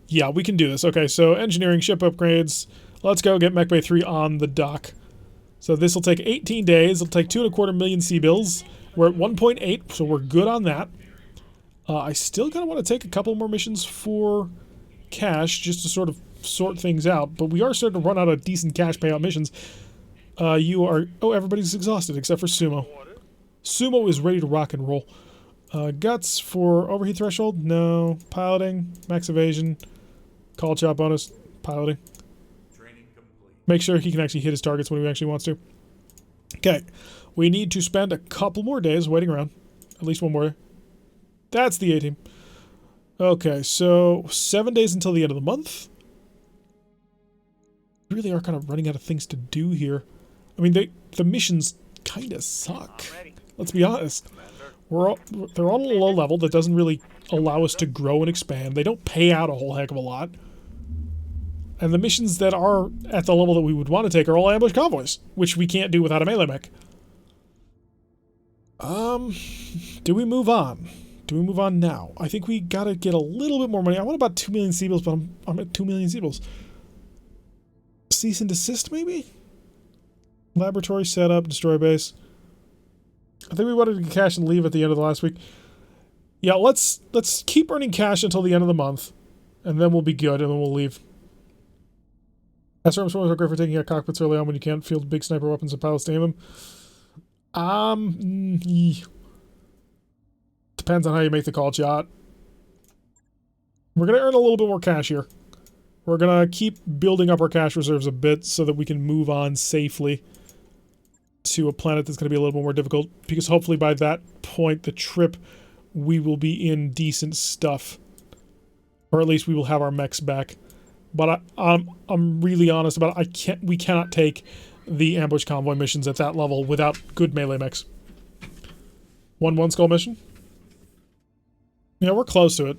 Yeah, we can do this. Okay, so engineering, ship upgrades. Let's go get Mech Bay 3 on the dock. So this will take 18 days. It'll take 2.25 million C-bills. We're at 1.8, so we're good on that. I still kind of want to take a couple more missions for cash just to sort of sort things out. But we are starting to run out of decent cash payout missions. You are... Oh, everybody's exhausted except for Sumo. Sumo is ready to rock and roll. Guts for overheat threshold? No. Piloting, max evasion, call chop bonus, piloting. Training complete. Make sure he can actually hit his targets when he actually wants to. Okay. We need to spend a couple more days waiting around. At least one more. That's the A-team. Okay, so 7 days until the end of the month. We really are kind of running out of things to do here. I mean, the missions kind of suck. Let's be honest. They're on a low level that doesn't really allow us to grow and expand. They don't pay out a whole heck of a lot. And the missions that are at the level that we would want to take are all ambush convoys, which we can't do without a melee mech. Do we move on? Do we move on now? I think we gotta get a little bit more money. I want about 2 million C-bills, but I'm at 2 million C-bills. Cease and desist, maybe? Laboratory setup, destroy base. I think we wanted to get cash and leave at the end of the last week. Yeah, let's keep earning cash until the end of the month, and then we'll be good, and then we'll leave. SRMs are great for taking out cockpits early on when you can't field big sniper weapons and pilots to aim them. Depends on how you make the call shot. We're gonna earn a little bit more cash here. We're gonna keep building up our cash reserves a bit so that we can move on safely to a planet that's going to be a little bit more difficult, because hopefully by that point, the trip, we will be in decent stuff. Or at least we will have our mechs back. But I'm really honest about it. We cannot take the ambush convoy missions at that level without good melee mechs. 1-1 skull mission? Yeah, we're close to it.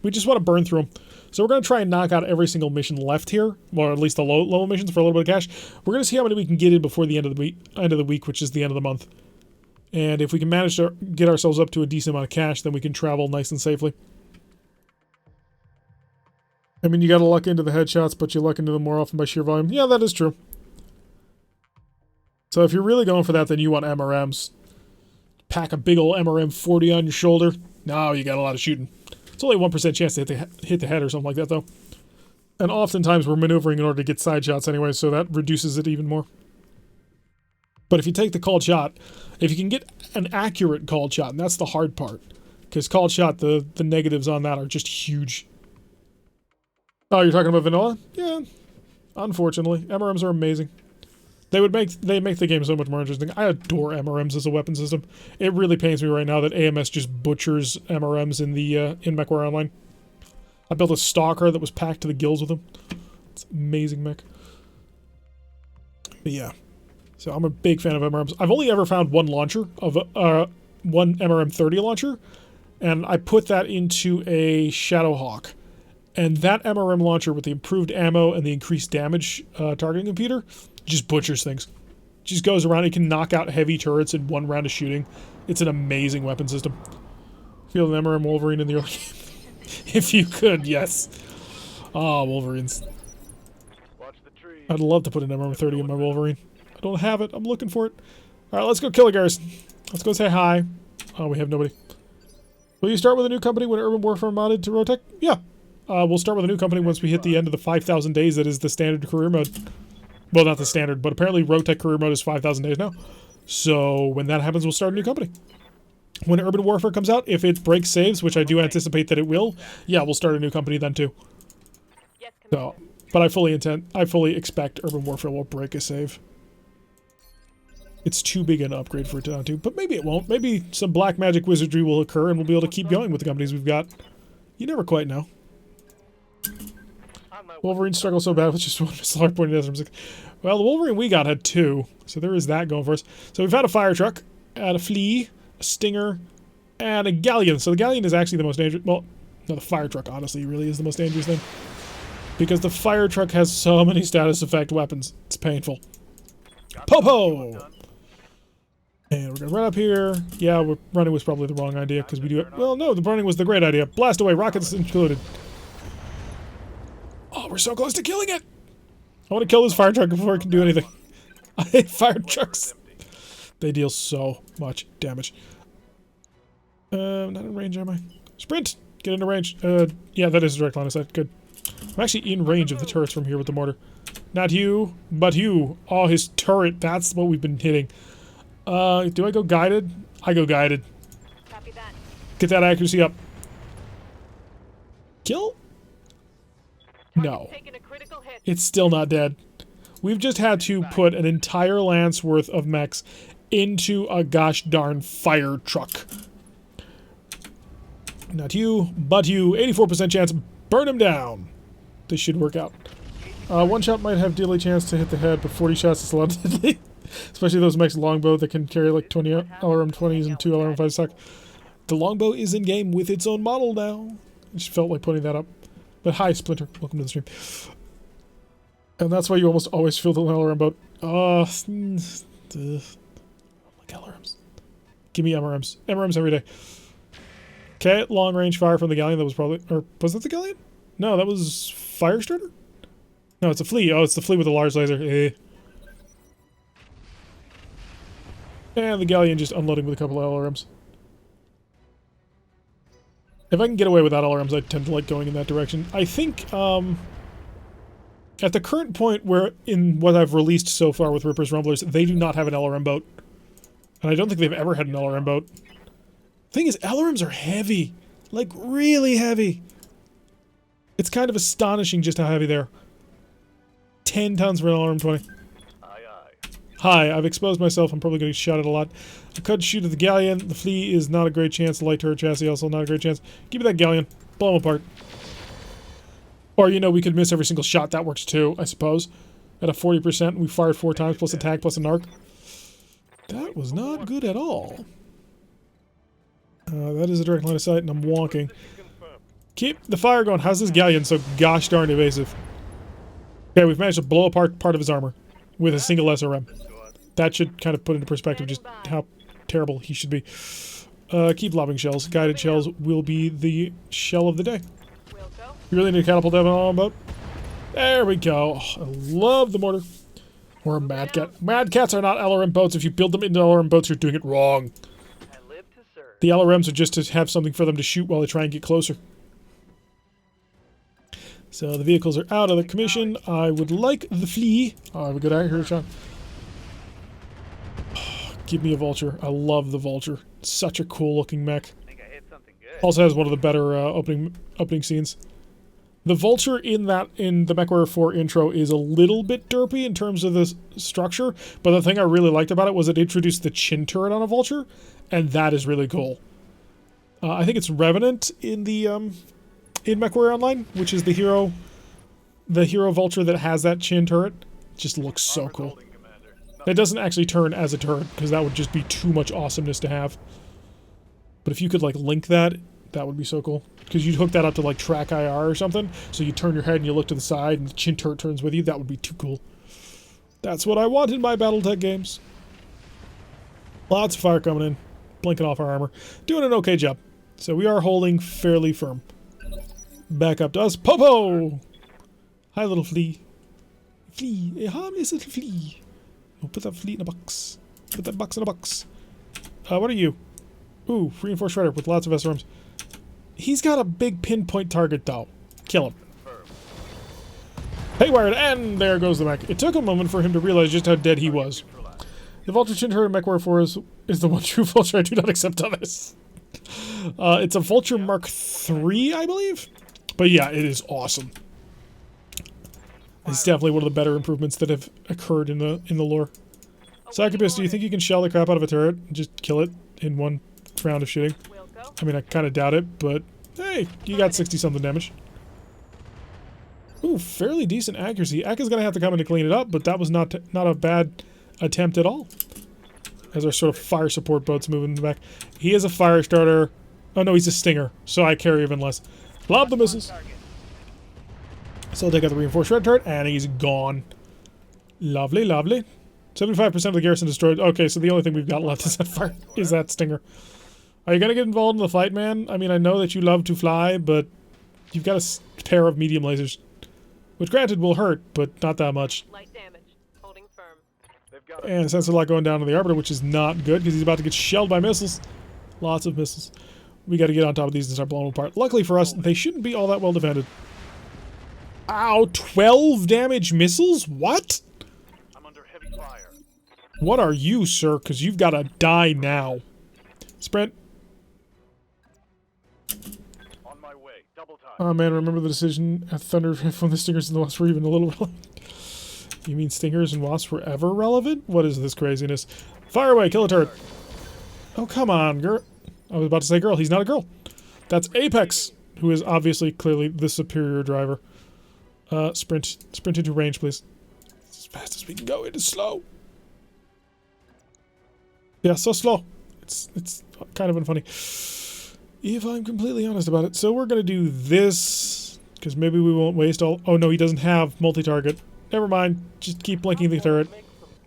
We just want to burn through them. So we're going to try and knock out every single mission left here, or at least the low-level missions for a little bit of cash. We're going to see how many we can get in before the end of the week, which is the end of the month. And if we can manage to get ourselves up to a decent amount of cash, then we can travel nice and safely. I mean, you got to luck into the headshots, but you luck into them more often by sheer volume. Yeah, that is true. So if you're really going for that, then you want MRMs. Pack a big old MRM 40 on your shoulder. No, you got a lot of shooting. It's only a 1% chance to hit the head or something like that, though. And oftentimes we're maneuvering in order to get side shots anyway, so that reduces it even more. But if you take the called shot, if you can get an accurate called shot, and that's the hard part, because called shot, the negatives on that are just huge. Oh, you're talking about vanilla? Yeah, unfortunately. MRMs are amazing. They make the game so much more interesting. I adore MRMs as a weapon system. It really pains me right now that AMS just butchers MRMs in the in MechWarrior Online. I built a stalker that was packed to the gills with them. It's amazing mech. But yeah, so I'm a big fan of MRMs. I've only ever found one launcher of one MRM 30 launcher, and I put that into a Shadowhawk. And that MRM launcher with the improved ammo and the increased damage targeting computer just butchers things. Just goes around. It can knock out heavy turrets in one round of shooting. It's an amazing weapon system. Feel an MRM Wolverine in the early game. If you could, yes. Ah, Wolverines. Watch the tree. I'd love to put an MRM 30 in my Wolverine. I don't have it. I'm looking for it. Alright, let's go kill a garrison. Let's go say hi. Oh, we have nobody. Will you start with a new company when Urban Warfare modded to RogueTech? Yeah. We'll start with a new company once we hit the end of the 5,000 days that is the standard career mode. Well, not the standard, but apparently RogueTech career mode is 5,000 days now. So when that happens, we'll start a new company. When Urban Warfare comes out, if it breaks saves, which I do anticipate that it will, yeah, we'll start a new company then too. Yes, So, but I fully expect Urban Warfare will break a save. It's too big an upgrade for it to not do, but maybe it won't. Maybe some black magic wizardry will occur and we'll be able to keep going with the companies we've got. You never quite know. on my way. Wolverine struggled so bad with just one missile arc pointed at him. Well, the Wolverine we got had 2, so there is that going for us. So we've had a fire truck, and a flea, a stinger, and a galleon. So the galleon is actually the most dangerous. Well, no, the fire truck honestly really is the most dangerous thing, because the fire truck has so many status effect weapons. It's painful. Popo. And we're gonna run up here. Yeah, running was probably the wrong idea because we do it. Well, no, the running was the great idea. Blast away, rockets included. Oh, we're so close to killing it. I want to kill this fire truck before it can do anything. I hate fire trucks. They deal so much damage. Not in range, am I? Sprint! Get into range. Yeah, that is a direct line of sight. Good. I'm actually in range of the turrets from here with the mortar. Not you, but you. Oh, his turret. That's what we've been hitting. Do I go guided? I go guided. Copy that. Get that accuracy up. Kill? No. Taking a critical hit. It's still not dead. We've just had to put an entire lance worth of mechs into a gosh darn fire truck. Not you, but you. 84% chance. Burn him down. This should work out. One shot might have daily chance to hit the head, but 40 shots is a lot deadly. Especially those mechs longbow that can carry like 20 LRM 20s and 2 LRM 5s stock. The longbow is in game with its own model now. I just felt like putting that up. But hi, Splinter. Welcome to the stream. And that's why you almost always feel the LRM boat. I like LRMs. Give me MRMs. MRMs every day. Okay, long range fire from the galleon. That was probably... Or was that the galleon? No, that was Firestarter? No, it's a flea. Oh, it's the flea with the large laser. Eh. And the galleon just unloading with a couple of LRMs. If I can get away without LRMs, I tend to like going in that direction. I think, at the current point where, in what I've released so far with Ripper's Rumblers, they do not have an LRM boat. And I don't think they've ever had an LRM boat. Thing is, LRMs are heavy. Like, really heavy. It's kind of astonishing just how heavy they are. 10 tons for an LRM 20. Hi, I've exposed myself. I'm probably going to get shot at a lot. I could shoot at the galleon. The flea is not a great chance. The light turret chassis also not a great chance. Give me that galleon. Blow him apart. Or, you know, we could miss every single shot. That works too, I suppose. At a 40%, we fired 4 times, plus attack, plus a narc. That was not good at all. That is a direct line of sight, and I'm wonking. Keep the fire going. How's this galleon so gosh darn evasive? Okay, we've managed to blow apart part of his armor with a single SRM. That should kind of put into perspective just how terrible he should be. Keep lobbing shells. Guided shells will be the shell of the day. You really need to catapult that on a boat? There we go. Oh, I love the mortar. Or a Mad Cat. Mad Cats are not LRM boats. If you build them into LRM boats, you're doing it wrong. The LRMs are just to have something for them to shoot while they try and get closer. So the vehicles are out of the commission. I would like the flea. Oh, have a good eye here, Sean. Give me a vulture. I love the vulture. Such a cool looking mech. I think I hit something good. Also has one of the better opening scenes. The vulture in the MechWarrior 4 intro is a little bit derpy in terms of the structure, but the thing I really liked about it was it introduced the chin turret on a vulture, and that is really cool. I think it's Revenant in the in MechWarrior Online, which is the hero vulture that has that chin turret. It just looks so cool. It doesn't actually turn as a turret, because that would just be too much awesomeness to have. But if you could, like, link that, that would be so cool. Because you'd hook that up to, like, Track IR or something, so you turn your head and you look to the side, and the chin turret turns with you. That would be too cool. That's what I want in my Battletech games. Lots of fire coming in. Blinking off our armor. Doing an okay job. So we are holding fairly firm. Back up to us. Popo! Hi, little flea. Flea. A harmless little flea. Oh, put that flea in a box. Put that box in a box. What are you? Ooh, reinforced shredder with lots of SRMs. He's got a big pinpoint target, though. Kill him. Haywired, and there goes the mech. It took a moment for him to realize just how dead he was. The Vulture Chin Turret MechWarrior 4 is the one true Vulture. I do not accept others. It's a Vulture Mark III, I believe? But yeah, it is awesome. It's definitely one of the better improvements that have occurred in the lore. Succubus, do you think you can shell the crap out of a turret and just kill it in one round of shooting? I mean, I kind of doubt it, but hey, you got 60-something damage. Ooh, fairly decent accuracy. Ekka's gonna have to come in to clean it up, but that was not a bad attempt at all. As our sort of fire support boat's moving in the back. He is a fire starter. Oh no, he's a stinger, so I carry even less. Lob the missiles. So I'll take out the reinforced red turret, and he's gone. Lovely, lovely. 75% of the garrison destroyed. Okay, so the only thing we've got left is that fire, is that stinger. Are you gonna get involved in the fight, man? I mean, I know that you love to fly, but you've got a pair of medium lasers. Which, granted, will hurt, but not that much. Light damage. Holding firm. And sense a lot going down to the Arbiter, which is not good, because he's about to get shelled by missiles. Lots of missiles. We got to get on top of these and start blowing them apart. Luckily for us, they shouldn't be all that well defended. Ow, 12 damage missiles? What? I'm under heavy fire. What are you, sir? Because you've got to die now. Sprint. On my way. Double time. Oh man, remember the decision at Thunder when the Stingers and the Wasps were even a little relevant? You mean Stingers and Wasps were ever relevant? What is this craziness? Fire away, kill a turret. Oh, come on, girl. I was about to say girl. He's not a girl. That's Apex, who is obviously clearly the superior driver. Sprint into range, please. As fast as we can go. It is slow. Yeah, so slow. It's kind of unfunny, if I'm completely honest about it. So we're gonna do this because maybe we won't waste all. Oh no, he doesn't have multi-target. Never mind. Just keep blinking the turret.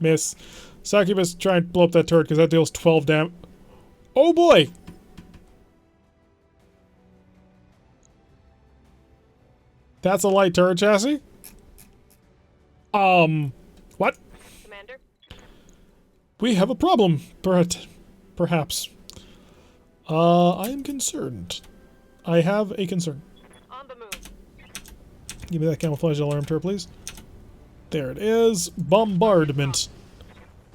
Miss. Succubus, try and blow up that turret because that deals 12 damage. Oh boy! That's a light turret chassis? What? Commander. We have a problem, perhaps. I am concerned. I have a concern. On the move. Give me that camouflage alarm turret, please. There it is. Bombardment.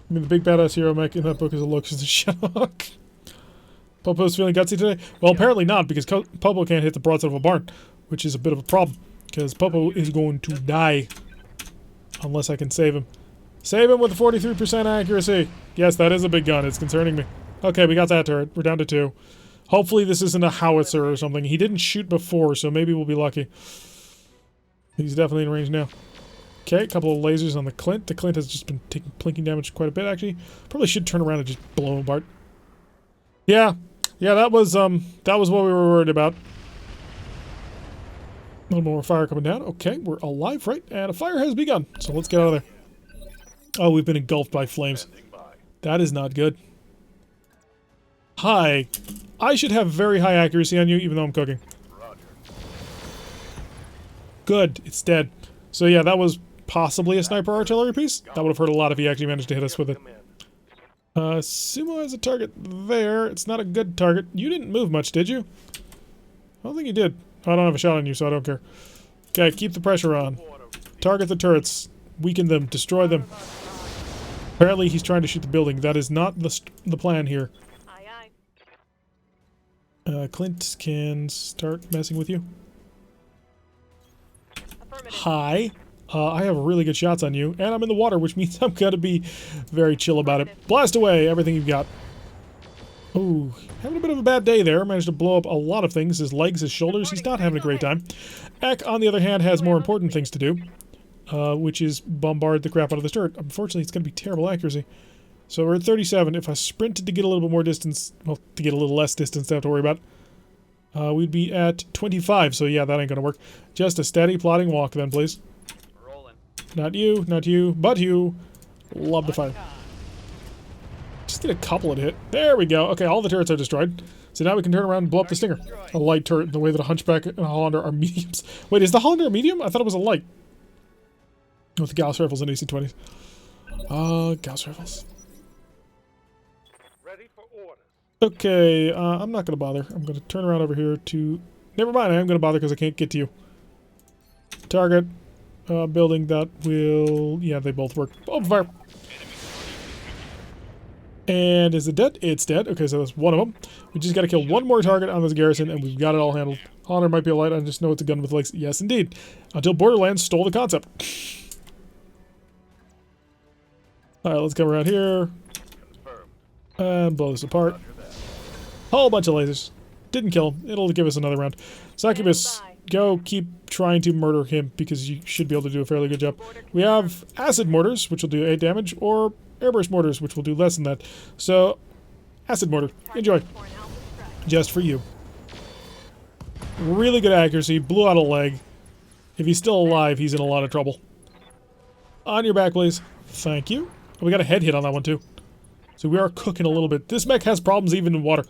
I mean, the big badass hero mech in that book is a looks as a shock. Popo's feeling gutsy today? Well, apparently not, because Popo can't hit the broadside of a barn, which is a bit of a problem, because Popo is going to die unless I can save him. Save him with a 43% accuracy. Yes, that is a big gun. It's concerning me. Okay, we got that turret. We're down to 2. Hopefully this isn't a howitzer or something. He didn't shoot before, so maybe we'll be lucky. He's definitely in range now. Okay, a couple of lasers on the Clint. The Clint has just been taking plinking damage quite a bit, actually. Probably should turn around and just blow him apart. Yeah, that was what we were worried about. A little more fire coming down. Okay, we're alive, right? And a fire has begun, so let's get out of there. Oh, we've been engulfed by flames. That is not good. Hi. I should have very high accuracy on you, even though I'm cooking. Good, it's dead. So yeah, that was possibly a sniper artillery piece. That would have hurt a lot if he actually managed to hit us with it. Sumo has a target there. It's not a good target. You didn't move much, did you? I don't think you did. I don't have a shot on you, so I don't care. Okay, keep the pressure on. Target the turrets. Weaken them. Destroy them. Apparently he's trying to shoot the building. That is not the plan here. Aye, Clint can start messing with you. aye. Affirmative. Hi. I have really good shots on you, and I'm in the water, which means I'm gonna be very chill about it. Blast away everything you've got. Ooh, having a bit of a bad day there. Managed to blow up a lot of things. His legs, his shoulders. He's not having a great time. Ek, on the other hand, has more important things to do, which is bombard the crap out of this turret. Unfortunately, it's gonna be terrible accuracy. So we're at 37. If I sprinted to get a little bit more distance, well, to get a little less distance to have to worry about, we'd be at 25. So yeah, that ain't gonna work. Just a steady, plodding walk then, please. Not you, not you, but you. Love the fire. Just did a couple of hit. There we go. Okay, all the turrets are destroyed. So now we can turn around and blow up the Stinger. A light turret in the way that a Hunchback and a Hollander are mediums. Wait, is the Hollander a medium? I thought it was a light. With the Gauss rifles and AC-20s. Gauss rifles. Ready for orders. Okay, I'm not going to bother. I'm going to turn around over here to... Never mind, I am going to bother because I can't get to you. Target. Building that will... Yeah, they both work. Open fire! And is it dead? It's dead. Okay, so that's one of them. We just got to kill one more target on this garrison, and we've got it all handled. Honor might be a light, I just know it's a gun with legs. Yes, indeed. Until Borderlands stole the concept. Alright, let's come around here. And blow this apart. Whole bunch of lasers. Didn't kill him. It'll give us another round. Succubus, go keep trying to murder him because you should be able to do a fairly good job. We have acid mortars, which will do 8 damage, or airburst mortars, which will do less than that. So, acid mortar. Enjoy. For an alpha strike. Just for you. Really good accuracy. Blew out a leg. If he's still alive, he's in a lot of trouble. On your back, please. Thank you. Oh, we got a head hit on that one, too. So we are cooking a little bit. This mech has problems even in water.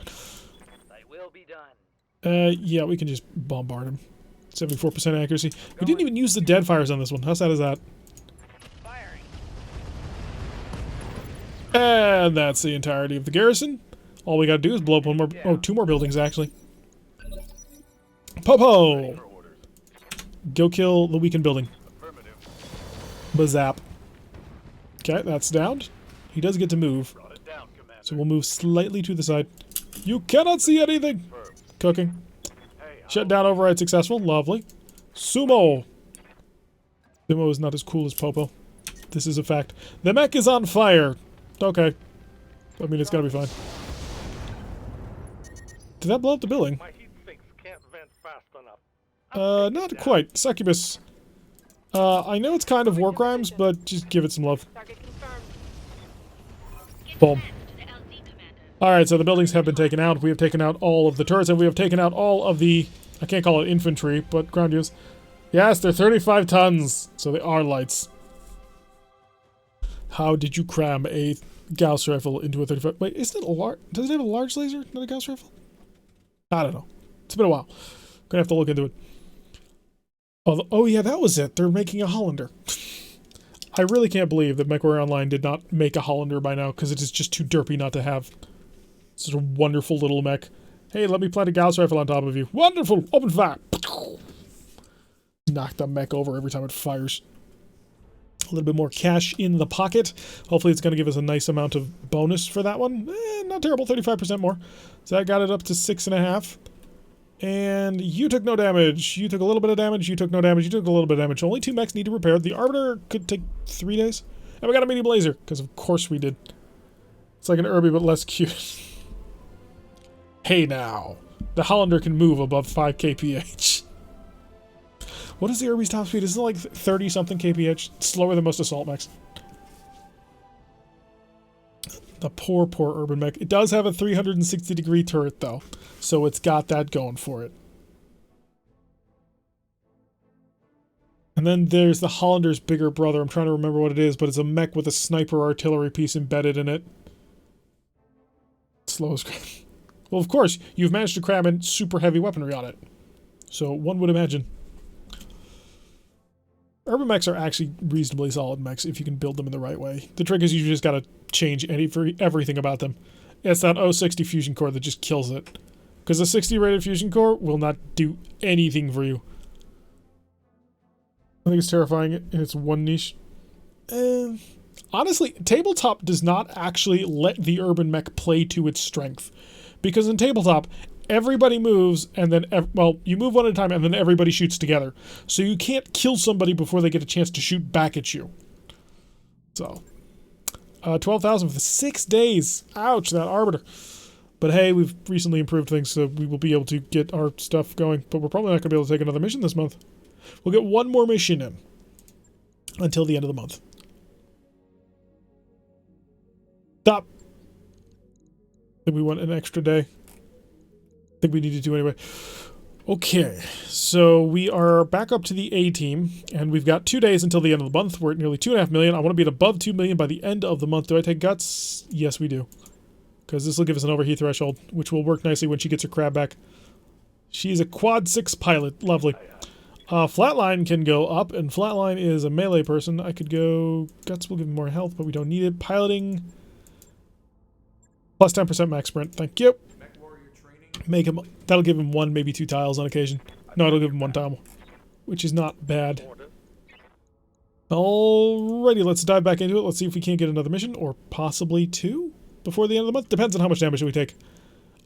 They will be done. Yeah, we can just bombard him. 74% accuracy. We didn't even use the dead fires on this one. How sad is that? Firing. And that's the entirety of the garrison. All we gotta do is blow up one more... Oh, 2 more buildings, actually. Popo! Go kill the weakened building. Affirmative. Bazap. Okay, that's downed. He does get to move. Brought it down, Commander. So we'll move slightly to the side. You cannot see anything! Cooking. Hey, Shutdown override successful. Lovely. Sumo! Sumo is not as cool as Popo. This is a fact. The mech is on fire! Okay. I mean, it's gotta be fine. Did that blow up the building? my heat sinks can't vent fast enough. Not quite. Succubus. I know it's kind of war crimes, but just give it some love. Target confirmed. Boom. Alright, so the buildings have been taken out. We have taken out all of the turrets, and we have taken out all of the... I can't call it infantry, but ground units. Yes, they're 35 tons, so they are lights. How did you cram a Gauss rifle into a 35... Wait, isn't it a large... Does it have a large laser, not a Gauss rifle? I don't know. It's been a while. Gonna have to look into it. Oh yeah, that was it. They're making a Hollander. I really can't believe that MechWarrior Online did not make a Hollander by now, because it is just too derpy not to have. Such a wonderful little mech. Hey, let me plant a Gauss rifle on top of you. Wonderful! Open fire! Knock the mech over every time it fires. A little bit more cash in the pocket. Hopefully it's going to give us a nice amount of bonus for that one. Not terrible, 35% more. So that got it up to 6.5. And you took no damage. You took a little bit of damage. You took no damage. You took a little bit of damage. Only 2 mechs need to repair. The Arbiter could take 3 days. And we got a medium laser, because of course we did. It's like an Irby, but less cute. Hey now. The Hollander can move above 5 kph. What is the Irby's top speed? Isn't it like 30-something kph? It's slower than most assault mechs. The poor, poor urban mech. It does have a 360-degree turret, though. So it's got that going for it. And then there's the Hollander's bigger brother. I'm trying to remember what it is, but it's a mech with a sniper artillery piece embedded in it. Slow as crap. Well, of course, you've managed to cram in super heavy weaponry on it. So one would imagine. Urban mechs are actually reasonably solid mechs if you can build them in the right way. The trick is you just gotta change everything about them. It's that 060 fusion core that just kills it. Because a 60 rated fusion core will not do anything for you. I think it's terrifying in its one niche. Honestly, tabletop does not actually let the urban mech play to its strength. Because in tabletop, everybody moves, and then, well, you move one at a time, and then everybody shoots together. So you can't kill somebody before they get a chance to shoot back at you. So, 12,000 for the 6 days. Ouch, that Arbiter. But hey, we've recently improved things, so we will be able to get our stuff going. But we're probably not going to be able to take another mission this month. We'll get one more mission in until the end of the month. Stop. I think we want an extra day. I think we need to anyway. Okay, so we are back up to the A team, and we've got 2 days until the end of the month. We're at nearly 2.5 million. I want to be at above 2 million by the end of the month. Do I take guts? Yes, we do. Because this will give us an overheat threshold, which will work nicely when she gets her crab back. She's a quad 6 pilot. Lovely. Flatline can go up, and Flatline is a melee person. I could go... Guts will give him more health, but we don't need it. Piloting... Plus 10% max sprint. Thank you. Make him... That'll give him 1, maybe 2 tiles on occasion. No, it'll give him 1 tile, which is not bad. Alrighty, let's dive back into it. Let's see if we can't get another mission, or possibly 2 before the end of the month. Depends on how much damage we take.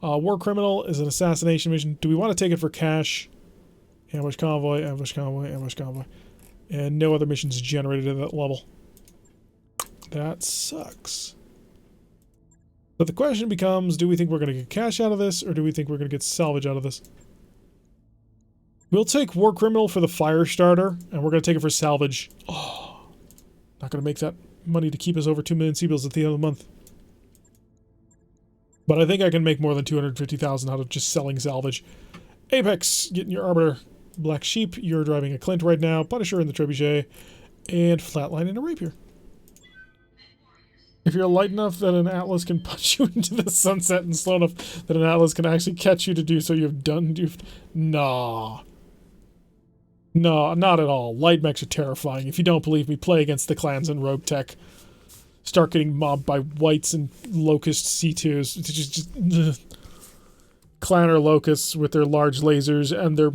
War Criminal is an assassination mission. Do we want to take it for cash? Ambush Convoy, Ambush Convoy, Ambush Convoy. And no other missions generated at that level. That sucks. So the question becomes, do we think we're going to get cash out of this, or do we think we're going to get salvage out of this? We'll take War Criminal for the fire starter, and we're going to take it for salvage. Oh, not going to make that money to keep us over 2 million C-bills at the end of the month. But I think I can make more than 250,000 out of just selling salvage. Apex, getting your Arbiter. Black Sheep, you're driving a Clint right now. Punisher in the Trebuchet. And Flatline in a Rapier. If you're light enough that an Atlas can punch you into the sunset and slow enough that an Atlas can actually catch you to do so, Nah. No, not at all. Light mechs are terrifying. If you don't believe me, play against the clans in RogueTech. Start getting mobbed by whites and locust C2s. It's just clanner locusts with their large lasers and their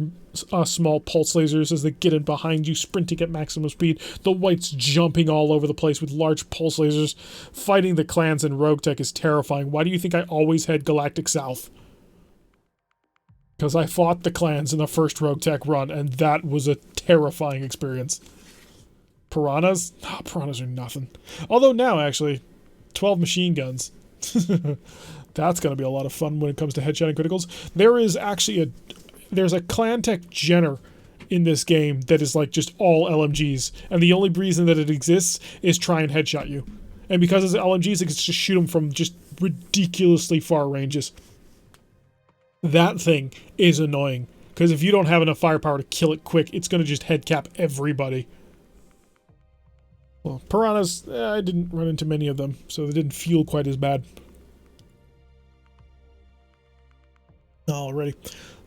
small pulse lasers as they get in behind you, sprinting at maximum speed. The whites jumping all over the place with large pulse lasers. Fighting the clans in RogueTech is terrifying. Why do you think I always head Galactic South? Because I fought the clans in the first RogueTech run, and that was a terrifying experience. Piranhas? Nah, piranhas are nothing. Although now, actually, 12 machine guns. That's going to be a lot of fun when it comes to headshot and criticals. There is actually there's a Clan Tech Jenner in this game that is like just all LMGs. And the only reason that it exists is try and headshot you. And because it's LMGs, it can just shoot them from just ridiculously far ranges. That thing is annoying. Because if you don't have enough firepower to kill it quick, it's going to just headcap everybody. Well, piranhas, I didn't run into many of them, so they didn't feel quite as bad. Alrighty.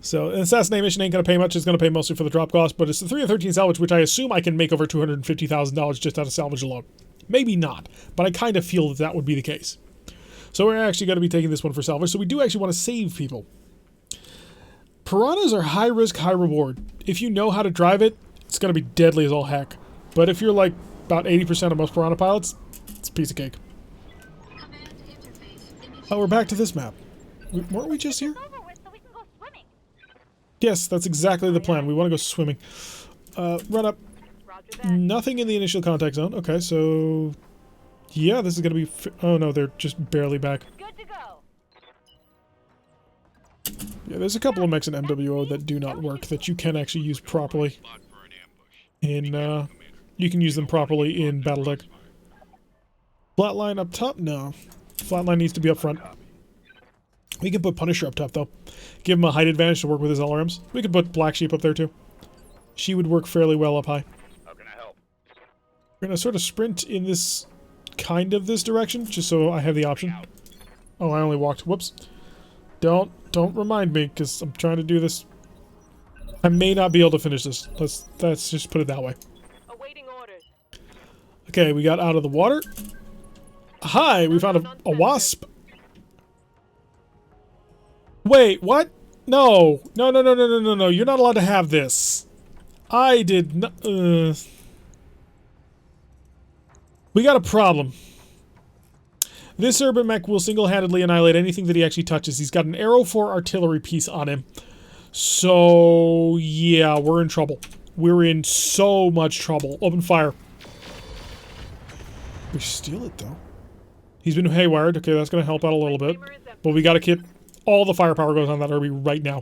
So, an assassinate mission ain't going to pay much. It's going to pay mostly for the drop cost, but it's the 3 of 13 salvage, which I assume I can make over $250,000 just out of salvage alone. Maybe not, but I kind of feel that that would be the case. So we're actually going to be taking this one for salvage, so we do actually want to save people. Piranhas are high risk, high reward. If you know how to drive it, it's going to be deadly as all heck. But if you're like about 80% of most piranha pilots, it's a piece of cake. Oh, we're back to this map. Weren't we just here? Yes, that's exactly the plan. We want to go swimming. Run up. Nothing in the initial contact zone. Okay, so... yeah, this is going to be... oh no, they're just barely back. Good to go. Yeah, there's a couple of mechs in MWO that do not work, that you can actually use properly. In, you can use them properly in Battletech. Flatline up top? No. Flatline needs to be up front. We can put Punisher up top, though. Give him a height advantage to work with his LRMs. We could put Black Sheep up there, too. She would work fairly well up high. How can I help? We're gonna sort of sprint in this... kind of this direction, just so I have the option. Oh, I only walked. Whoops. Don't remind me, because I'm trying to do this. I may not be able to finish this. Let's just put it that way. Awaiting orders. Okay, we got out of the water. Hi, we found a wasp. Wait, what? No. No. You're not allowed to have this. I did not... we got a problem. This urban mech will single-handedly annihilate anything that he actually touches. He's got an arrow 4 artillery piece on him. So, yeah, we're in trouble. We're in so much trouble. Open fire. We steal it, though. He's been haywired. Okay, that's going to help out a little bit. But we got to keep... all the firepower goes on that Urby right now.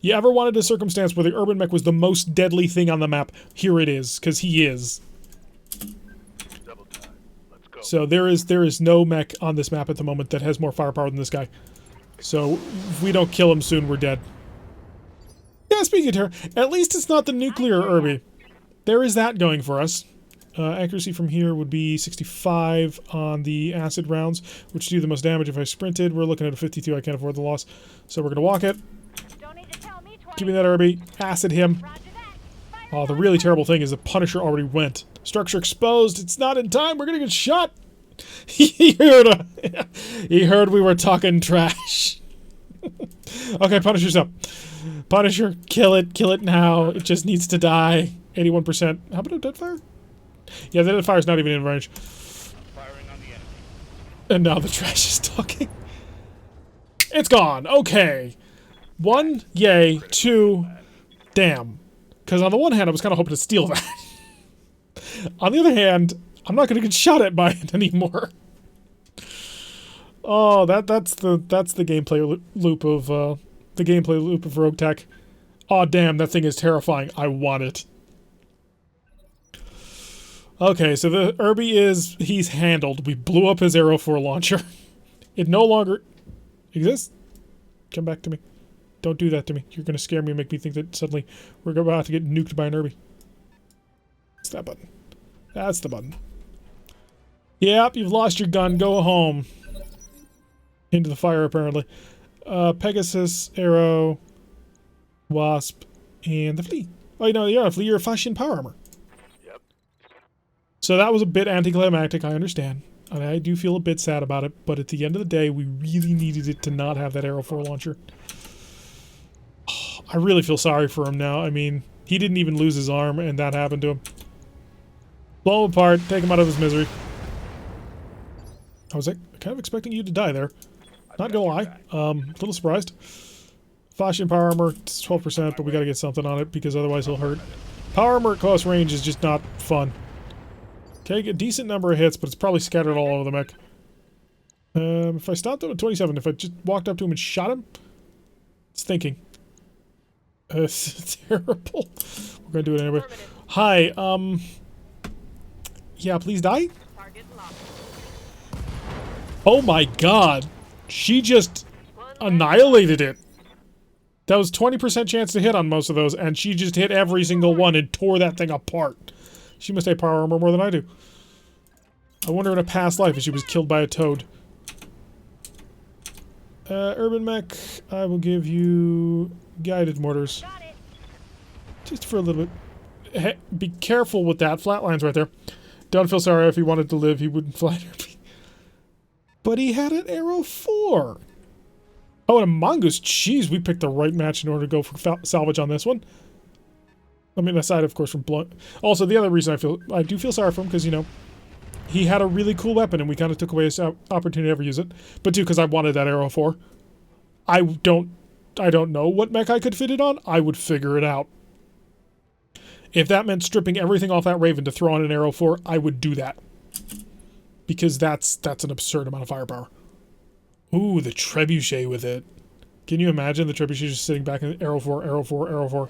You ever wanted a circumstance where the urban mech was the most deadly thing on the map? Here it is, because he is. Double time. Let's go. So there is no mech on this map at the moment that has more firepower than this guy. So if we don't kill him soon, we're dead. Yeah, speaking of terror, at least it's not the nuclear Urby. There is that going for us. Accuracy from here would be 65 on the acid rounds, which do the most damage if I sprinted. We're looking at a 52. I can't afford the loss. So we're going to walk it. Don't need to tell me twice. Give me that Urby. Acid him. Roger that. Fire Oh, the really terrible thing is the Punisher already went. Structure exposed. It's not in time. We're going to get shot. He heard we were talking trash. Okay, Punisher's up. Punisher, kill it. Kill it now. It just needs to die. 81%. How about a Deadfire? Yeah, the Deadfire's not even in range. Firing on the enemy. And now the trash is talking. It's gone. Okay. 1, yay. 2, damn. Because on the one hand, I was kind of hoping to steal that. On the other hand, I'm not going to get shot at by it anymore. Oh, that's the gameplay loop of RogueTech. Oh, damn, that thing is terrifying. I want it. Okay, so the Irby he's handled. We blew up his Arrow 4 launcher. It no longer exists. Come back to me. Don't do that to me. You're going to scare me and make me think that suddenly we're about to get nuked by an Irby. It's that button. That's the button. Yep, you've lost your gun. Go home. Into the fire, apparently. Pegasus, Arrow, Wasp, and the Flea. Oh, you know, yeah, Flea, you're a fashion power armor. Yep. So that was a bit anticlimactic, I understand. And I do feel a bit sad about it, but at the end of the day, we really needed it to not have that Arrow 4 launcher. I really feel sorry for him now. I mean, he didn't even lose his arm, and that happened to him. Blow him apart, take him out of his misery. I was like, kind of expecting you to die there. Not gonna lie, a little surprised. Fashion power armor, it's 12%, but we gotta get something on it because otherwise he'll hurt. Power armor at close range is just not fun. Okay, a decent number of hits, but it's probably scattered all over the mech. If I stopped him at 27, if I just walked up to him and shot him, it's thinking. It's terrible. We're gonna do it anyway. Hi, yeah, please die? Target locked. Oh my god. She just annihilated it. That was 20% chance to hit on most of those, and she just hit every single one and tore that thing apart. She must have power armor more than I do. I wonder in a past life if she was killed by a toad. Urban Mech, I will give you guided mortars. Got it. Just for a little bit. Hey, be careful with that. Flatlines right there. Don't feel sorry. If he wanted to live, he wouldn't fly her. But he had an Arrow 4. Oh, and a Mongoose. Jeez, we picked the right match in order to go for salvage on this one. I mean, aside, of course, from blunt. Also, the other reason I do feel sorry for him, because, you know, he had a really cool weapon, and we kind of took away his opportunity to ever use it. But, too, because I wanted that Arrow 4. I don't know what mech I could fit it on. I would figure it out. If that meant stripping everything off that Raven to throw on an Arrow 4, I would do that. Because that's an absurd amount of firepower. Ooh, the trebuchet with it. Can you imagine the trebuchet just sitting back in Arrow 4, Arrow 4, Arrow 4?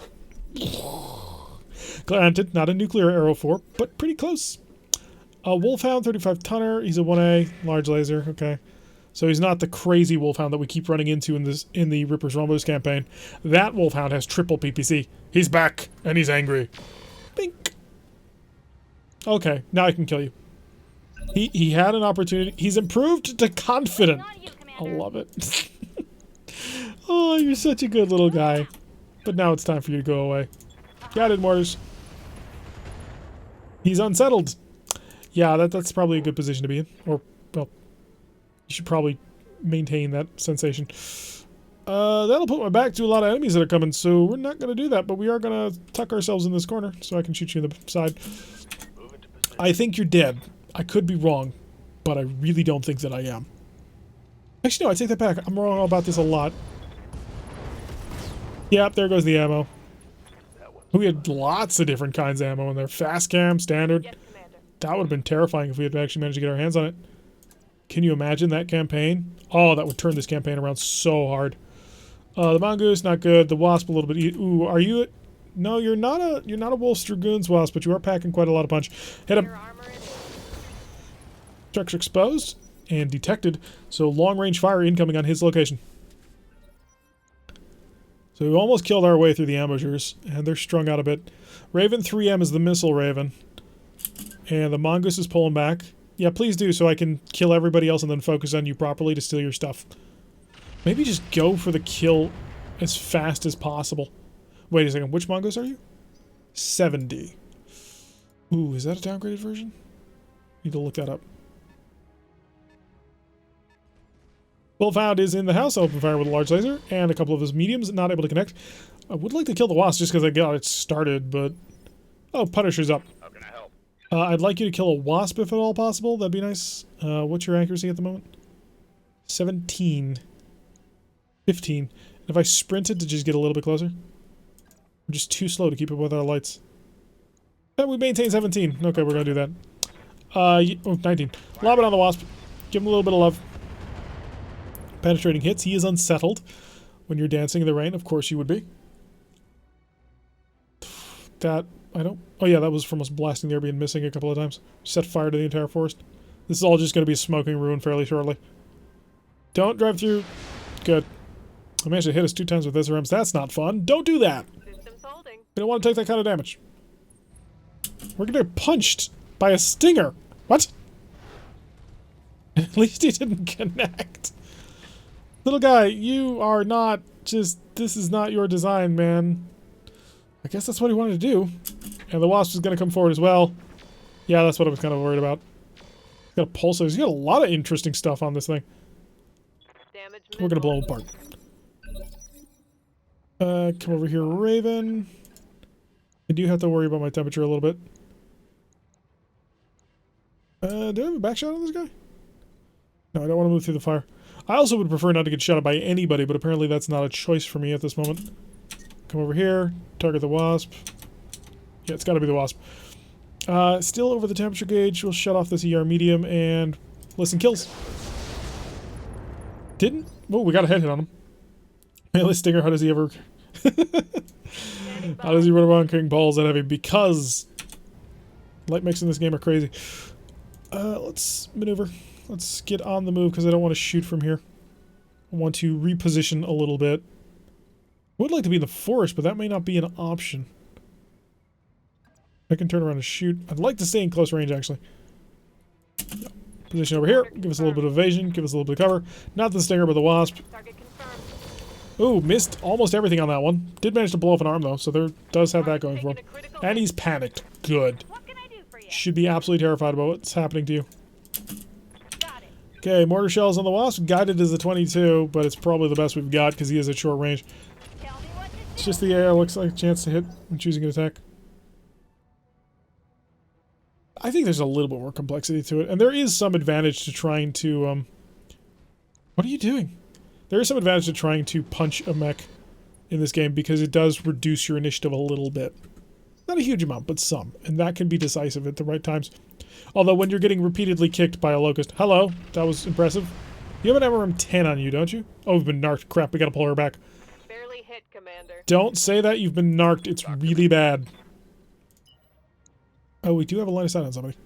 Granted, not a nuclear Arrow 4, but pretty close. Wolfhound, 35-tonner. He's a 1A, large laser. Okay. So he's not the crazy Wolfhound that we keep running into in the Rippers Rombos campaign. That Wolfhound has triple PPC. He's back, and he's angry. Bink. Okay, now I can kill you. He had an opportunity. He's improved to confident. I love it. Oh, you're such a good little guy. But now it's time for you to go away. Guided mortars. He's unsettled. Yeah, that's probably a good position to be in. Or, well, you should probably maintain that sensation. That'll put my back to a lot of enemies that are coming, so we're not going to do that, but we are going to tuck ourselves in this corner so I can shoot you in the side. I think you're dead. I could be wrong, but I really don't think that I am. Actually, no, I take that back. I'm wrong about this a lot. Yep, there goes the ammo. We had lots of different kinds of ammo in there. Fast cam, standard. Yes, Commander. That would have been terrifying if we had actually managed to get our hands on it. Can you imagine that campaign? Oh, that would turn this campaign around so hard. The Mongoose, not good. The Wasp, a little bit. Ooh, are you? No, you're not a Wolf's Dragoon's Wasp, but you are packing quite a lot of punch. Hit him. Your armor is Structure exposed and detected. So long range fire incoming on his location. So we almost killed our way through the ambushers, and they're strung out a bit. Raven 3M is the missile Raven. And the Mongoose is pulling back. Yeah, please do, so I can kill everybody else and then focus on you properly to steal your stuff. Maybe just go for the kill as fast as possible. Wait a second, which Mongoose are you? 70. Ooh, is that a downgraded version? Need to look that up. Wolfhound is in the house, open fire with a large laser, and a couple of his mediums, not able to connect. I would like to kill the Wasp just because I got it started, but... Oh, Punisher's up. How can I help? I'd like you to kill a Wasp if at all possible. That'd be nice. What's your accuracy at the moment? 17. 15. If I sprinted to just get a little bit closer? I'm just too slow to keep up with our lights. And we maintain 17. Okay, we're gonna do that. Oh, 19. Lob it on the Wasp. Give him a little bit of love. Penetrating hits. He is unsettled. When you're dancing in the rain, of course you would be. that... I don't... Oh yeah, that was from us blasting the airbeam and missing a couple of times. Set fire to the entire forest. This is all just going to be a smoking ruin fairly shortly. Don't drive through... Good. I managed to hit us 2 times with SRMs. That's not fun. Don't do that! Systems holding. We don't want to take that kind of damage. We're going to get punched by a stinger. What? At least he didn't connect. Little guy, you are not just... This is not your design, man. I guess that's what he wanted to do. And the wasp is going to come forward as well. Yeah, that's what I was kind of worried about. He's got a pulsar. He's got a lot of interesting stuff on this thing. Damage We're going to blow him apart. Come over here, Raven. I do have to worry about my temperature a little bit. Do I have a back shot on this guy? No, I don't want to move through the fire. I also would prefer not to get shot at by anybody, but apparently that's not a choice for me at this moment. Come over here, target the wasp. Yeah, it's got to be the wasp. Still over the temperature gauge. We'll shut off this ER medium and listen kills. Didn't? Oh, we got a hit on him. Melee Stinger, how does he ever... How does he run around carrying balls that heavy? Because light mix in this game are crazy. Let's maneuver. Let's get on the move because I don't want to shoot from here. I want to reposition a little bit. I would like to be in the forest, but that may not be an option. I can turn around and shoot. I'd like to stay in close range, actually. Position over here. Give us a little bit of evasion. Give us a little bit of cover. Not the Stinger, but the wasp. Target confirmed. Ooh, missed almost everything on that one. Did manage to blow up an arm, though, so there does have that going for him. And he's panicked. Good. What can I do for you? Should be absolutely terrified about what's happening to you. Got it. Okay, mortar shells on the wasp. Guided is a 22, but it's probably the best we've got because he is at short range. Tell me what to do. It's just the air. Looks like a chance to hit when choosing an attack. I think there's a little bit more complexity to it, and there is some advantage to trying to, What are you doing? There is some advantage to trying to punch a mech in this game because it does reduce your initiative a little bit. Not a huge amount, but some, and that can be decisive at the right times. Although when you're getting repeatedly kicked by a locust... Hello, that was impressive. You have an MRM-10 on you, don't you? Oh, we've been narked. Crap, we gotta pull her back. Barely hit, Commander. Don't say that, you've been narked. It's really bad. Oh, we do have a line of sight on somebody.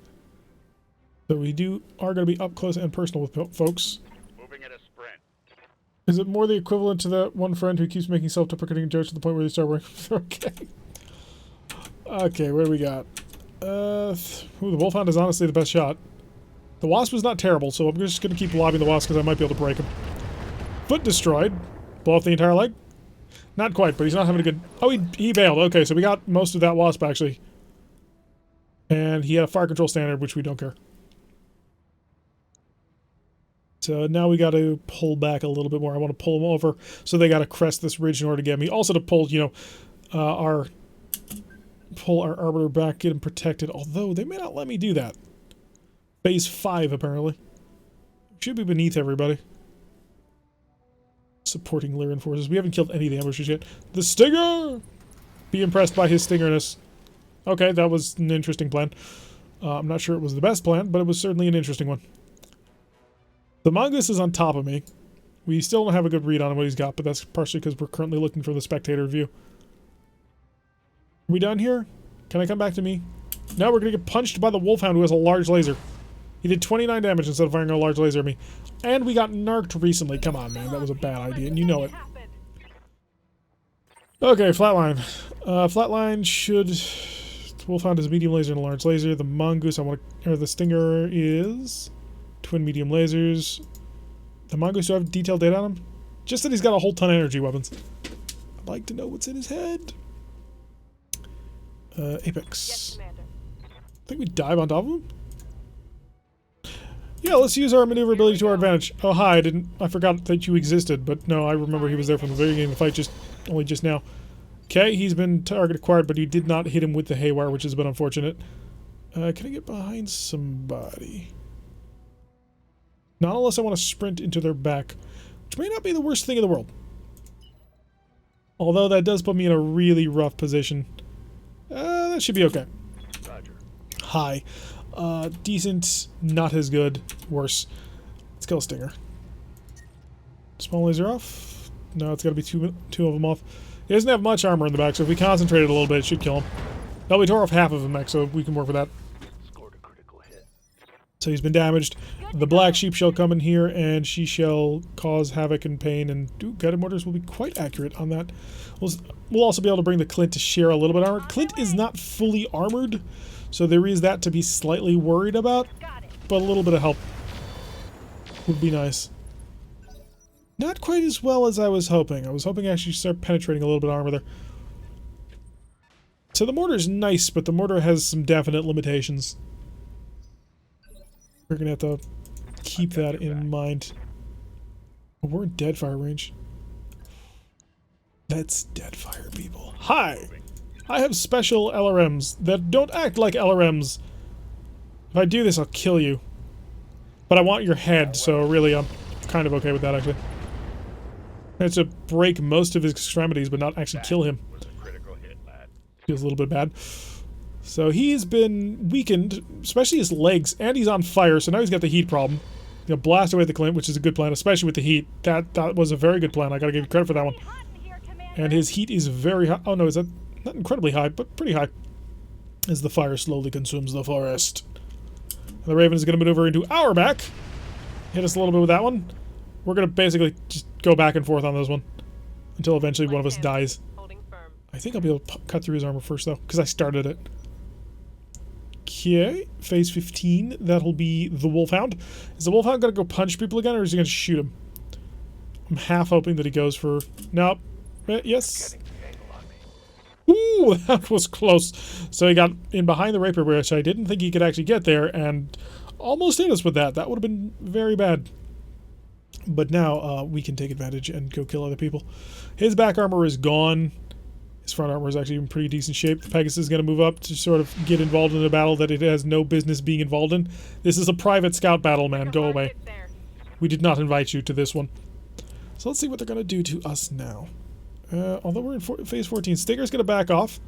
So we are going to be up close and personal with folks. Moving at a sprint. Is it more the equivalent to that one friend who keeps making self-deprecating jokes to the point where they start worrying? Okay. Okay, what do we got? Ooh, the Wolfhound is honestly the best shot. The Wasp is not terrible, so I'm just going to keep lobbing the Wasp because I might be able to break him. Foot destroyed. Blow off the entire leg? Not quite, but he's not having a good... Oh, he bailed. Okay, so we got most of that Wasp, actually. And he had a fire control standard, which we don't care. So now we got to pull back a little bit more. I want to pull them over, so they got to crest this ridge in order to get me. Also to pull, you know, our arbiter back, get him protected. Although they may not let me do that. Phase 5, apparently. Should be beneath everybody. Supporting Lyran forces. We haven't killed any of the ambushers yet. The Stinger! Be impressed by his stingerness. Okay, that was an interesting plan. I'm not sure it was the best plan, but it was certainly an interesting one. The Mongoose is on top of me. We still don't have a good read on what he's got, but that's partially because we're currently looking from the spectator view. Are we done here? Can I come back to me? No, we're going to get punched by the Wolfhound who has a large laser. He did 29 damage instead of firing a large laser at me. And we got narked recently. Come on, man. That was a bad idea, and you know it. Okay, flatline. Flatline should... Wolfhound is a medium laser and a large laser. The Mongoose, the Stinger is twin medium lasers. The Mongoose, do I have detailed data on him? Just that he's got a whole ton of energy weapons. I'd like to know what's in his head. Apex. Yes, Commander. I think we dive on top of him. Yeah, let's use our maneuverability to our advantage. Oh, hi, I forgot that you existed, but no, I remember he was there from the very beginning of the fight, only just now. Okay, he's been target acquired, but he did not hit him with the haywire, which has been unfortunate. Can I get behind somebody? Not unless I want to sprint into their back, which may not be the worst thing in the world. Although that does put me in a really rough position. That should be okay. Roger. High. Decent, not as good, worse. Let's kill a Stinger. Small laser off? No, it's got to be two of them off. He doesn't have much armor in the back, so if we concentrate it a little bit, it should kill him. Oh, we tore off half of him, mech, so we can work with that. Scored a critical hit. So he's been damaged. The black sheep shall come in here, and she shall cause havoc and pain, and guided mortars will be quite accurate on that. We'll also be able to bring the Clint to share a little bit of armor. Clint is not fully armored, so there is that to be slightly worried about, but a little bit of help would be nice. Not quite as well as I was hoping. I was hoping to actually start penetrating a little bit of armor there. So the mortar's nice, but the mortar has some definite limitations. We're gonna have to keep that in mind. Oh, we're in deadfire range. That's deadfire, people. Hi! I have special LRMs that don't act like LRMs. If I do this, I'll kill you. But I want your head, so really I'm kind of okay with that, actually. I have to break most of his extremities, but not actually kill him. Feels a little bit bad. So he's been weakened, especially his legs, and he's on fire, so now he's got the heat problem. He'll blast away the Clint, which is a good plan, especially with the heat. That was a very good plan. I gotta give you credit for that one. And his heat is very high. Oh no, is that not incredibly high, but pretty high. As the fire slowly consumes the forest. And the Raven is gonna maneuver into our back. Hit us a little bit with that one. We're gonna basically just go back and forth on this one. Until eventually one of us dies. I think I'll be able to cut through his armor first, though, because I started it. Okay, phase 15. That'll be the Wolfhound. Is the Wolfhound going to go punch people again, or is he going to shoot him? I'm half hoping that he goes for... Nope. Yes. Ooh, that was close. So he got in behind the rapier, which I didn't think he could actually get there, and almost hit us with that. That would have been very bad. But now we can take advantage and go kill other people. His back armor is gone. His front armor is actually in pretty decent shape. Pegasus is going to move up to sort of get involved in a battle that it has no business being involved in. This is a private scout battle, man. Go away. We did not invite you to this one. So let's see what they're going to do to us now. Although we're in phase 14, Stinger's going to back off.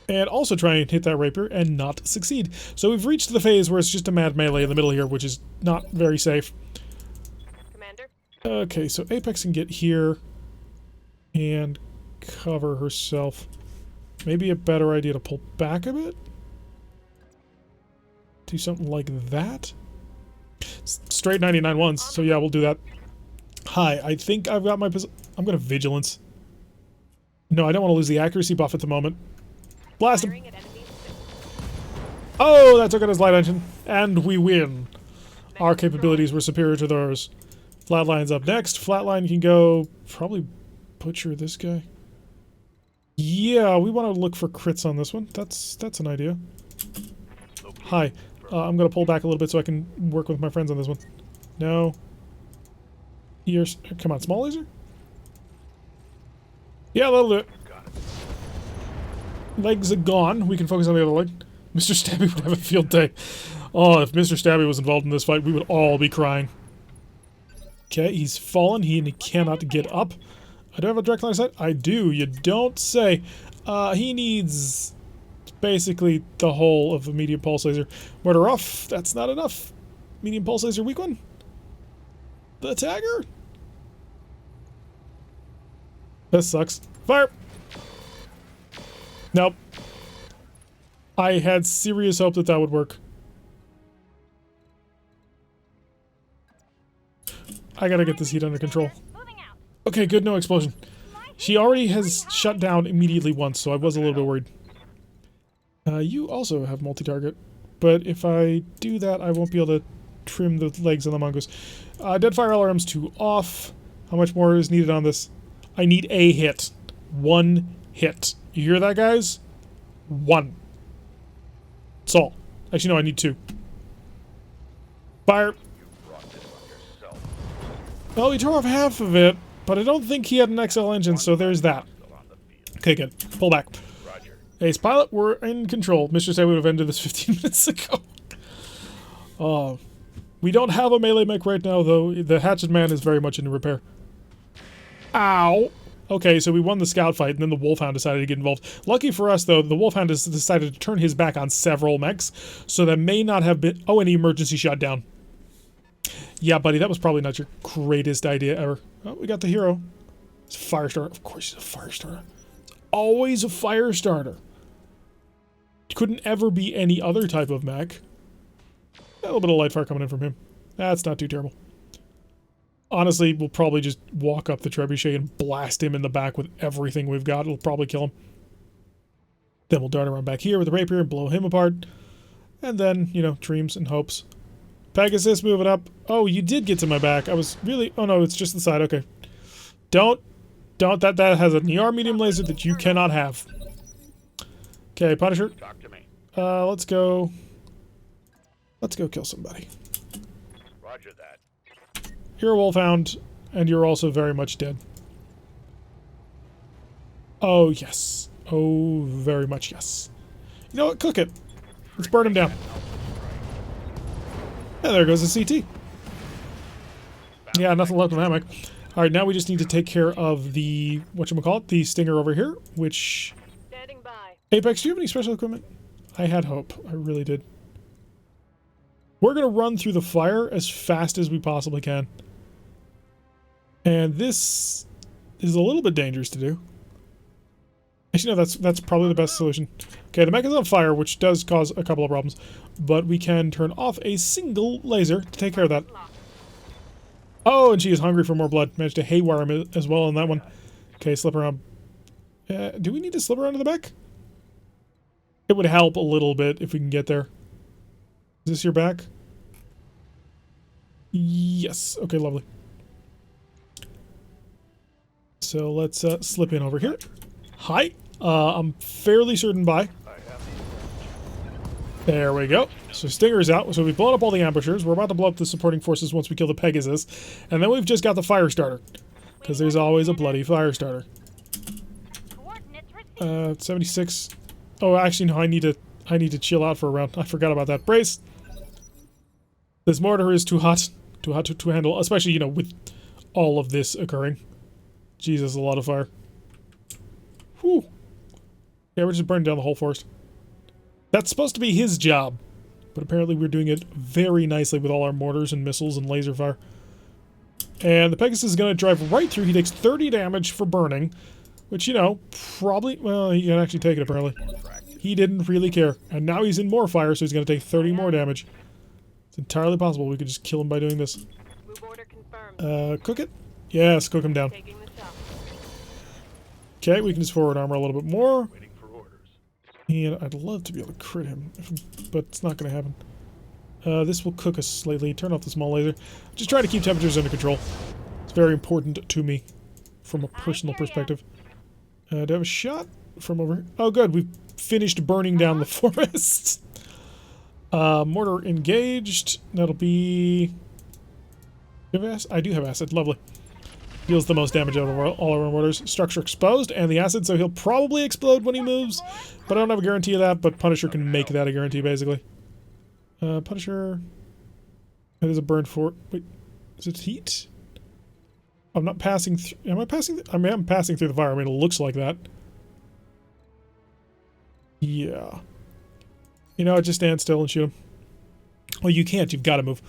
And also try and hit that rapier and not succeed. So we've reached the phase where it's just a mad melee in the middle here, which is not very safe. Commander? Okay, so Apex can get here. And... cover herself. Maybe a better idea to pull back a bit? Do something like that? Straight 99 ones, so yeah, we'll do that. Hi, I think I've got my I'm gonna Vigilance. No, I don't want to lose the accuracy buff at the moment. Blast him! Oh, that took out his light engine. And we win. Our capabilities were superior to theirs. Flatline's up next. Flatline can go... probably butcher this guy. Yeah, we want to look for crits on this one. That's an idea. Hi. I'm going to pull back a little bit so I can work with my friends on this one. No. Here's... come on, small laser? Yeah, that'll do it. Legs are gone. We can focus on the other leg. Mr. Stabby would have a field day. Oh, if Mr. Stabby was involved in this fight, we would all be crying. Okay, he's fallen. He cannot get up. I do have a direct line of sight? I do. You don't say. He needs basically the whole of a medium pulse laser. Mortar off. That's not enough. Medium pulse laser weak one. The tagger. This sucks. Fire. Nope. I had serious hope that that would work. I gotta get this heat under control. Okay, good, no explosion. She already has shut down immediately once, so I was a little bit worried. You also have multi-target, but if I do that, I won't be able to trim the legs on the mongoose. Deadfire LRM's 2 off. How much more is needed on this? I need a hit. 1 hit. You hear that, guys? 1. That's all. Actually, no, I need 2. Fire. Well, he tore off half of it, but I don't think he had an XL engine, so there's that. Okay, good. Pull back. Ace Pilot, we're in control. Mr. Say we would have ended this 15 minutes ago. We don't have a melee mech right now, though. The Hatchet Man is very much in repair. Ow! Okay, so we won the scout fight, and then the Wolfhound decided to get involved. Lucky for us, though, the Wolfhound has decided to turn his back on several mechs, so that may not have been... Oh, any emergency shutdown. Yeah, buddy, that was probably not your greatest idea ever. Oh, we got the hero. It's a fire starter. Of course he's a fire starter. It's always a fire starter. couldn't ever be any other type of mech. A little bit of light fire coming in from him. That's not too terrible. Honestly, we'll probably just walk up the trebuchet and blast him in the back with everything we've got. It'll probably kill him. Then we'll dart around back here with the rapier and blow him apart. And then, you know, dreams and hopes. Pegasus moving up. Oh, you did get to my back. I was really... Oh, no, it's just the side. Okay. Don't. That has an ER medium laser that you cannot have. Okay, Punisher. Talk to me. Let's go... Let's go kill somebody. Roger that. You're a wolfhound, and you're also very much dead. Oh, yes. Oh, very much yes. You know what? Cook it. Let's burn him down. Yeah, there goes the CT. Yeah, nothing left of that mic. Alright, now we just need to take care of the... whatchamacallit? The Stinger over here, which... Standing by. Apex, do you have any special equipment? I had hope. I really did. We're going to run through the fire as fast as we possibly can. And this is a little bit dangerous to do. Actually, no, that's probably the best solution. Okay, the mech is on fire, which does cause a couple of problems. But we can turn off a single laser to take care of that. Oh, and she is hungry for more blood. Managed to haywire him as well on that one. Okay, slip around. Do we need to slip around to the back? It would help a little bit if we can get there. Is this your back? Yes. Okay, lovely. So let's slip in over here. Hi. I'm fairly certain by. There we go. So Stinger's out. So we've blown up all the ambushers. We're about to blow up the supporting forces once we kill the Pegasus. And then we've just got the fire starter. Because there's always a bloody fire starter. 76. Oh, actually, no, I need to chill out for a round. I forgot about that. Brace. This mortar is too hot to handle, especially, you know, with all of this occurring. Jesus, a lot of fire. Whew. Yeah, we're just burning down the whole forest. That's supposed to be his job, but apparently we're doing it very nicely with all our mortars and missiles and laser fire. And the Pegasus is going to drive right through. He takes 30 damage for burning, which, you know, probably... Well, he can actually take it, apparently. He didn't really care. And now he's in more fire, so he's going to take 30 more damage. It's entirely possible we could just kill him by doing this. Move order confirmed. Cook it? Yes, cook him down. Taking this up. Okay, we can just forward armor a little bit more. Waiting for orders. And I'd love to be able to crit him, but it's not going to happen. This will cook us slightly. Turn off the small laser. Just try to keep temperatures under control. It's very important to me from a personal perspective. Do I have a shot from over here? Oh, good. We've finished burning down the forest. Mortar engaged. That'll be... Do you have acid? I do have acid. Lovely. Deals the most damage out of all our mortars. Structure exposed and the acid, so he'll probably explode when he moves. But I don't have a guarantee of that, but Punisher can make that a guarantee, basically. Punisher... That is a burn for... Wait, is it heat? I'm not passing through... Am I passing... I mean, I'm passing through the fire. I mean, it looks like that. Yeah. You know, just stand still and shoot him. Well, you can't. You've got to move.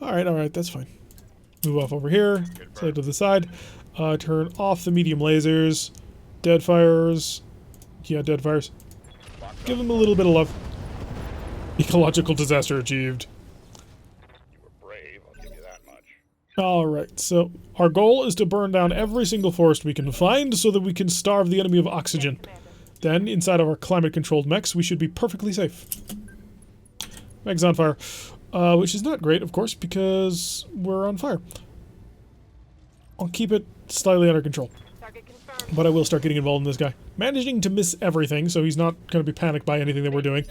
Alright, that's fine. Move off over here. Slide to the side. Turn off the medium lasers. Dead fires. Yeah, dead fires. Give them a little bit of love. Ecological disaster achieved. You were brave, I'll give you that much. Alright, so our goal is to burn down every single forest we can find so that we can starve the enemy of oxygen. Then, inside of our climate-controlled mechs, we should be perfectly safe. Meg's on fire. Which is not great, of course, because we're on fire. I'll keep it slightly under control. Target confirmed. But I will start getting involved in this guy. Managing to miss everything, so he's not going to be panicked by anything that we're doing.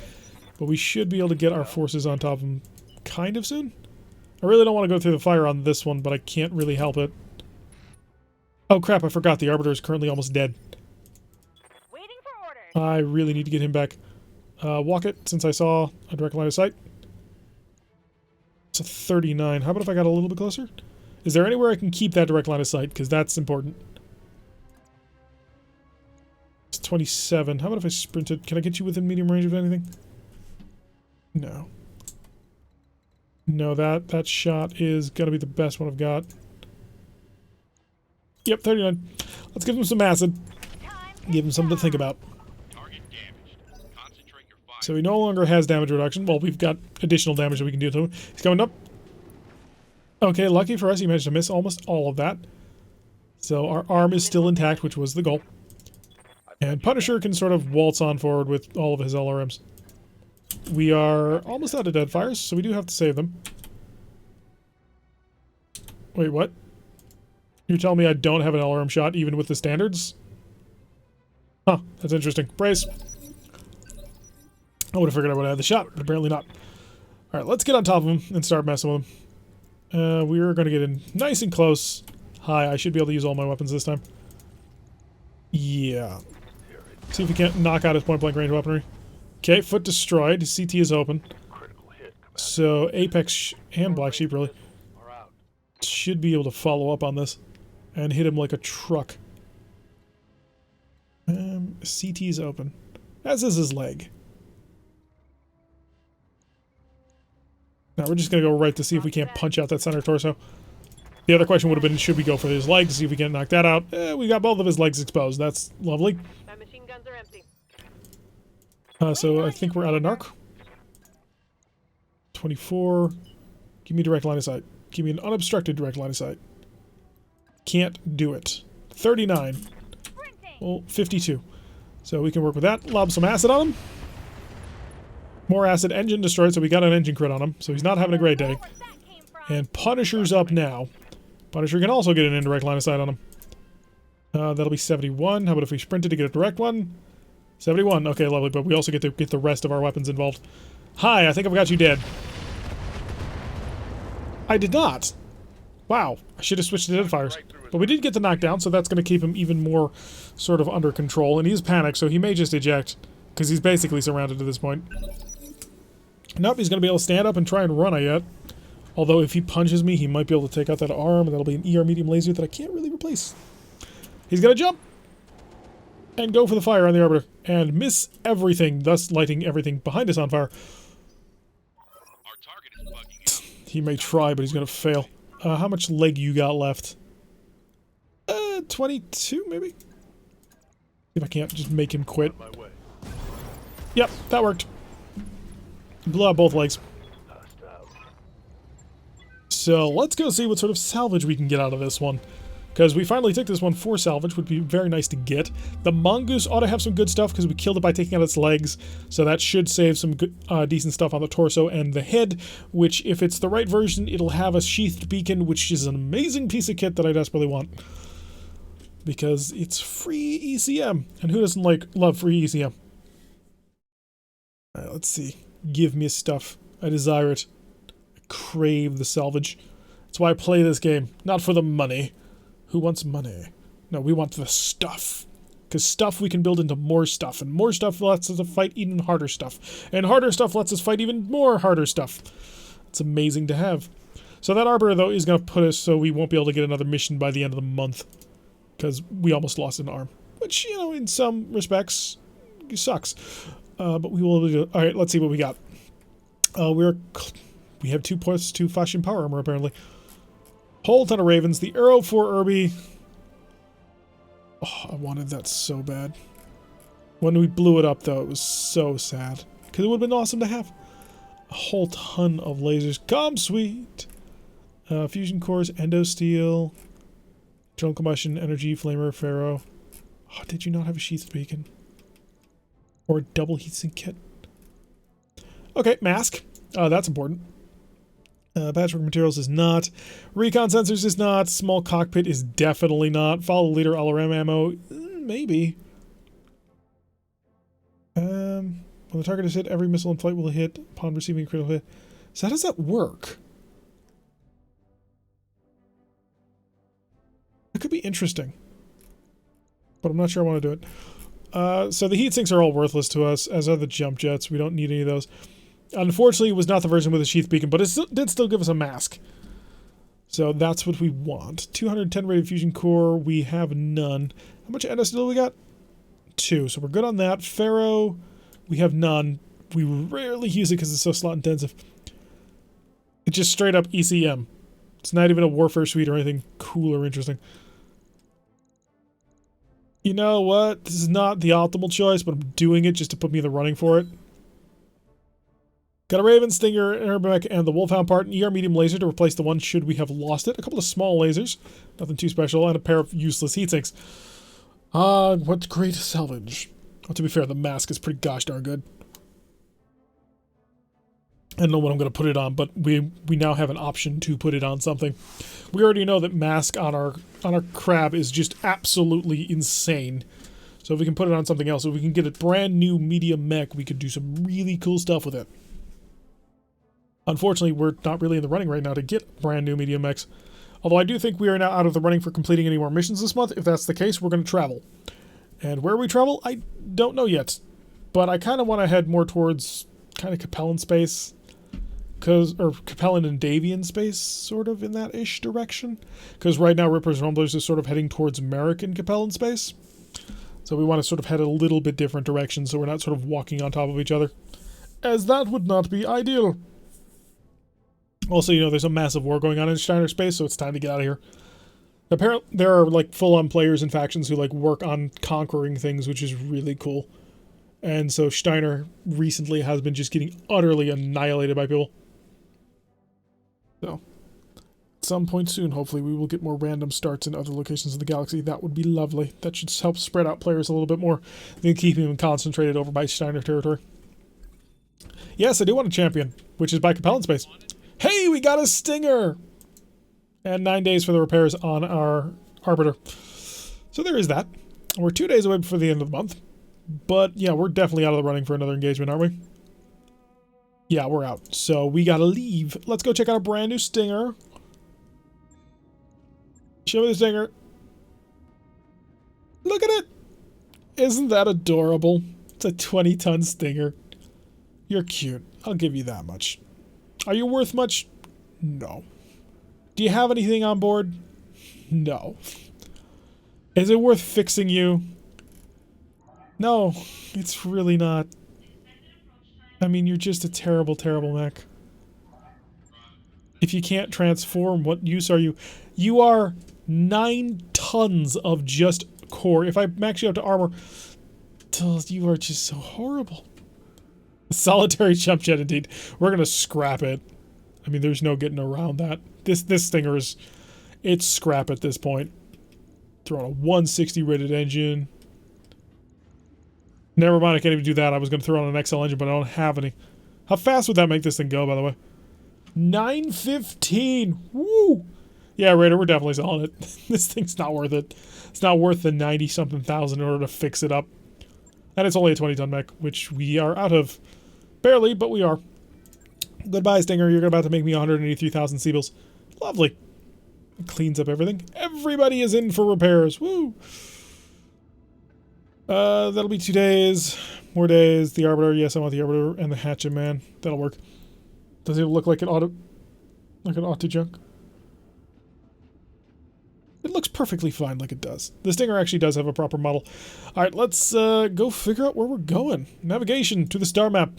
But we should be able to get our forces on top of him kind of soon. I really don't want to go through the fire on this one, but I can't really help it. Oh crap, I forgot. The Arbiter is currently almost dead. Waiting for orders. I really need to get him back. Walk it, since I saw a direct line of sight. It's a 39. How about if I got a little bit closer? Is there anywhere I can keep that direct line of sight? Because that's important. It's 27. How about if I sprinted? Can I get you within medium range of anything? No. No, that shot is going to be the best one I've got. Yep, 39. Let's give him some acid. Give him something to think about. Target damaged. Concentrate your fire. So he no longer has damage reduction. Well, we've got additional damage that we can do to him. He's coming up. Okay, lucky for us, he managed to miss almost all of that. So our arm is still intact, which was the goal. And Punisher can sort of waltz on forward with all of his LRMs. We are almost out of dead fires, so we do have to save them. Wait, what? You're telling me I don't have an LRM shot even with the standards? Huh, that's interesting. Brace. I would have figured I would have had the shot, but apparently not. Alright, let's get on top of him and start messing with him. We're going to get in nice and close. Hi, I should be able to use all my weapons this time. Yeah. See if we can't knock out his point-blank range weaponry. Okay, foot destroyed. CT is open. So Apex and Black Sheep really should be able to follow up on this and hit him like a truck. CT is open. As is his leg. Now we're just going to go right to see if we can't punch out that center torso. The other question would have been, should we go for his legs, see if we can knock that out? We got both of his legs exposed. That's lovely. My machine guns are empty. So I think we're out of narc. 24. Give me direct line of sight. Give me an unobstructed direct line of sight. Can't do it. 39. Well, 52. So we can work with that. Lob some acid on him. More acid. Engine destroyed, so we got an engine crit on him. So he's not having a great day. And Punisher's up now. Punisher can also get an indirect line of sight on him. That'll be 71. How about if we sprinted to get a direct one? 71. Okay, lovely. But we also get to get the rest of our weapons involved. Hi, I think I've got you dead. I did not. Wow. I should have switched to dead fires. But we did get the knockdown, so that's going to keep him even more sort of under control. And he's panicked, so he may just eject. Because he's basically surrounded at this point. Nope, he's going to be able to stand up and try and run, I yet. Although if he punches me, he might be able to take out that arm, and that'll be an ER medium laser that I can't really replace. He's going to jump! And go for the fire on the Arbiter. And miss everything, thus lighting everything behind us on fire. Our target is bugging out. He may try, but he's going to fail. How much leg you got left? 22, maybe? If I can't just make him quit. Yep, that worked. Blew out both legs. So let's go see what sort of salvage we can get out of this one. Because we finally took this one for salvage, would be very nice to get. The mongoose ought to have some good stuff because we killed it by taking out its legs. So that should save some good, decent stuff on the torso and the head, which if it's the right version, it'll have a sheathed beacon, which is an amazing piece of kit that I desperately want. Because it's free ECM. And who doesn't love free ECM? Alright, let's see. Give me stuff. I desire it. I crave the salvage. That's why I play this game. Not for the money. Who wants money? No, we want the stuff. Because stuff we can build into more stuff. And more stuff lets us fight even harder stuff. And harder stuff lets us fight even more harder stuff. It's amazing to have. So that Arbiter, though, is going to put us so we won't be able to get another mission by the end of the month. Because we almost lost an arm. Which, you know, in some respects, sucks. But we will do. Alright, let's see what we got. We have 2+2 fashion power armor, apparently. Whole ton of Ravens. The arrow for Irby. Oh, I wanted that so bad. When we blew it up, though, it was so sad. Because it would have been awesome to have. A whole ton of lasers. Come, sweet! Fusion cores, endosteel, internal combustion, energy, flamer, ferro. Oh, did you not have a sheathed beacon? Or a double heatsink kit? Okay, mask. That's important. Patchwork materials is not. Recon sensors is not. Small cockpit is definitely not. Follow leader LRM ammo. Maybe. When the target is hit, every missile in flight will hit upon receiving a critical hit. So how does that work? It could be interesting. But I'm not sure I want to do it. So the heat sinks are all worthless to us, as are the jump jets. We don't need any of those. Unfortunately, it was not the version with a sheath beacon, but it did still give us a mask. So that's what we want. 210 rated fusion core. We have none. How much endosteel we got? 2. So we're good on that. Ferro, we have none. We rarely use it because it's so slot intensive. It's just straight up ECM. It's not even a warfare suite or anything cool or interesting. You know what? This is not the optimal choice, but I'm doing it just to put me in the running for it. Got a Raven, Stinger, Airback, and the Wolfhound part, an ER medium laser to replace the one should we have lost it. A couple of small lasers, nothing too special, and a pair of useless heat sinks. What great salvage. Well, to be fair, the mask is pretty gosh darn good. I don't know what I'm going to put it on, but we now have an option to put it on something. We already know that mask on our crab is just absolutely insane. So if we can put it on something else, if we can get a brand new medium mech, we could do some really cool stuff with it. Unfortunately, we're not really in the running right now to get brand new medium mechs. Although I do think we are now out of the running for completing any more missions this month. If that's the case, we're going to travel. And where we travel, I don't know yet. But I kind of want to head more towards kind of Capellan space. Or Capellan and Davian space, sort of in that ish direction. Because right now Rippers Rumblers is sort of heading towards American Capellan space. So we want to sort of head a little bit different direction so we're not sort of walking on top of each other. As that would not be ideal. Also, you know, there's a massive war going on in Steiner space, so it's time to get out of here. Apparently, there are, like, full-on players and factions who, like, work on conquering things, which is really cool. And so Steiner recently has been just getting utterly annihilated by people. So, at some point soon, hopefully, we will get more random starts in other locations of the galaxy. That would be lovely. That should help spread out players a little bit more than keeping them concentrated over by Steiner territory. Yes, I do want a champion, which is by Capellan space. Hey, we got a Stinger! And 9 days for the repairs on our Arbiter. So there is that. We're 2 days away before the end of the month. But, yeah, we're definitely out of the running for another engagement, aren't we? Yeah, we're out. So we gotta leave. Let's go check out a brand new Stinger. Show me the Stinger. Look at it! Isn't that adorable? It's a 20-ton Stinger. You're cute. I'll give you that much. Are you worth much? No. Do you have anything on board? No. Is it worth fixing you? No, it's really not. I mean, you're just a terrible, terrible mech. If you can't transform, what use are you? You are 9 tons of just core. If I max you up to armor, you are just so horrible. Solitary jump jet, indeed. We're gonna scrap it. I mean, there's no getting around that. This Stinger is... It's scrap at this point. Throw on a 160 rated engine. Never mind, I can't even do that. I was gonna throw on an XL engine, but I don't have any. How fast would that make this thing go, by the way? 915! Woo! Yeah, Raider, we're definitely selling it. This thing's not worth it. It's not worth the 90-something thousand in order to fix it up. And it's only a 20-ton mech, which we are out of. Barely, but we are. Goodbye, Stinger. You're about to make me 183,000 Seabills. Lovely. It cleans up everything. Everybody is in for repairs. Woo! That'll be 2 days. More days. The Arbiter. Yes, I want the Arbiter and the Hatchet Man. That'll work. Does it look like it ought to junk? It looks perfectly fine like it does. The Stinger actually does have a proper model. Alright, let's go figure out where we're going. Navigation to the star map.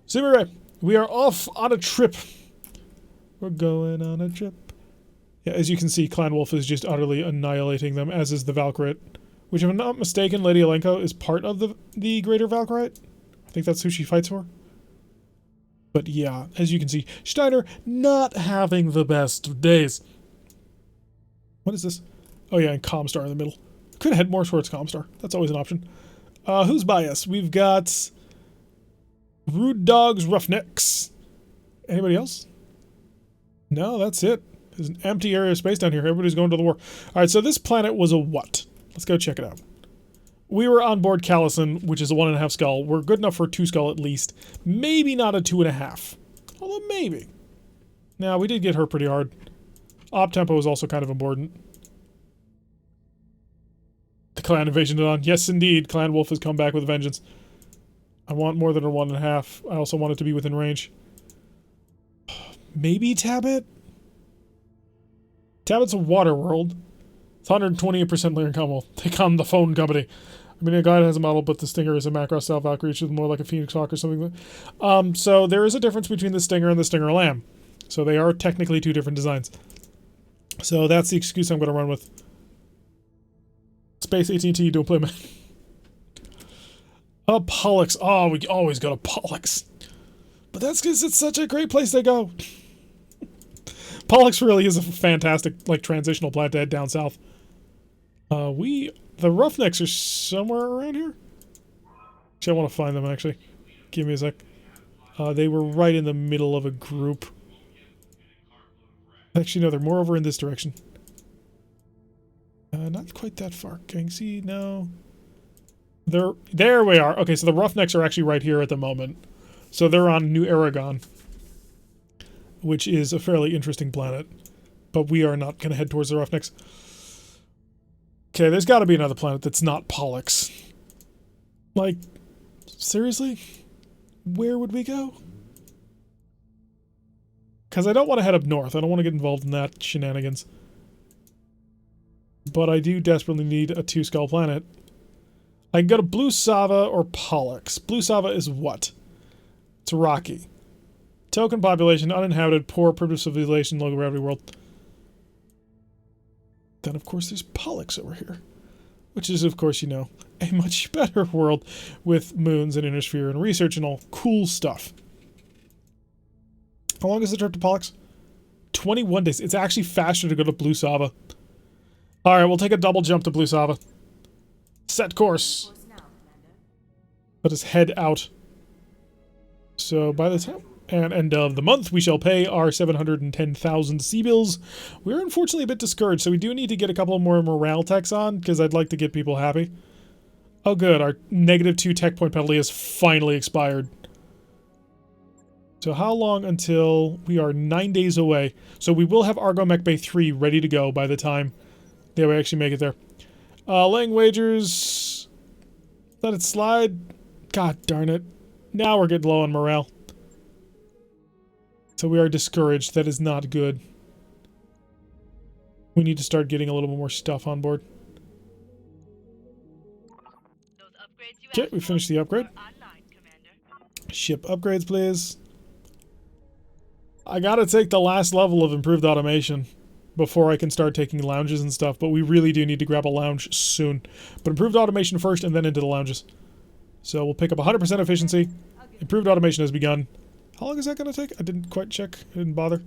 Simire, we are off on a trip. We're going on a trip. Yeah, as you can see, Clan Wolf is just utterly annihilating them, as is the Valkyrie. Which, if I'm not mistaken, Lady Alenko is part of the Greater Valkyrie. I think that's who she fights for. But yeah, as you can see, Steiner not having the best of days. What is this? Oh yeah, and Comstar in the middle. Could have had more towards Comstar. That's always an option. Who's by us? We've got... Rude Dogs, Roughnecks. Anybody else? No, that's it. There's an empty area of space down here. Everybody's going to the war. Alright, so this planet was a what? Let's go check it out. We were on board Callison, which is a 1.5 skull. We're good enough for a 2 skull at least. Maybe not a 2.5. Although maybe. Now, we did get hurt pretty hard. Op tempo is also kind of important. The clan invasion is on. Yes, indeed. Clan Wolf has come back with a vengeance. I want more than a 1.5. I also want it to be within range. Maybe Tabit? Tabit's a water world. It's 128% Lyran combo. Take on the phone company. I mean, a guy has a model, but the Stinger is a Macross style Valkyrie, which is more like a Phoenix Hawk or something. So there is a difference between the Stinger and the Stinger Lamb. So they are technically 2 different designs. So that's the excuse I'm going to run with. Space AT&T, don't play man. Pollux. Oh, we always go to Pollux. But that's because it's such a great place to go. Pollux really is a fantastic, like, transitional planet to head down south. The Roughnecks are somewhere around here? Actually, I want to find them, actually. Give me a sec. They were right in the middle of a group. Actually, no, they're more over in this direction. Not quite that far. Can you see? No. There we are. Okay, so the Roughnecks are actually right here at the moment. So they're on New Aragon, which is a fairly interesting planet. But we are not going to head towards the Roughnecks. Okay, there's got to be another planet that's not Pollux. Like, seriously? Where would we go? Because I don't want to head up north. I don't want to get involved in that shenanigans. But I do desperately need a two-skull planet. I can go to Blue Sava or Pollux. Blue Sava is what? It's rocky. Token population, uninhabited, poor, primitive civilization, low gravity world. Then, of course, there's Pollux over here. Which is, of course, you know, a much better world with moons and innersphere and research and all cool stuff. How long is the trip to Pollux? 21 days. It's actually faster to go to Blue Sava. Alright, we'll take a double jump to Blue Sava. Set course. Let us head out. So, by the time... and end of the month, we shall pay our 710,000 C-bills. We're unfortunately a bit discouraged, so we do need to get a couple more morale techs on, because I'd like to get people happy. Oh good, our -2 tech point penalty has finally expired. So how long until we are 9 days away? So we will have Argo Mech Bay 3 ready to go by the time we actually make it there. Laying wagers... let it slide. God darn it. Now we're getting low on morale. So we are discouraged. That is not good. We need to start getting a little bit more stuff on board. Okay, we finished the upgrade. Ship upgrades, please. I gotta take the last level of improved automation before I can start taking lounges and stuff, but we really do need to grab a lounge soon. But improved automation first and then into the lounges. So we'll pick up 100% efficiency. Improved automation has begun. How long is that going to take? I didn't quite check. I didn't bother.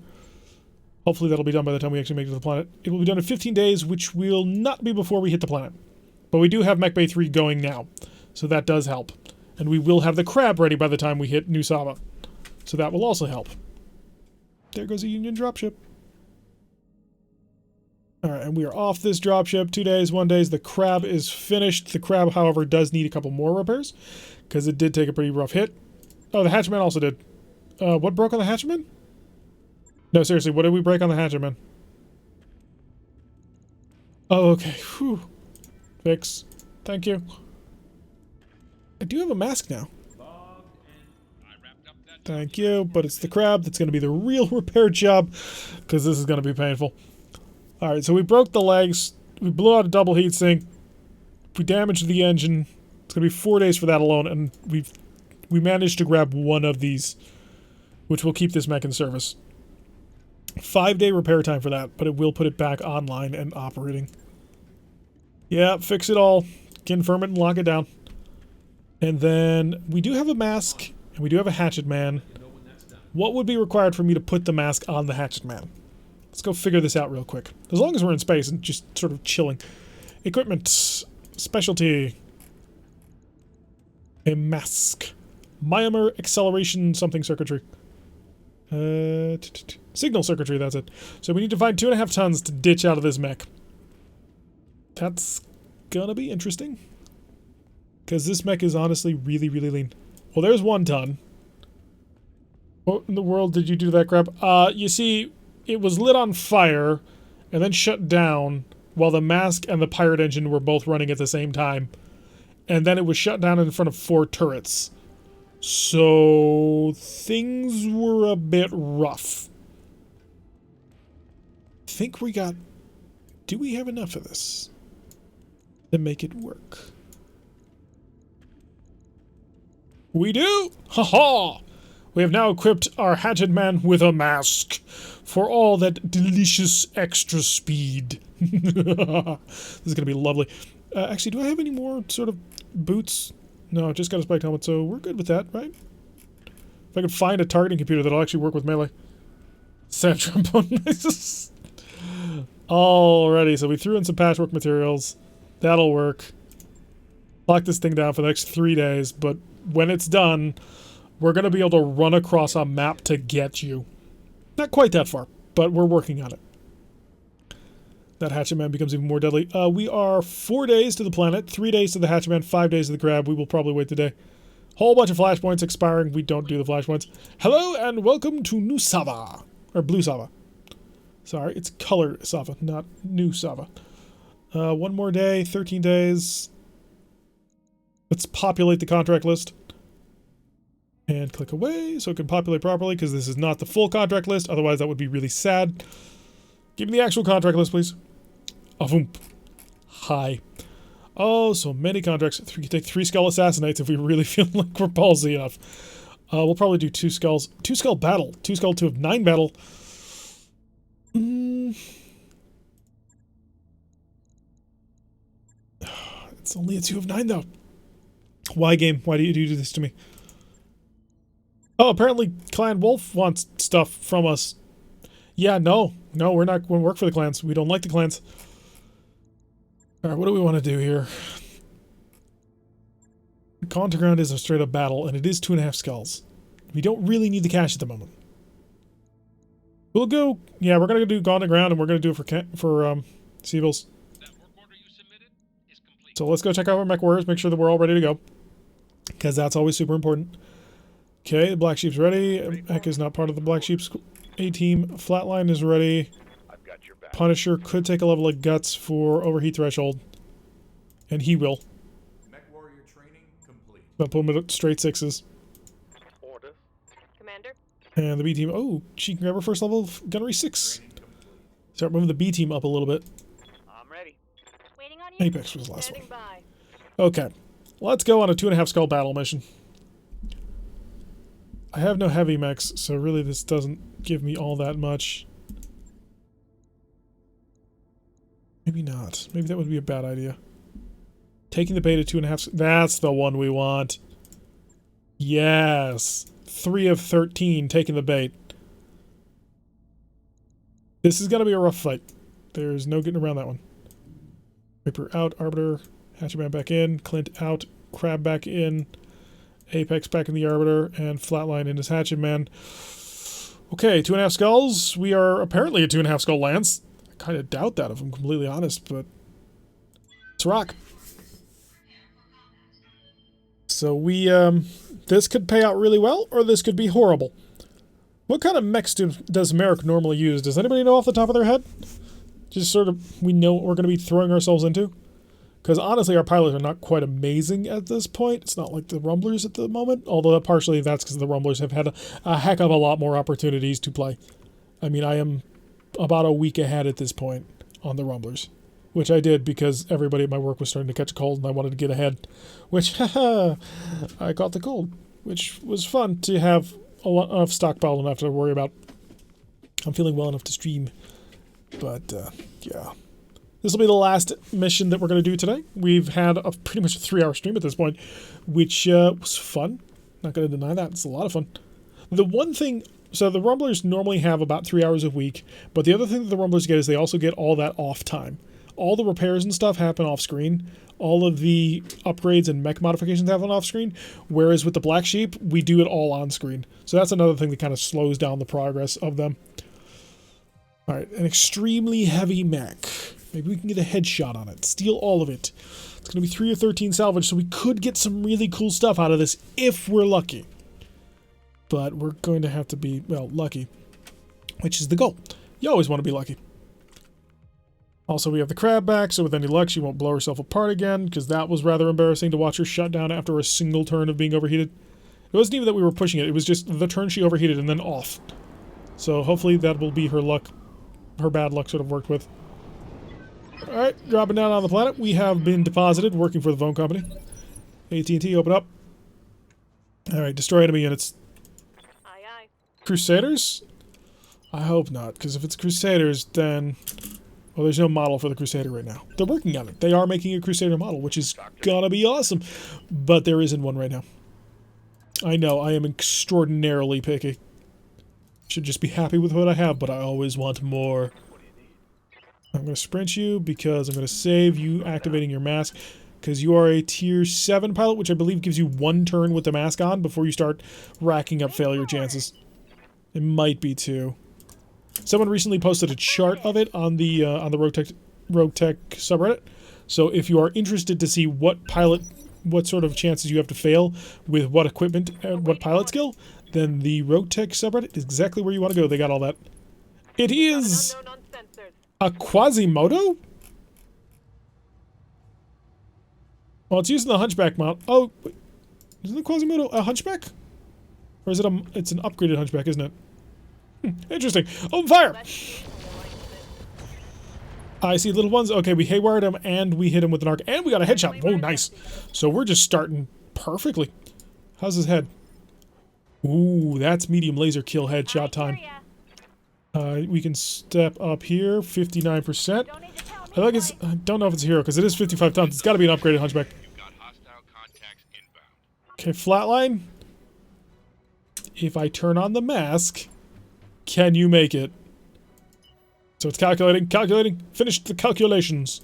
Hopefully that'll be done by the time we actually make it to the planet. It will be done in 15 days, which will not be before we hit the planet. But we do have Mech Bay 3 going now, so that does help. And we will have the crab ready by the time we hit New Sava. So that will also help. There goes a Union dropship. Alright, and we are off this dropship. 2 days, 1 day. The crab is finished. The crab, however, does need a couple more repairs, because it did take a pretty rough hit. Oh, the hatchman also did. What broke on the hatchman? No, seriously, what did we break on the hatchman? Oh, okay. Whew. Fix. Thank you. I do have a mask now. Thank you, but it's the crab that's going to be the real repair job, because this is going to be painful. Alright, so we broke the legs, we blew out a double heatsink, we damaged the engine. It's going to be 4 days for that alone, and we managed to grab one of these, which will keep this mech in service. 5-day repair time for that, but it will put it back online and operating. Yeah, fix it all, confirm it and lock it down. And then we do have a mask, and we do have a hatchet man. What would be required for me to put the mask on the hatchet man? Let's go figure this out real quick. As long as we're in space and just sort of chilling. Equipment. Specialty. A mask. Myomer acceleration something circuitry. Signal circuitry, that's it. So we need to find 2.5 tons to ditch out of this mech. That's gonna be interesting. Because this mech is honestly really, really lean. Well, there's 1 ton. What in the world did you do to that crap? You see, it was lit on fire and then shut down while the mask and the pirate engine were both running at the same time. And then it was shut down in front of 4 turrets. So things were a bit rough. I think we got... do we have enough of this to make it work? We do! Ha-ha! We have now equipped our hatchet man with a mask for all that delicious extra speed. This is going to be lovely. Actually, do I have any more sort of boots? No, just got a spiked helmet, so we're good with that, right? If I could find a targeting computer that'll actually work with melee. Sand trombone. Alrighty, so we threw in some patchwork materials. That'll work. Lock this thing down for the next 3 days, but when it's done, we're going to be able to run across a map to get you. Not quite that far, but we're working on it. That hatchet man becomes even more deadly. We are 4 days to the planet, 3 days to the hatchet man, 5 days to the crab. We will probably wait today. Whole bunch of flashpoints expiring. We don't do the flashpoints. Hello and welcome to New Sava. Or Blue Sava. Sorry, it's color Sava, not New Sava. 1 more day, 13 days. Let's populate the contract list. And click away so it can populate properly, because this is not the full contract list. Otherwise, that would be really sad. Give me the actual contract list, please.Avoom. Hi. Oh, so many contracts. We can take 3 skull assassinates if we really feel like we're ballsy enough. We'll probably do 2 skulls. 2 skull battle. 2 skull 2 of 9 battle. It's only a 2 of 9 though. Why, game? Why do you do this to me? Oh, apparently Clan Wolf wants stuff from us. Yeah, no, we're not going to work for the clans. We don't like the clans. Alright, what do we want to do here? Contraground is a straight up battle, and it is 2.5 skulls. We don't really need the cash at the moment. We'll go, yeah, we're going to do Gone to Ground, and we're going to do it for civils. So let's go check out our mech warriors, make sure that we're all ready to go. Because that's always super important. Okay, the Black Sheep's ready. Mech is not part of the Black Sheep's A-team. Flatline is ready. I've got your back. Punisher could take a level of guts for overheat threshold. And he will. Mech warrior training complete. But put him at straight 6s. Order. Commander. And the B team, oh, she can grab her first level of gunnery 6. Start moving the B team up a little bit. I'm ready. Waiting on you. Apex was the last one. Standing by. Okay, let's go on a 2.5 skull battle mission. I have no heavy mechs, so really this doesn't give me all that much. Maybe not. Maybe that would be a bad idea. Taking the bait at 2.5... That's the one we want. Yes. 3 of 13 taking the bait. This is going to be a rough fight. There's no getting around that one. Reaper out, Arbiter, Hatchetman back in, Clint out, Crab back in, Apex back in the Arbiter, and Flatline in his Hatchetman. Okay, 2.5 skulls. We are apparently a 2.5 skull lance. I kind of doubt that if I'm completely honest, but let's rock. So we, this could pay out really well, or this could be horrible. What kind of mechs does Merrick normally use? Does anybody know off the top of their head? Just sort of, we know what we're going to be throwing ourselves into? Because honestly, our pilots are not quite amazing at this point. It's not like the Rumblers at the moment, although partially that's because the Rumblers have had a heck of a lot more opportunities to play. I mean, I am about a week ahead at this point on the Rumblers, which I did because everybody at my work was starting to catch a cold and I wanted to get ahead, which, haha, I caught the cold, which was fun to have a lot of stockpile enough to worry about. I'm feeling well enough to stream, but, yeah. This will be the last mission that we're going to do today. We've had pretty much a 3-hour stream at this point, which was fun. Not going to deny that. It's a lot of fun. The one thing... So the Rumblers normally have about 3 hours a week, but the other thing that the Rumblers get is they also get all that off time. All the repairs and stuff happen off screen. All of the upgrades and mech modifications happen off screen, whereas with the Black Sheep, we do it all on screen. So that's another thing that kind of slows down the progress of them. Alright, an extremely heavy mech. Maybe we can get a headshot on it. Steal all of it. It's going to be 3 of 13 salvage, so we could get some really cool stuff out of this if we're lucky. But we're going to have to be, well, lucky. Which is the goal. You always want to be lucky. Also, we have the crab back, so with any luck, she won't blow herself apart again, because that was rather embarrassing to watch her shut down after a single turn of being overheated. It wasn't even that we were pushing it. It was just the turn she overheated and then off. So hopefully that will be her luck. Her bad luck sort of worked with. Alright, dropping down on the planet. We have been deposited, working for the phone company. AT&T, open up. Alright, destroy enemy units. Aye, aye. Crusaders? I hope not, because if it's Crusaders, then... Well, there's no model for the Crusader right now. They're working on it. They are making a Crusader model, which is gonna be awesome. But there isn't one right now. I know, I am extraordinarily picky. Should just be happy with what I have, but I always want more. I'm going to sprint you because I'm going to save you activating your mask. Because you are a tier 7 pilot, which I believe gives you 1 turn with the mask on before you start racking up failure chances. It might be 2. Someone recently posted a chart of it on the RogueTech subreddit. So if you are interested to see what sort of chances you have to fail with what equipment, what pilot skill, then the RogueTech subreddit is exactly where you want to go. They got all that. It is a Quasimodo? Well, it's using the hunchback mount. Oh, wait. Isn't the Quasimodo a hunchback? Or is it it's an upgraded hunchback, isn't it? Interesting. Open fire! I see little ones. Okay, we haywired him and we hit him with an arc. And we got a headshot. Oh, nice. So we're just starting perfectly. How's his head? Ooh, that's medium laser kill headshot time. We can step up here. 59%. I don't know if it's a hero, because it is 55 tons. It's got to be an upgraded hunchback. Okay, flatline. If I turn on the mask, can you make it? So it's calculating. Finish the calculations.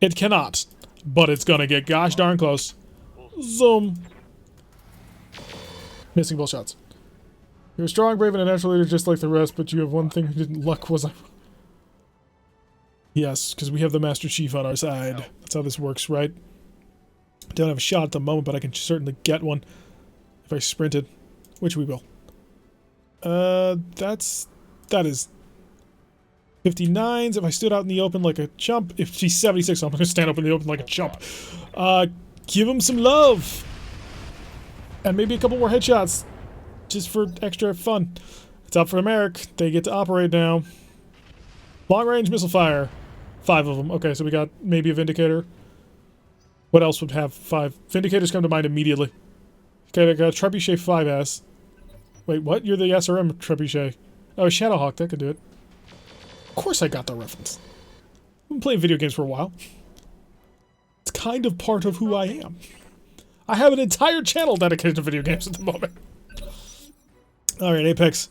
It cannot, but it's gonna get gosh darn close. Zoom. Missing both shots. You're a strong, brave, and a natural leader just like the rest, but you have one thing you didn't luck was I... Yes, because we have the Master Chief on our side. That's how this works, right? I don't have a shot at the moment, but I can certainly get one if I sprinted, which we will. That is 59s. If I stood out in the open like a chump, if she's 76, I'm gonna stand up in the open like a chump. Give him some love, and maybe a couple more headshots, just for extra fun. It's up for Merrick. They get to operate now. Long range missile fire. 5 of them. Okay, so we got maybe a Vindicator. What else would have 5? Vindicators come to mind immediately. Okay, I got a Trebuchet 5S. Wait, what? You're the SRM Trebuchet. Oh, Shadowhawk, that could do it. Of course I got the reference. I've been playing video games for a while. It's kind of part of who I am. I have an entire channel dedicated to video games at the moment. Alright, Apex.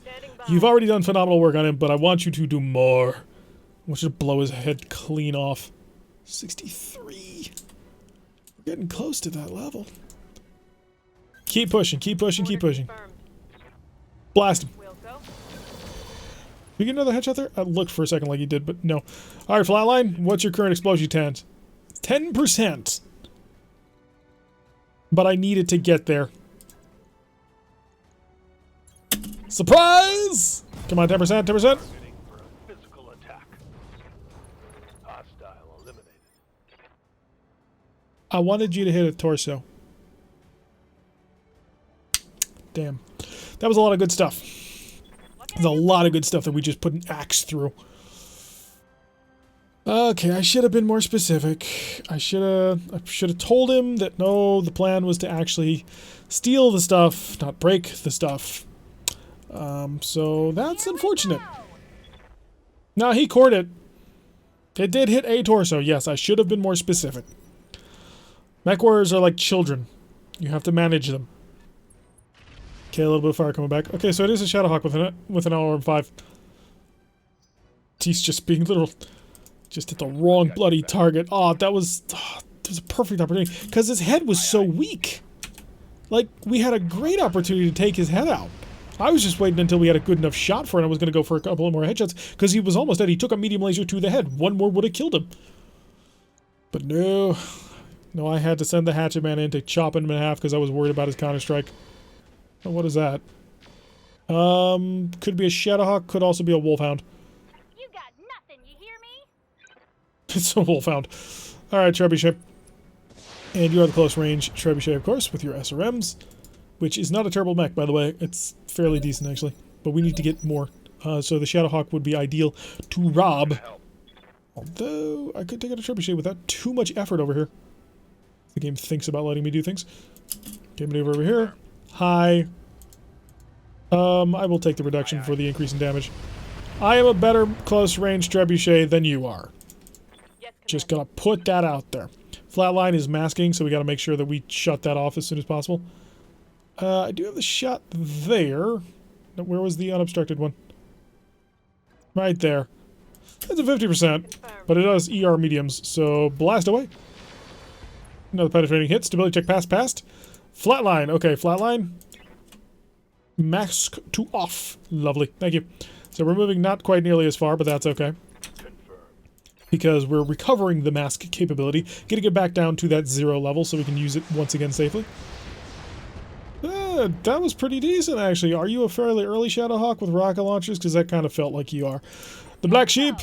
You've already done phenomenal work on him, but I want you to do more. I want you to blow his head clean off. 63. We're getting close to that level. Keep pushing, keep pushing, keep pushing. Blast him. You get another headshot there? I looked for a second like you did, but no. Alright, flatline, what's your current explosion chance? 10%. But I needed to get there. Surprise! Come on, 10%, 10%. Physical attack. Hostile eliminated. I wanted you to hit a torso. Damn. That was a lot of good stuff. There's a lot of good stuff that we just put an axe through. Okay, I should have been more specific. I should have told him that no, the plan was to actually steal the stuff, not break the stuff. So that's unfortunate. No, he cored it. It did hit a torso. Yes, I should have been more specific. Mech warriors are like children. You have to manage them. Okay, a little bit of fire coming back. Okay, so it is a Shadowhawk with an LRM-5. He's just being literal. Just hit the wrong bloody target. Oh, that was a perfect opportunity. Because his head was so weak. Like, we had a great opportunity to take his head out. I was just waiting until we had a good enough shot for it. I was going to go for a couple of more headshots. Because he was almost dead. He took a medium laser to the head. One more would have killed him. But no. No, I had to send the hatchet man in to chop him in half because I was worried about his counter-strike. Oh, what is that? Could be a Shadowhawk. Could also be a Wolfhound. You got nothing, you hear me? It's a Wolfhound. Alright, Trebuchet. And you are the close range Trebuchet, of course, with your SRMs. Which is not a terrible mech, by the way. It's fairly decent, actually. But we need to get more. So the Shadowhawk would be ideal to rob. Although, I could take out a Trebuchet without too much effort over here. The game thinks about letting me do things. Okay, maneuver over here. Hi. I will take the reduction for the increase in damage. I am a better close-range Trebuchet than you are. Just gonna put that out there. Flatline is masking, so we gotta make sure that we shut that off as soon as possible. I do have the shot there. Where was the unobstructed one? Right there. That's a 50%, but it does ER mediums, so blast away. Another penetrating hit. Stability check passed. Flatline. Okay, flatline. Mask to off. Lovely. Thank you. So we're moving not quite nearly as far, but that's okay. Because we're recovering the mask capability, getting it back down to that 0 level so we can use it once again safely. That was pretty decent, actually. Are you a fairly early Shadowhawk with rocket launchers? Because that kind of felt like you are. The Black Sheep!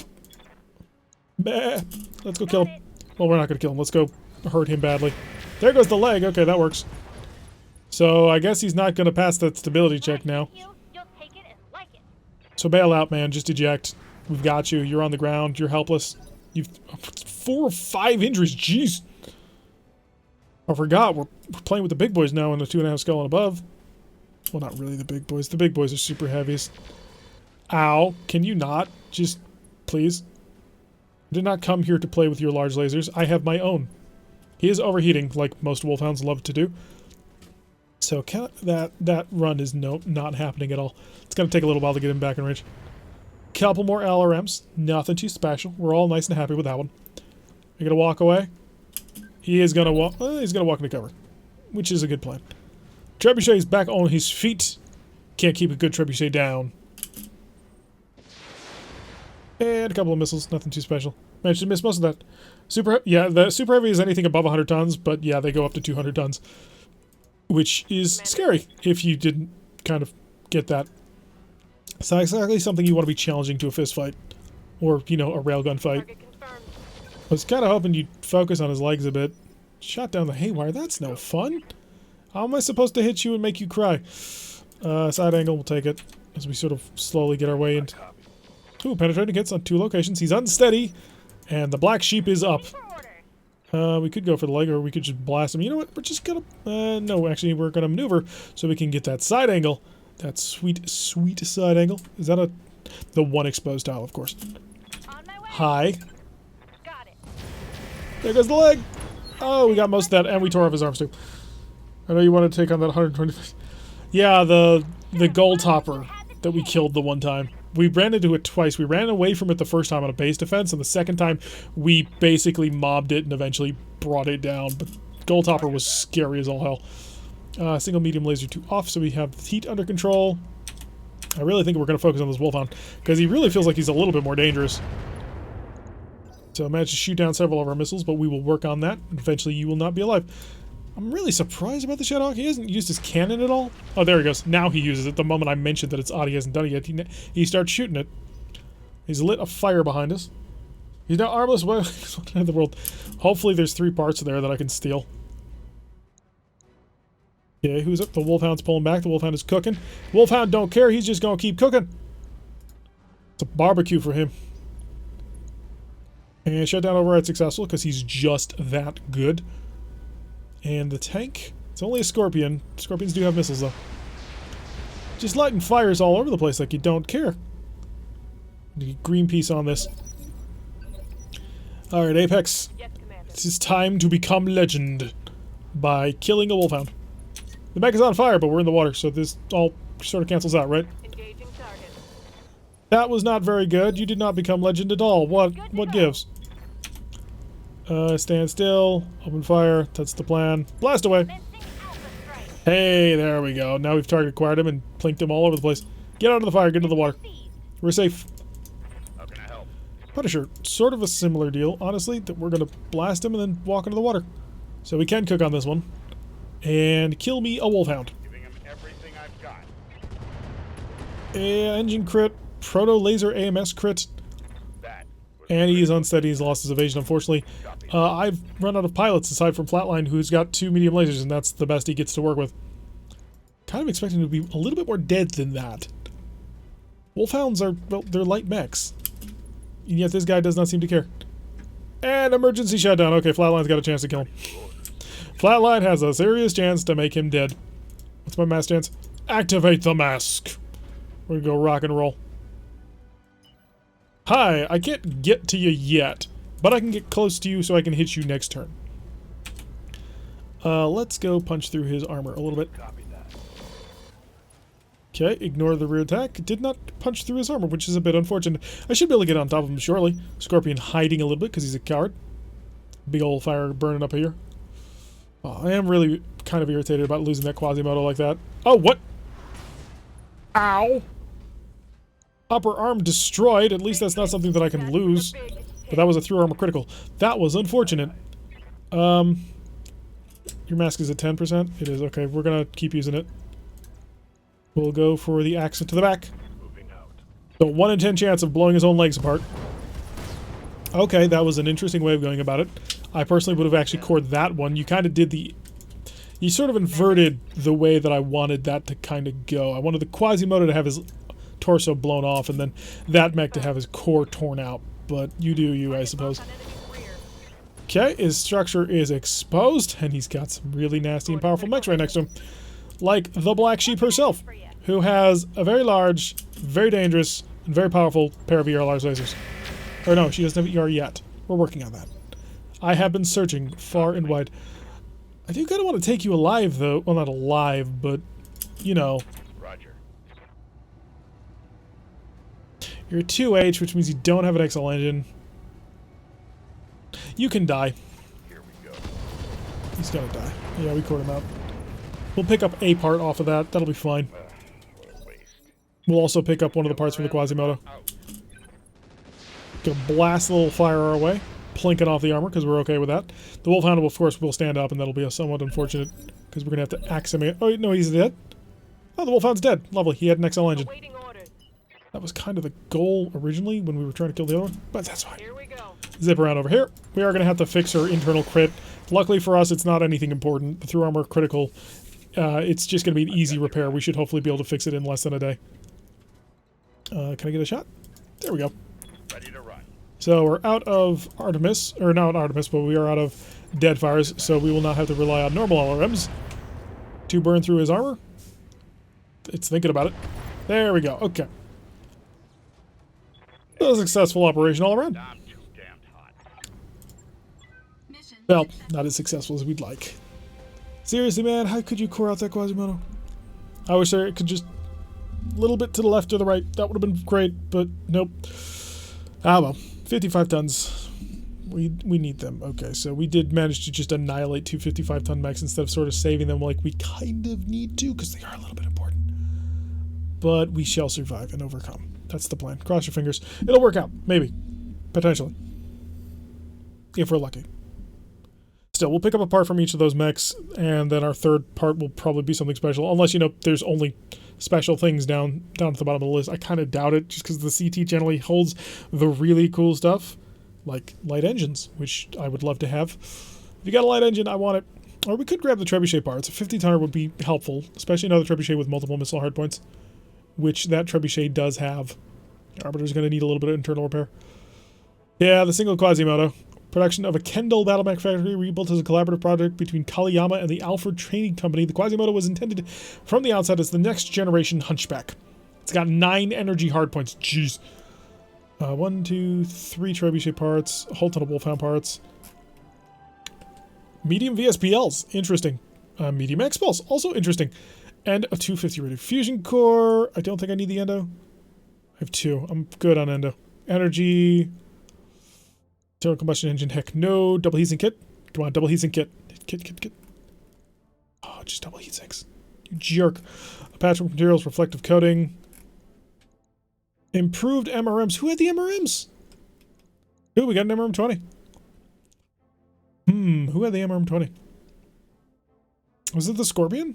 Bah. Let's go kill him. Well, we're not going to kill him. Let's go hurt him badly. There goes the leg. Okay, that works. So I guess he's not going to pass that stability check now. You'll take it and like it. So bail out, man. Just eject. We've got you. You're on the ground. You're helpless. You've 4 or 5 injuries. Jeez. I forgot. We're playing with the big boys now in the 2.5 scale and above. Well, not really the big boys. The big boys are super heavies. Ow. Can you not? Just, please. I did not come here to play with your large lasers. I have my own. He is overheating, like most wolfhounds love to do. So that run is not happening at all. It's going to take a little while to get him back in range. Couple more LRMs. Nothing too special. We're all nice and happy with that one. You're going to walk away? He is going to walk... he's going to walk into cover. Which is a good plan. Trebuchet is back on his feet. Can't keep a good Trebuchet down. And a couple of missiles. Nothing too special. Managed to miss most of that. The Super Heavy is anything above 100 tons, but yeah, they go up to 200 tons. Which is scary if you didn't kind of get that. It's not exactly something you want to be challenging to a fist fight. Or, you know, a railgun fight. I was kind of hoping you'd focus on his legs a bit. Shot down the haywire. That's no fun. How am I supposed to hit you and make you cry? Side angle, we'll take it. As we sort of slowly get our way into... Ooh, penetrating hits on 2 locations. He's unsteady. And the Black Sheep is up. We could go for the leg, or we could just blast him. You know what? We're just gonna... no, actually, we're gonna maneuver so we can get that side angle. That sweet, sweet side angle. Is that the one exposed tile, of course. On my way. Hi. Got it. There goes the leg. Oh, we got most of that, and we tore off his arms, too. I know you want to take on that 120... Yeah, the gold topper that we killed the one time. We ran into it twice. We ran away from it the first time on a base defense, and the second time we basically mobbed it and eventually brought it down. But gold topper was scary as all hell. Single medium laser 2 off, so we have the heat under control. I really think we're going to focus on this wolfhound, because he really feels like he's a little bit more dangerous. So I managed to shoot down several of our missiles, but we will work on that. Eventually you will not be alive. I'm really surprised about the Shadowhawk. He hasn't used his cannon at all. Oh, there he goes. Now he uses it. The moment I mentioned that it's odd, he hasn't done it yet. He starts shooting it. He's lit a fire behind us. He's now armless. What in the world? Hopefully there's 3 parts there that I can steal. Okay, who's up? The Wolfhound's pulling back. The Wolfhound is cooking. Wolfhound don't care. He's just going to keep cooking. It's a barbecue for him. And shutdown override successful because he's just that good. And the tank, it's only a Scorpion. Scorpions do have missiles, though. Just lighting fires all over the place like you don't care. Greenpeace on this. Alright, Apex. Yes, Commander. This is time to become legend by killing a wolfhound. The mech is on fire, but we're in the water, so this all sort of cancels out, right? Engaging target. That was not very good. You did not become legend at all. What gives? Stand still. Open fire. That's the plan. Blast away. Hey, there we go. Now we've target acquired him and plinked him all over the place. Get out of the fire. Get into the water. We're safe. How can I help? Punisher. Sort of a similar deal, honestly, that we're going to blast him and then walk into the water. So we can cook on this one. And kill me a wolfhound. Giving him everything I've got. Engine crit. Proto-laser AMS crit. And he is unsteady. He's lost his evasion, unfortunately. I've run out of pilots aside from Flatline, who's got 2 medium lasers, and that's the best he gets to work with. Kind of expecting to be a little bit more dead than that. Wolfhounds are, well, they're light mechs. And yet this guy does not seem to care. And emergency shutdown. Okay, Flatline's got a chance to kill him. Flatline has a serious chance to make him dead. What's my mask chance? Activate the mask. We're gonna go rock and roll. Hi, I can't get to you yet, but I can get close to you so I can hit you next turn. Let's go punch through his armor a little bit. Copy that. Okay, ignore the rear attack. Did not punch through his armor, which is a bit unfortunate. I should be able to get on top of him shortly. Scorpion hiding a little bit because he's a coward. Big old fire burning up here. Oh, I am really kind of irritated about losing that Quasimodo like that. Oh, what? Ow! Upper arm destroyed. At least that's not something that I can lose. But that was a through armor critical. That was unfortunate. Your mask is at 10%? It is. Okay, we're gonna keep using it. We'll go for the accent to the back. Moving out. So 1 in 10 chance of blowing his own legs apart. Okay, that was an interesting way of going about it. I personally would have actually cored that one. You kind of did the... You sort of inverted the way that I wanted that to kind of go. I wanted the Quasimodo to have his torso blown off and then that mech to have his core torn out. But you do you, I suppose. Okay, his structure is exposed and he's got some really nasty and powerful mechs right next to him. Like the Black Sheep herself, who has a very large, very dangerous, and very powerful pair of ER large lasers. Or no, she doesn't have ER yet. We're working on that. I have been searching far and wide. I do kind of want to take you alive, though. Well, not alive, but, you know. Roger. You're a 2H, which means you don't have an XL engine. You can die. Here we go. He's gonna die. Yeah, we caught him out. We'll pick up a part off of that. That'll be fine. What a waste. We'll also pick up one of the parts from the Quasimodo. Out. Gonna blast a little fire our way. Plinking off the armor, because we're okay with that. The Wolfhound, of course, will stand up, and that'll be a somewhat unfortunate, because we're going to have to axe him. Oh, no, he's dead? Oh, the Wolfhound's dead. Lovely. He had an XL engine. That was kind of the goal originally when we were trying to kill the other one, but that's fine. Here we go. Zip around over here. We are going to have to fix her internal crit. Luckily for us, it's not anything important. The through armor critical, it's just going to be an easy repair. We should hopefully be able to fix it in less than a day. Can I get a shot? There we go. Ready to run. So we're out of Artemis, or not Artemis, but we are out of Deadfires, so we will not have to rely on normal LRMs to burn through his armor. It's thinking about it. There we go. Okay. A successful operation all around. I'm too damned hot. Well, not as successful as we'd like. Seriously, man, how could you core out that Quasimodo? I wish there could just a little bit to the left or the right. That would have been great, but nope. Ah, well. 55 tons. We need them. Okay, so we did manage to just annihilate 2 55-ton mechs instead of sort of saving them like we kind of need to, because they are a little bit important. But we shall survive and overcome. That's the plan. Cross your fingers. It'll work out. Maybe. Potentially. If we're lucky. Still, we'll pick up a part from each of those mechs, and then our third part will probably be something special. Unless, you know, there's only special things down at the bottom of the list. I kind of doubt it, just because the CT generally holds the really cool stuff, like light engines, which I would love to have. If you got a light engine, I want it. Or we could grab the trebuchet parts. A 50-tonner would be helpful, especially another trebuchet with multiple missile hardpoints, which that trebuchet does have. The Arbiter's going to need a little bit of internal repair. Yeah, the single Quasimodo. Production of a Kendall battle mech factory rebuilt as a collaborative project between Kaliyama and the Alfred Training Company. The Quasimodo was intended from the outset as the next generation Hunchback. It's got 9 energy hardpoints. Jeez. 1, 2, 3 trebuchet parts, a whole ton of Wolfhound parts. Medium VSPLs. Interesting. Medium X-Pulse. Also interesting. And a 250 rated fusion core. I don't think I need the endo. I have 2. I'm good on endo. Energy... Internal combustion engine, heck no. Double heatsink kit. Come on, double heatsink kit. Kit. Oh, just double heatsinks. You jerk. Attachment materials, reflective coating. Improved MRMs. Who had the MRMs? Ooh, we got an MRM-20. Who had the MRM-20? Was it the Scorpion?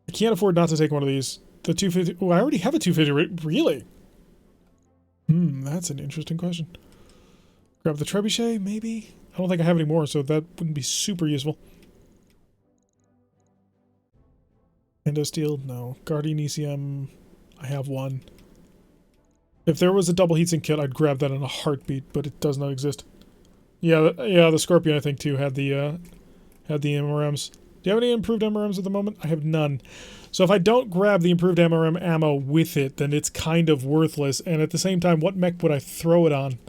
I can't afford not to take one of these. The 250... Oh, I already have a 250. Really? That's an interesting question. Grab the trebuchet, maybe? I don't think I have any more, so that wouldn't be super useful. Endosteel, no. Guardian ECM, I have 1. If there was a double heatsink kit, I'd grab that in a heartbeat, but it does not exist. Yeah, the Scorpion, I think, too, had the MRMs. Do you have any improved MRMs at the moment? I have none. So if I don't grab the improved MRM ammo with it, then it's kind of worthless, and at the same time, what mech would I throw it on?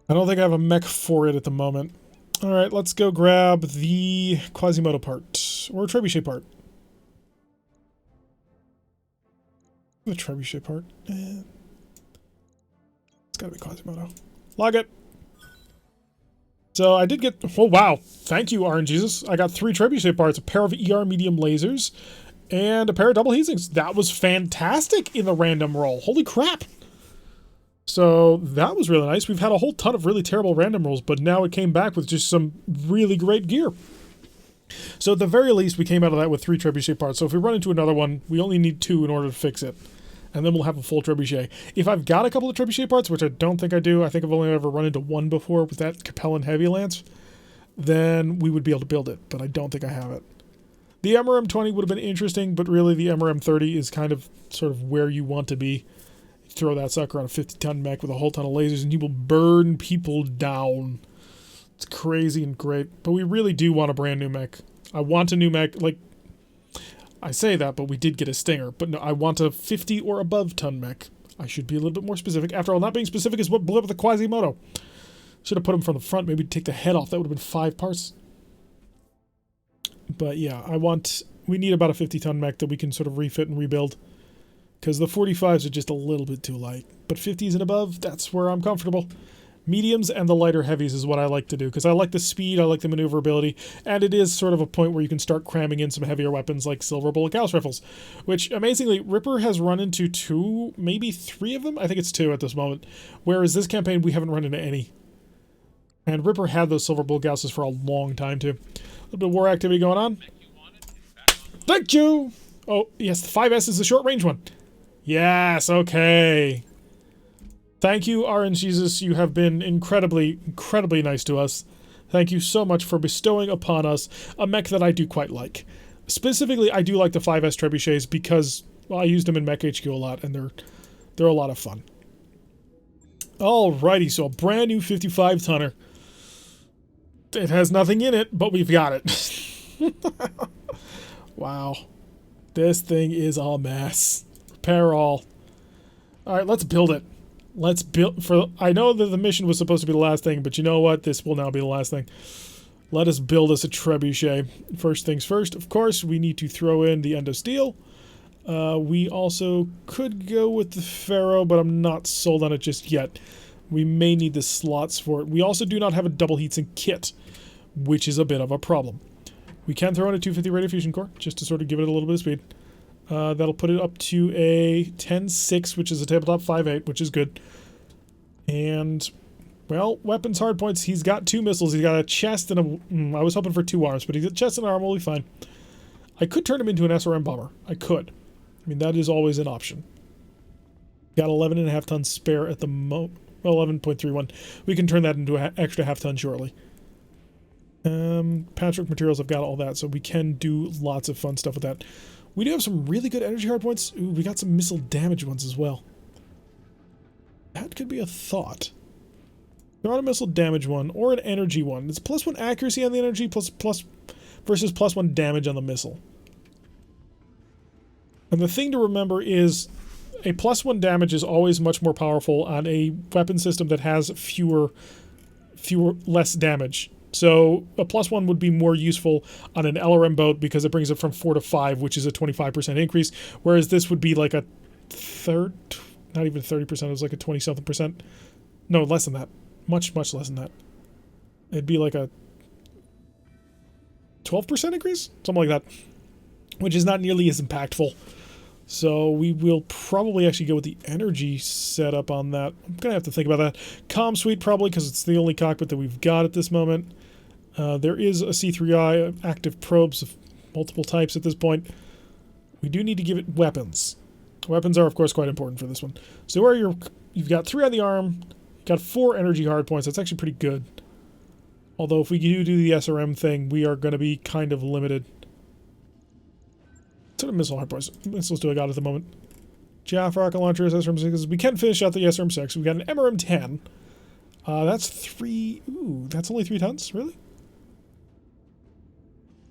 I don't think I have a mech for it at the moment. Alright, let's go grab the Quasimodo part. Or a trebuchet part. The trebuchet part. It's gotta be Quasimodo. Log it! So I did get... Oh, wow. Thank you, RNGesus. I got 3 trebuchet parts, a pair of ER medium lasers, and a pair of double heatsinks. That was fantastic in the random roll. Holy crap! So that was really nice. We've had a whole ton of really terrible random rolls, but now it came back with just some really great gear. So at the very least, we came out of that with 3 trebuchet parts. So if we run into another one, we only need 2 in order to fix it. And then we'll have a full trebuchet. If I've got a couple of trebuchet parts, which I don't think I do, I think I've only ever run into 1 before with that Capellan Heavy Lance, then we would be able to build it, but I don't think I have it. The MRM-20 would have been interesting, but really the MRM-30 is kind of sort of where you want to be. Throw that sucker on a 50-ton mech with a whole ton of lasers, and you will burn people down. It's crazy and great, but we really do want a brand new mech. I want a new mech, like... I say that, but we did get a Stinger. But no, I want a 50 or above ton mech. I should be a little bit more specific. After all, not being specific is what blew up the Quasimodo. Should have put him from the front. Maybe take the head off. That would have been 5 parts. But yeah, we need about a 50-ton mech that we can sort of refit and rebuild. Because the 45s are just a little bit too light. But 50s and above, that's where I'm comfortable. Mediums and the lighter heavies is what I like to do, because I like the speed, I like the maneuverability, and it is sort of a point where you can start cramming in some heavier weapons like silver bullet Gauss rifles, which, amazingly, Ripper has run into 2, maybe 3 of them? I think it's 2 at this moment, whereas this campaign we haven't run into any. And Ripper had those silver bullet Gausses for a long time, too. A little bit of war activity going on. Thank you! Oh, yes, the 5S is the short-range one. Yes, okay. Thank you, RNGesus. You have been incredibly, incredibly nice to us. Thank you so much for bestowing upon us a mech that I do quite like. Specifically, I do like the 5S trebuchets because, well, I used them in Mech HQ a lot, and they're a lot of fun. Alrighty, so a brand new 55-tonner. It has nothing in it, but we've got it. Wow. This thing is a mess. Repair all. Alright, let's build it. Let's build I know that the mission was supposed to be the last thing, but you know what? This will now be the last thing. Let us build us a trebuchet. First things first, of course, we need to throw in the endo steel. We also could go with the Pharaoh, but I'm not sold on it just yet. We may need the slots for it. We also do not have a double heatsink kit, which is a bit of a problem. We can throw in a 250 radio fusion core, just to sort of give it a little bit of speed. That'll put it up to a 10.6, which is a tabletop 5.8, which is good. And, well, weapons hardpoints. He's got 2 missiles. He's got a chest and a... I was hoping for 2 arms, but he's got chest and arm will be fine. I could turn him into an SRM bomber. I could. I mean, that is always an option. Got 11.5 tons spare at the well, 11.31. We can turn that into an extra half ton shortly. Patchwork materials, I've got all that, so we can do lots of fun stuff with that. We do have some really good energy hardpoints. Ooh, we got some missile damage ones as well. That could be a thought. Throw out a missile damage one or an energy one. It's +1 accuracy on the energy versus +1 damage on the missile. And the thing to remember is a +1 damage is always much more powerful on a weapon system that has less damage. So a +1 would be more useful on an LRM boat because it brings it from 4 to 5, which is a 25% increase, whereas this would be like a third, not even 30%, it was like a 20-something percent. No, less than that. Much, much less than that. It'd be like a 12% increase? Something like that. Which is not nearly as impactful. So we will probably actually go with the energy setup on that. I'm going to have to think about that. Comm suite probably, because it's the only cockpit that we've got at this moment. There is a C3I, active probes of multiple types at this point. We do need to give it weapons. Weapons are, of course, quite important for this one. So where you've got 3 on the arm, you've got 4 energy hardpoints. That's actually pretty good. Although if we do the SRM thing, we are going to be kind of limited. What sort of missile hardpoints? Missiles do I got at the moment? Jaff rocket launchers, SRM6s. We can finish out the SRM6. We've got an MRM-10. That's 3... Ooh, that's only 3 tons? Really?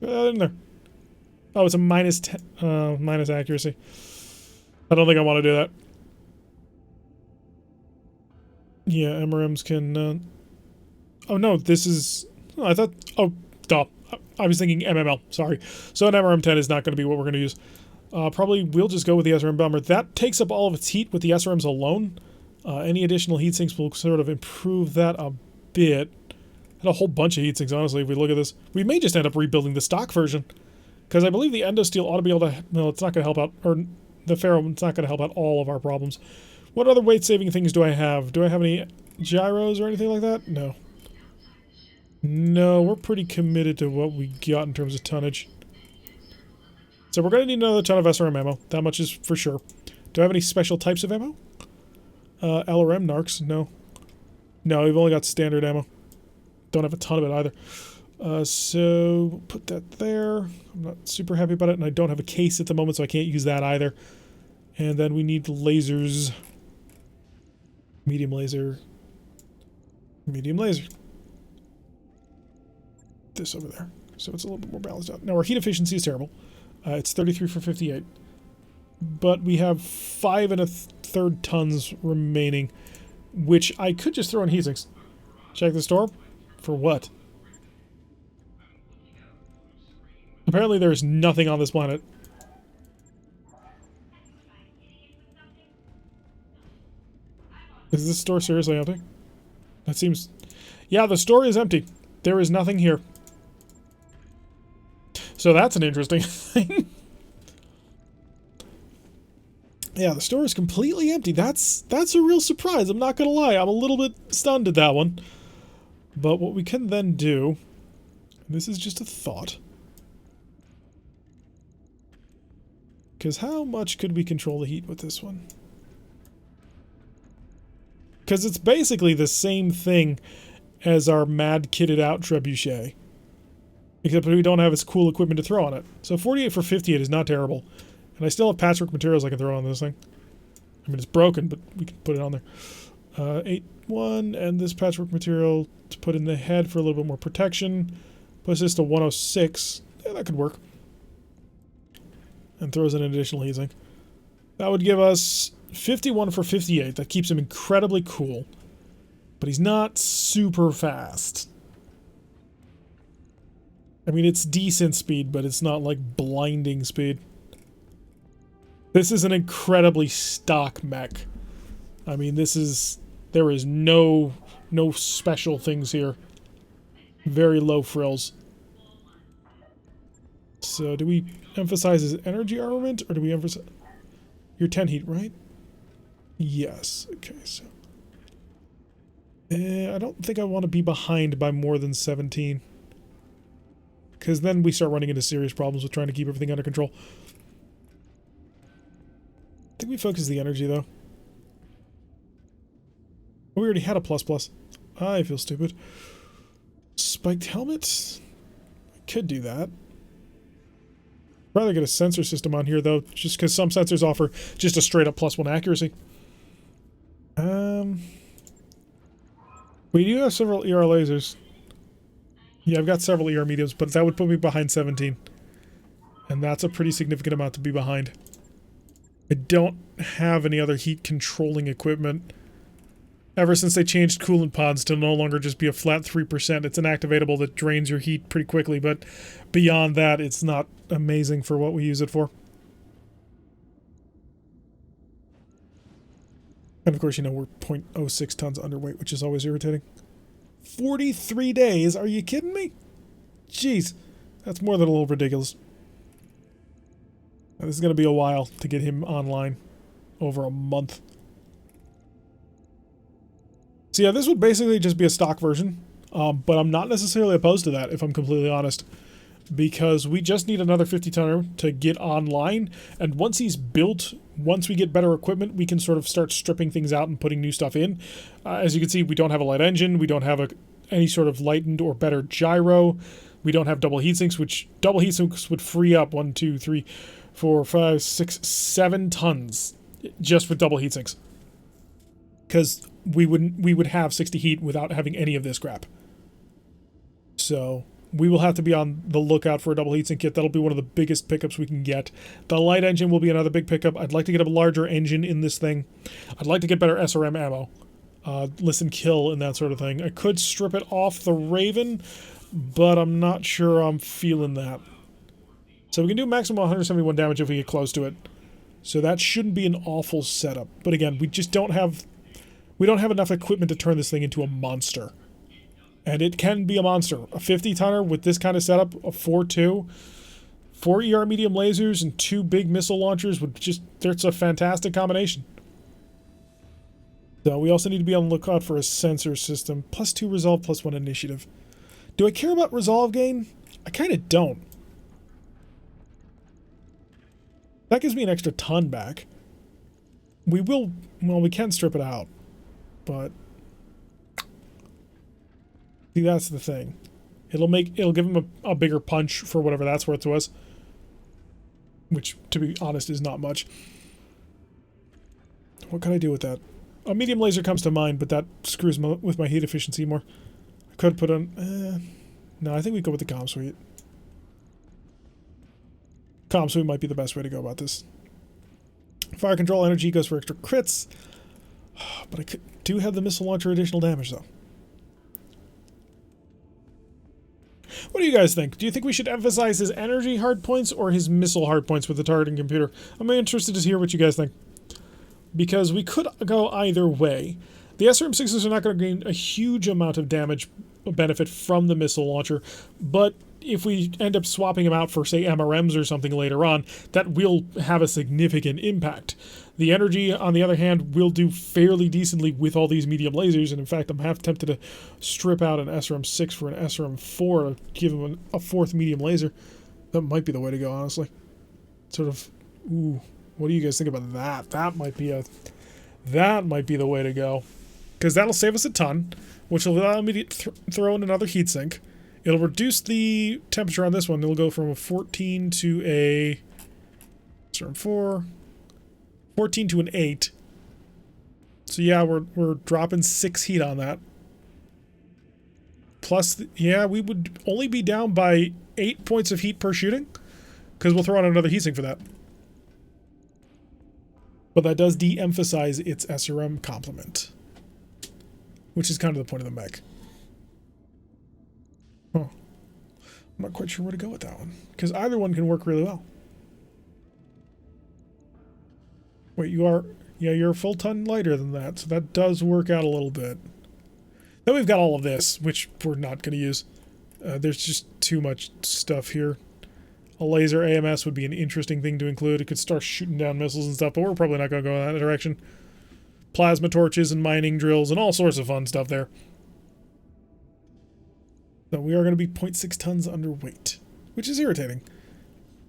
In there. Oh, it's a -10, minus accuracy. I don't think I want to do that. Yeah, MRMs can... Oh, no, this is... Oh, I thought... Oh, duh. I was thinking MML. Sorry. So an MRM-10 is not going to be what we're going to use. Probably we'll just go with the SRM bomber. That takes up all of its heat with the SRMs alone. Any additional heat sinks will sort of improve that a bit. And a whole bunch of heat sinks, honestly, if we look at this. We may just end up rebuilding the stock version. Because I believe the Endosteel ought to be able to... No, it's not going to help out... Or the Ferro, it's not going to help out all of our problems. What other weight-saving things do I have? Do I have any gyros or anything like that? No. No, we're pretty committed to what we got in terms of tonnage. So we're going to need another ton of SRM ammo. That much is for sure. Do I have any special types of ammo? LRM narcs? No. No, we've only got standard ammo. Don't have a ton of it either. So put that there. I'm not super happy about it, and I don't have a case at the moment, so I can't use that either. And then we need lasers. Medium laser. Medium laser. This over there. So it's a little bit more balanced out. Now our heat efficiency is terrible. It's 33 for 58. But we have 5 1/3 tons remaining, which I could just throw in heat sinks. Check the store. For what? Apparently there's nothing on this planet. Is this store seriously empty? That seems... Yeah, the store is empty. There is nothing here. So that's an interesting thing. Yeah, the store is completely empty. That's a real surprise. I'm not gonna lie. I'm a little bit stunned at that one. But what we can then do... And this is just a thought. Because how much could we control the heat with this one? Because it's basically the same thing as our mad kitted out trebuchet. Except we don't have its cool equipment to throw on it. So 48 for 58 is not terrible. And I still have patchwork materials I can throw on this thing. I mean, it's broken, but we can put it on there. 8-1, and this patchwork material to put in the head for a little bit more protection. Push this to 106. Yeah, that could work. And throws in an additional heatsink. That would give us 51 for 58. That keeps him incredibly cool. But he's not super fast. I mean, it's decent speed, but it's not like blinding speed. This is an incredibly stock mech. I mean, there is no special things here. Very low frills. So, do we emphasize his energy armament, or do we emphasize... You're 10 heat, right? Yes. Okay, so... I don't think I want to be behind by more than 17. Because then we start running into serious problems with trying to keep everything under control. I think we focus the energy, though. Oh, we already had a ++. I feel stupid. Spiked helmet? I could do that. Rather get a sensor system on here, though, just because some sensors offer just a straight-up +1 accuracy. We do have several ER lasers. Yeah, I've got several ER mediums, but that would put me behind 17. And that's a pretty significant amount to be behind. I don't have any other heat-controlling equipment. Ever since they changed coolant pods to no longer just be a flat 3%, it's an activatable that drains your heat pretty quickly, but beyond that, it's not amazing for what we use it for. And of course, you know, we're 0.06 tons underweight, which is always irritating. 43 days? Are you kidding me? Jeez, that's more than a little ridiculous. Now, this is going to be a while to get him online. Over a month. So yeah, this would basically just be a stock version. But I'm not necessarily opposed to that, if I'm completely honest. Because we just need another 50-tonner to get online. And once he's built, once we get better equipment, we can sort of start stripping things out and putting new stuff in. As you can see, we don't have a light engine. We don't have any sort of lightened or better gyro. We don't have double heatsinks, which double heatsinks would free up 1, 2, 3, 4, 5, 6, 7 tons just with double heatsinks. Because we would have 60 heat without having any of this crap. So we will have to be on the lookout for a double heatsink kit. That'll be one of the biggest pickups we can get. The light engine will be another big pickup. I'd like to get a larger engine in this thing. I'd like to get better SRM ammo. Listen, kill, and that sort of thing. I could strip it off the Raven, but I'm not sure I'm feeling that. So we can do maximum 171 damage if we get close to it. So that shouldn't be an awful setup. But again, we just don't have... We don't have enough equipment to turn this thing into a monster. And it can be a monster. A 50-tonner with this kind of setup, a 4.2, 4 ER medium lasers, and 2 big missile launchers would just... That's a fantastic combination. So we also need to be on the lookout for a sensor system. +2 resolve, +1 initiative. Do I care about resolve gain? I kind of don't. That gives me an extra ton back. We will... Well, we can strip it out. But... See, that's the thing. It'll give him a bigger punch for whatever that's worth to us. Which, to be honest, is not much. What can I do with that? A medium laser comes to mind, but that screws with my heat efficiency more. I could put on... no, I think we go with the comm suite. Comm suite might be the best way to go about this. Fire control energy goes for extra crits. But I do have the missile launcher additional damage, though. What do you guys think? Do you think we should emphasize his energy hardpoints or his missile hardpoints with the targeting computer? I'm interested to hear what you guys think. Because we could go either way. The SRM-6s are not going to gain a huge amount of damage benefit from the missile launcher, but if we end up swapping them out for, say, MRMs or something later on, that will have a significant impact. The energy, on the other hand, will do fairly decently with all these medium lasers, and in fact, I'm half tempted to strip out an SRM-6 for an SRM-4 to give him a 4th medium laser. That might be the way to go, honestly. Sort of, ooh... What do you guys think about that? That might be the way to go. Because that'll save us a ton, which will allow me to throw in another heatsink. It'll reduce the temperature on this one. It'll go from a 14 to a... Sorry, 14 to an 8. So yeah, we're dropping 6 heat on that. Plus, yeah, we would only be down by 8 points of heat per shooting. Because we'll throw on another heatsink for that. But that does de-emphasize its SRM complement. Which is kind of the point of the mech. Huh. I'm not quite sure where to go with that one. Because either one can work really well. Wait, you are... Yeah, you're a full ton lighter than that. So that does work out a little bit. Then we've got all of this, which we're not going to use. There's just too much stuff here. A laser AMS would be an interesting thing to include. It could start shooting down missiles and stuff, but we're probably not going to go in that direction. Plasma torches and mining drills and all sorts of fun stuff there. So we are going to be 0.6 tons underweight, which is irritating.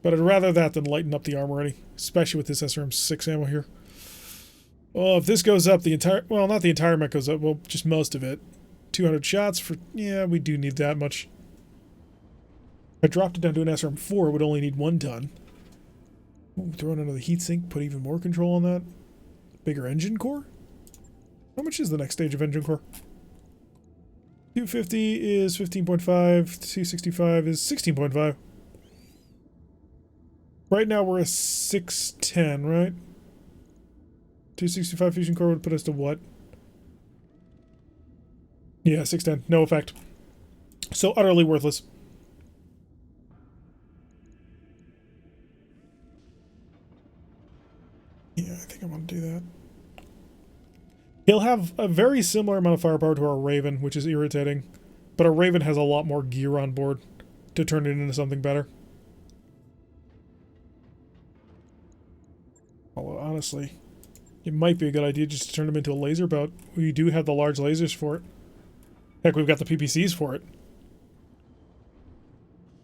But I'd rather that than lighten up the arm already, especially with this SRM-6 ammo here. Well, if this goes up, the entire... Well, not the entire mech goes up, well, just most of it. 200 shots for... Yeah, we do need that much. If I dropped it down to an SRM-4, it would only need 1 ton. Ooh, throw in another heatsink, put even more control on that. Bigger engine core? How much is the next stage of engine core? 250 is 15.5, 265 is 16.5. Right now we're at 610, right? 265 fusion core would put us to what? Yeah, 610. No effect. So utterly worthless. Yeah, I think I want to do that. He'll have a very similar amount of firepower to our Raven, which is irritating. But our Raven has a lot more gear on board to turn it into something better. Although, honestly, it might be a good idea just to turn him into a laser boat. We do have the large lasers for it. Heck, we've got the PPCs for it.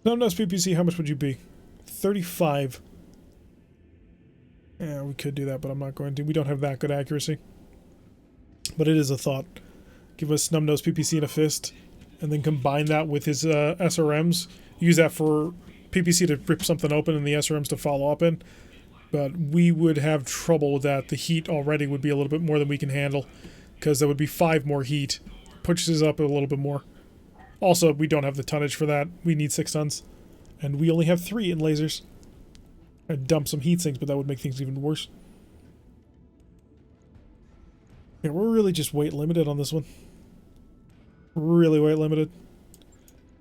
Numbness PPC, how much would you be? 35. Yeah, we could do that, but I'm not going to. We don't have that good accuracy. But it is a thought. Give us Numbnose PPC in a fist, and then combine that with his SRMs. Use that for PPC to rip something open and the SRMs to follow up in. But we would have trouble with that. The heat already would be a little bit more than we can handle, because there would be 5 more heat. Pushes up a little bit more. Also, we don't have the tonnage for that. We need 6 tons. And we only have 3 in lasers. I'd dump some heat sinks, but that would make things even worse. Yeah, we're really just weight limited on this one. Really weight limited.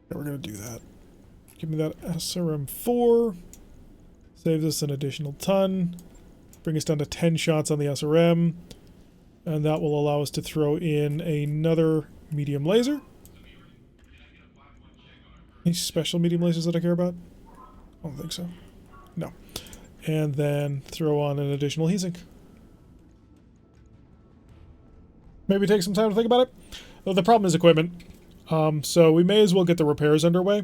Yeah, we're going to do that. Give me that SRM-4. Saves us an additional ton. Bring us down to 10 shots on the SRM. And that will allow us to throw in another medium laser. Any special medium lasers that I care about? I don't think so. No. And then throw on an additional heat sink. Maybe take some time to think about it. Well, the problem is equipment. So we may as well get the repairs underway.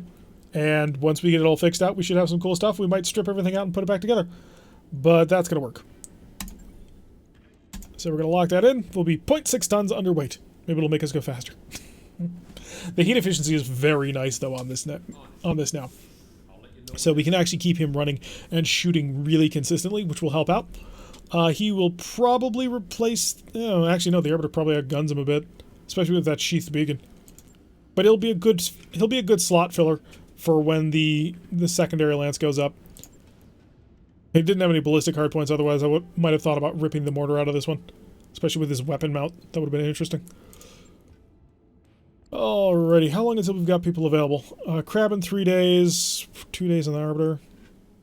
And once we get it all fixed out, we should have some cool stuff. We might strip everything out and put it back together. But that's going to work. So we're going to lock that in. We'll be 0.6 tons underweight. Maybe it'll make us go faster. The heat efficiency is very nice, though, on this now. So we can actually keep him running and shooting really consistently, which will help out. He will probably replace... Oh, actually, no, the Arbiter probably outguns him a bit, especially with that sheathed beacon. But he'll be a good slot filler for when the secondary lance goes up. He didn't have any ballistic hardpoints, otherwise I might have thought about ripping the mortar out of this one. Especially with his weapon mount. That would have been interesting. Alrighty, how long until we've got people available? Crab in 3 days, 2 days on the Arbiter.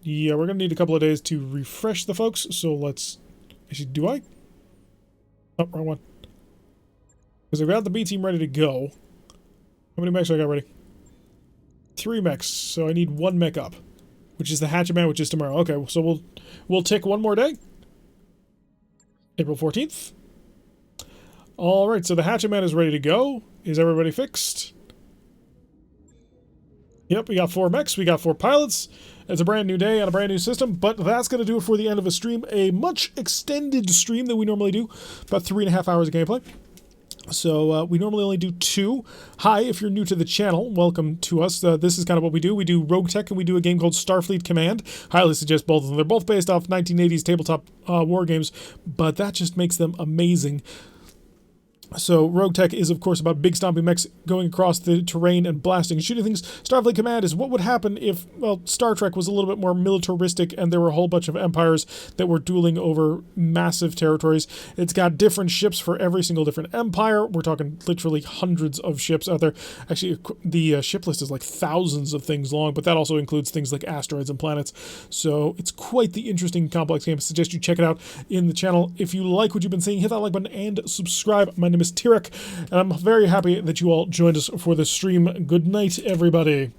Yeah, we're going to need a couple of days to refresh the folks, so let's... Actually, do I? Oh, wrong one. Because I've got the B team ready to go. How many mechs do I got ready? 3 mechs, so I need 1 mech up. Which is the Hatchetman, which is tomorrow. Okay, so we'll tick 1 more day. April 14th. Alright, so the Hatchetman is ready to go. Is everybody fixed? Yep, we got 4 mechs, we got 4 pilots. It's a brand new day on a brand new system, but that's going to do it for the end of a stream. A much extended stream than we normally do. About 3.5 hours of gameplay. So we normally only do 2. Hi, if you're new to the channel, welcome to us. This is kind of what we do. We do RogueTech and we do a game called Starfleet Command. Highly suggest both of them. They're both based off 1980s tabletop war games, but that just makes them amazing. So RogueTech is, of course, about big stomping mechs going across the terrain and blasting and shooting things. Starfleet Command is what would happen if, well, Star Trek was a little bit more militaristic and there were a whole bunch of empires that were dueling over massive territories. It's got different ships for every single different empire. We're talking literally hundreds of ships out there. Actually, the ship list is like thousands of things long, but that also includes things like asteroids and planets. So it's quite the interesting, complex game. I suggest you check it out in the channel. If you like what you've been seeing, hit that like button and subscribe. My name is Tirek, and I'm very happy that you all joined us for the stream. Good night, everybody.